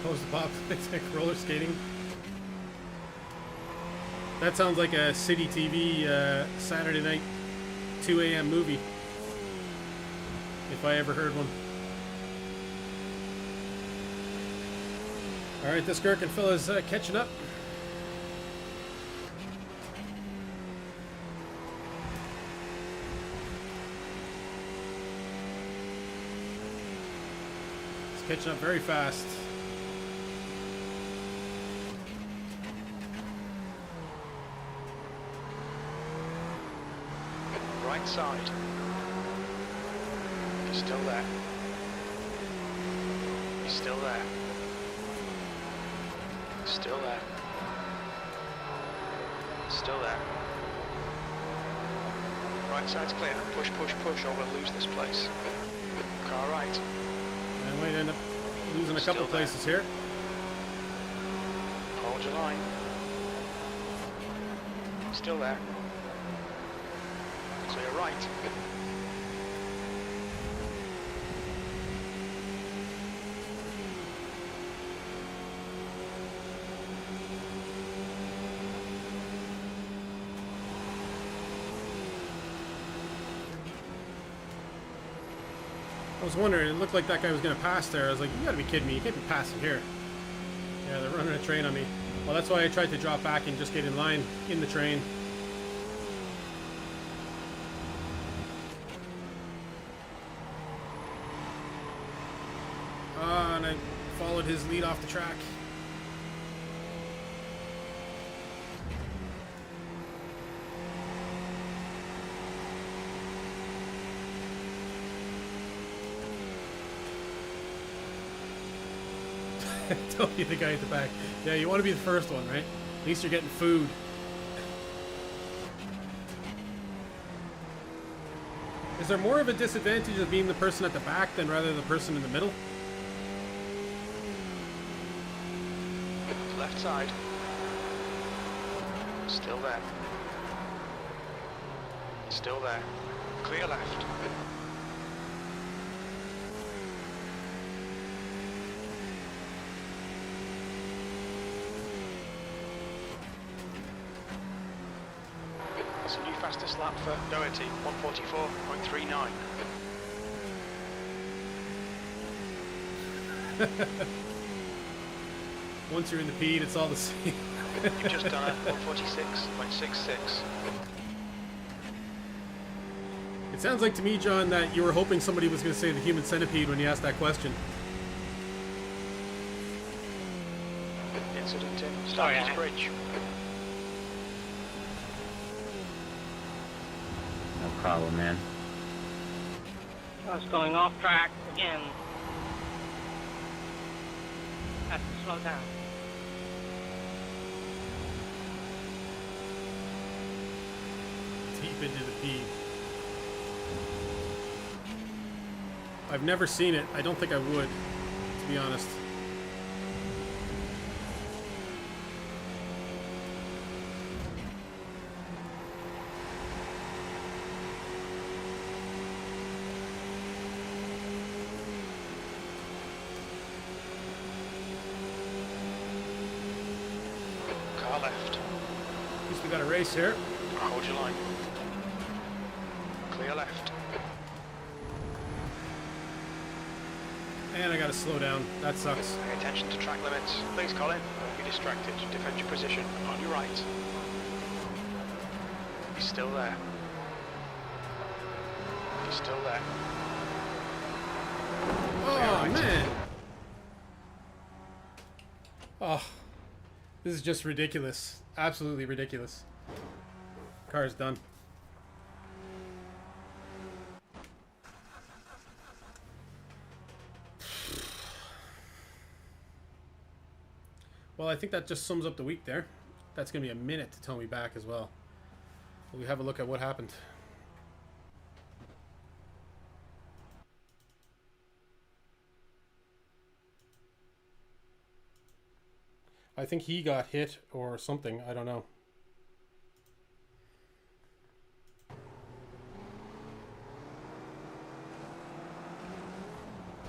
Close the pop. It's like roller skating. That sounds like a City TV Saturday night 2 a.m. movie. If I ever heard one. Alright, this Gherkin fella's catching up. He's catching up very fast. Right side. He's still there. He's still there. Still there. Still there. Right side's clear. Push, push, push, or we'll lose this place. Car right. And we end up losing a couple Still there. places here. Hold your line. Still there. Clear right. I was wondering, it looked like that guy was going to pass there. I was like, you gotta be kidding me, you can't be passing here. Yeah, they're running a train on me. Well, that's why I tried to drop back and just get in line in the train. And I followed his lead off the track. Tell you the guy at the back. Yeah, you want to be the first one, right? At least you're getting food. Is there more of a disadvantage of being the person at the back than rather the person in the middle? Left side. Still there. Still there. Clear left. That's a new fastest lap for Doherty, 144.39. Once you're in the peed, it's all the same. You've just done a 146.66. It sounds like to me, John, that you were hoping somebody was going to say the human centipede when you asked that question. Incident in Sorry, Stamford's Bridge. No problem, man. I was going off track again. Have to slow down. Deep into the peed. I've never seen it. I don't think I would, to be honest. Car left. At least we got a race here. Hold your line. Clear left. And I gotta slow down. That sucks. Pay attention to track limits. Please, Colin. Don't be distracted. Defend your position. On your right. He's still there. He's still there. Oh, man. Oh, this is just ridiculous. Absolutely ridiculous. Car's done. Well, I think that just sums up the week there. That's going to be a minute to tow me back as well. We have a look at what happened. I think he got hit or something. I don't know.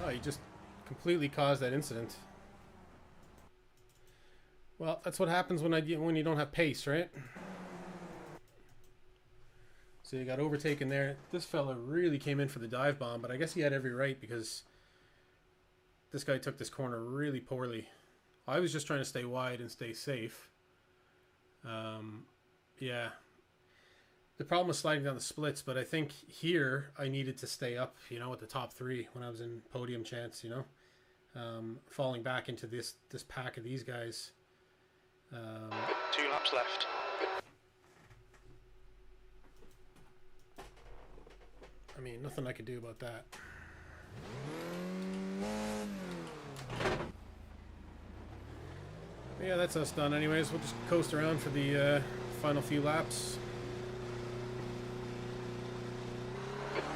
Oh, he just completely caused that incident. Well, that's what happens when you don't have pace, right? So you got overtaken there. This fella really came in for the dive bomb, but I guess he had every right because this guy took this corner really poorly. I was just trying to stay wide and stay safe. Yeah. The problem was sliding down the splits, but I think here I needed to stay up, you know, at the top three when I was in podium chance, you know. Falling back into this pack of these guys. 2 laps left. I mean, nothing I could do about that. Yeah, that's us done anyways. We'll just coast around for the final few laps.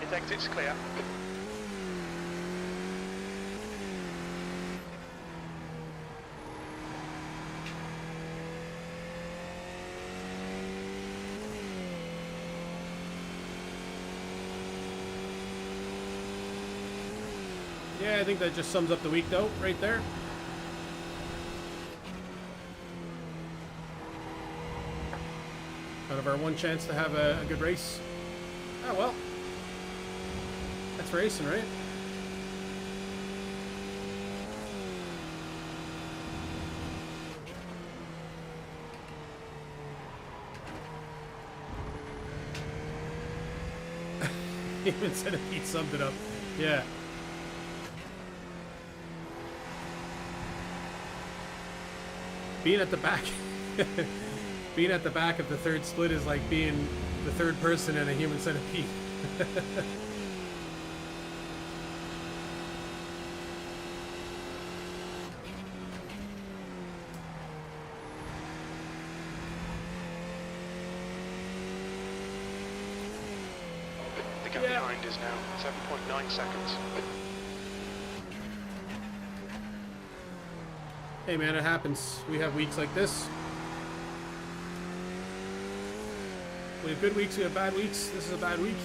His exit's clear. Yeah, I think that just sums up the week though, right there. Kind of our one chance to have a good race. Oh well. That's racing, right? Even Centipede summed it up. Yeah. Being at the back, being at the back of the third split is like being the third person in a human centipede. The gap behind is now 7.9 seconds. Hey man, it happens. We have weeks like this. We have good weeks, we have bad weeks. This is a bad week.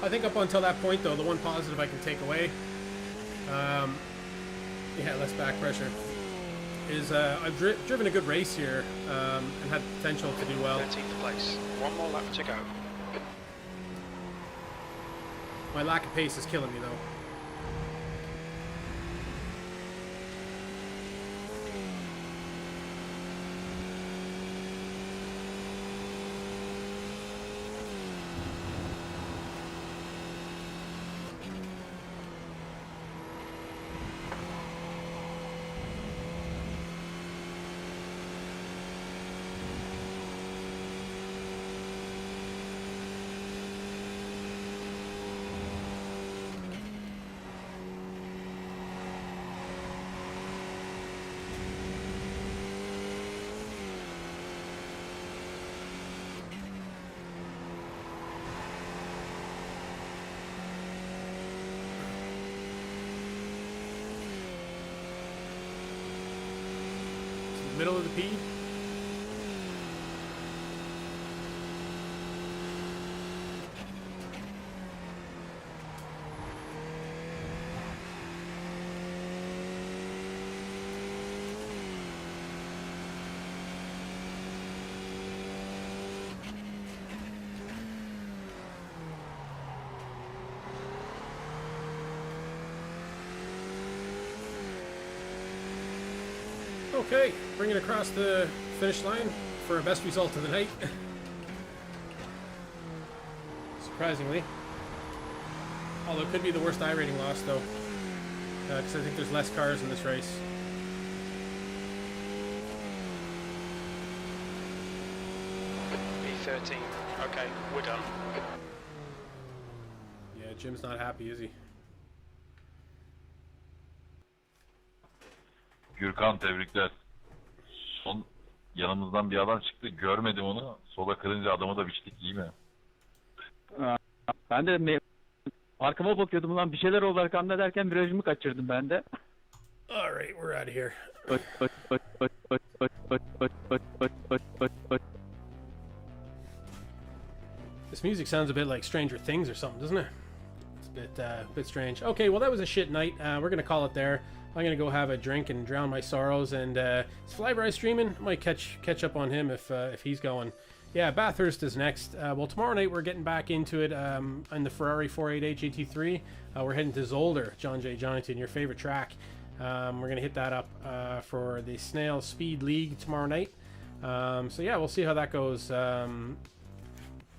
I think up until that point though, the one positive I can take away, yeah, less back pressure, is I've driven a good race here and had potential to do well. 13th place. 1 more lap to go. My lack of pace is killing me though. middle of the P. Okay, bring it across the finish line for a best result of the night. Surprisingly. Although it could be the worst iRating loss, though. Because I think there's less cars in this race. P13. Okay, we're done. Yeah, Jim's not happy, is he? Gürkan tebrikler. Son yanımızdan bir adam çıktı. Görmedim onu. Sola kırınca adamı da biçtik, iyi mi? Ben de arkama bakıyordum ulan bir şeyler oldu arkamda derken virajımı kaçırdım ben de. Alright, we're out of here. This music sounds a bit like Stranger Things or something, doesn't it? It's a bit strange. Okay, well that was a shit night. We're gonna call it there. I'm gonna go have a drink and drown my sorrows. And is Flyby streaming? Might catch up on him if he's going. Yeah, Bathurst is next. Well, tomorrow night we're getting back into it on the Ferrari 488 GT3. We're heading to Zolder, John J. Donington, your favorite track. We're gonna hit that up for the Snail Speed League tomorrow night. So yeah, we'll see how that goes.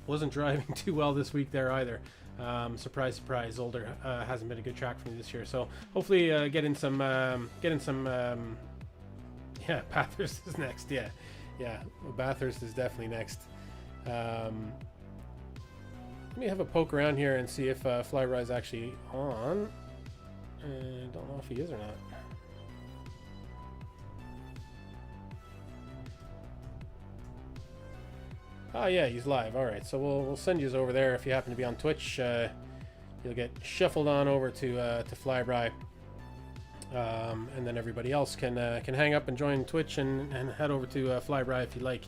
Wasn't driving too well this week there either. Surprise, surprise. Zolder hasn't been a good track for me this year. So hopefully getting some. Yeah, Bathurst is next. Yeah, well, Bathurst is definitely next. Let me have a poke around here and see if Flyby is actually on. Don't know if he is or not. Oh yeah, he's live. All right, so we'll send you over there if you happen to be on Twitch. You'll get shuffled on over to Flyby, and then everybody else can hang up and join Twitch and head over to Flyby if you like.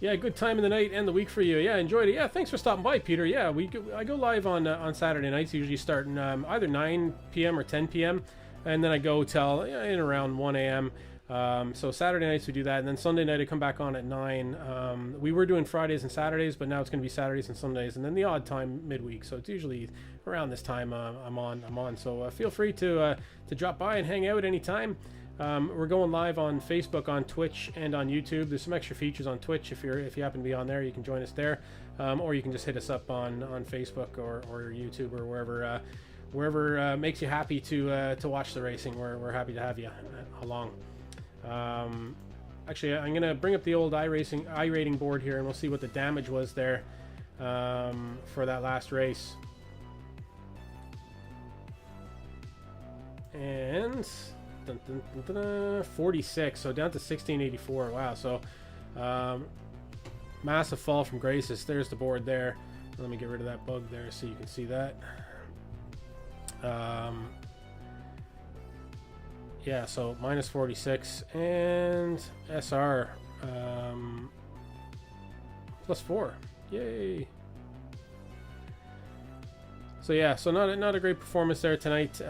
Yeah, good time in the night and the week for you. Yeah, enjoyed it. Yeah, thanks for stopping by, Peter. Yeah, I go live on Saturday nights, usually starting either 9 p.m. or 10 p.m. and then I go till in around 1 a.m. So Saturday nights we do that, and then Sunday night I come back on at 9. We were doing Fridays and Saturdays, but now it's going to be Saturdays and Sundays, and then the odd time midweek. So it's usually around this time I'm on. So feel free to drop by and hang out anytime. We're going live on Facebook, on Twitch, and on YouTube. There's some extra features on Twitch. If you happen to be on there, you can join us there, or you can just hit us up on Facebook or YouTube or wherever makes you happy to watch the racing. We're happy to have you along. Actually, I'm gonna bring up the old iRating board here, and we'll see what the damage was there for that last race. And 46, so down to 1684. Wow, so massive fall from graces. There's the board there. Let me get rid of that bug there so you can see that. Yeah, so minus 46 and SR plus 4. Yay! So yeah, so not a great performance there tonight.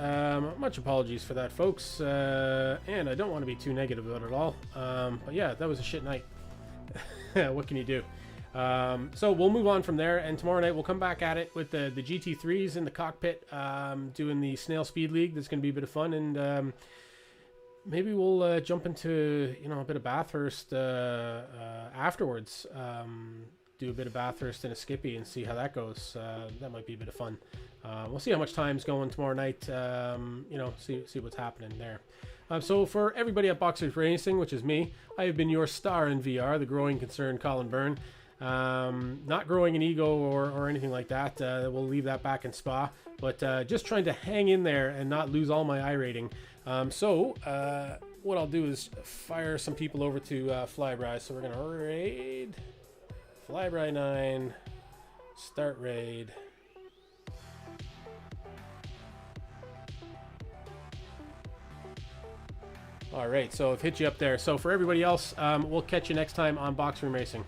Much apologies for that, folks. And I don't want to be too negative about it all. But yeah, that was a shit night. What can you do? So we'll move on from there, and tomorrow night we'll come back at it with the GT3s in the cockpit, doing the Snail Speed League. That's going to be a bit of fun, and maybe we'll jump into a bit of Bathurst afterwards. Do a bit of Bathurst and a Skippy and see how that goes. That might be a bit of fun. We'll see how much time's going tomorrow night. See what's happening there. So for everybody at Boxers Racing, which is me, I have been your star in VR, the growing concern, Colin Byrne. Not growing an ego or anything like that. We'll leave that back in Spa. But just trying to hang in there and not lose all my iRating. So what I'll do is fire some people over to Flyby. So we're going to raid Flyby 9, start raid. All right, so I've hit you up there. So for everybody else, we'll catch you next time on Box Room Racing.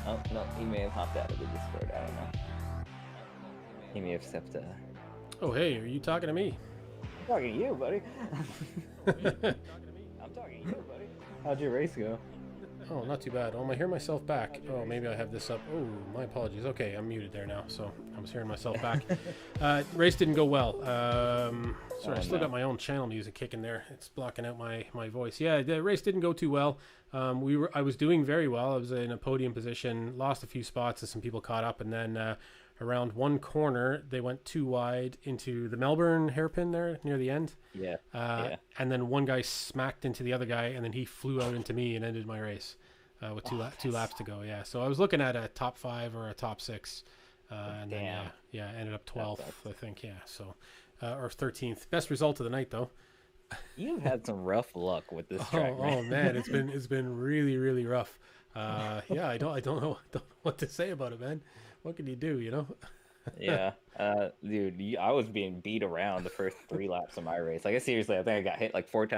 Oh, no, he may have hopped out of the Discord. I don't know. He may have stepped. Oh, hey, are you talking to me? I'm talking to you, buddy. I'm talking to you, buddy. How'd your race go? Oh, not too bad. Oh, I hear myself back. Oh, maybe I have this up. Oh, my apologies. Okay, I'm muted there now, so I was hearing myself back. Race didn't go well. Sorry, I still got my own channel music kicking there. It's blocking out my voice. Yeah, the race didn't go too well. I was doing very well. I was in a podium position, lost a few spots as some people caught up, and then around one corner, they went too wide into the Melbourne hairpin there near the end. Yeah. And then one guy smacked into the other guy, and then he flew out into me and ended my race with two laps to go. Yeah, so I was looking at a top 5 or a top 6, and then ended up 12th, I think. Yeah, so or 13th. Best result of the night though. You've had some rough luck with this track, man. Oh man, it's been really really rough. I don't know what to say about it, man. What can you do, you know? Yeah, dude, I was being beat around the first 3 laps of my race. Like, seriously, I think I got hit like 4 times.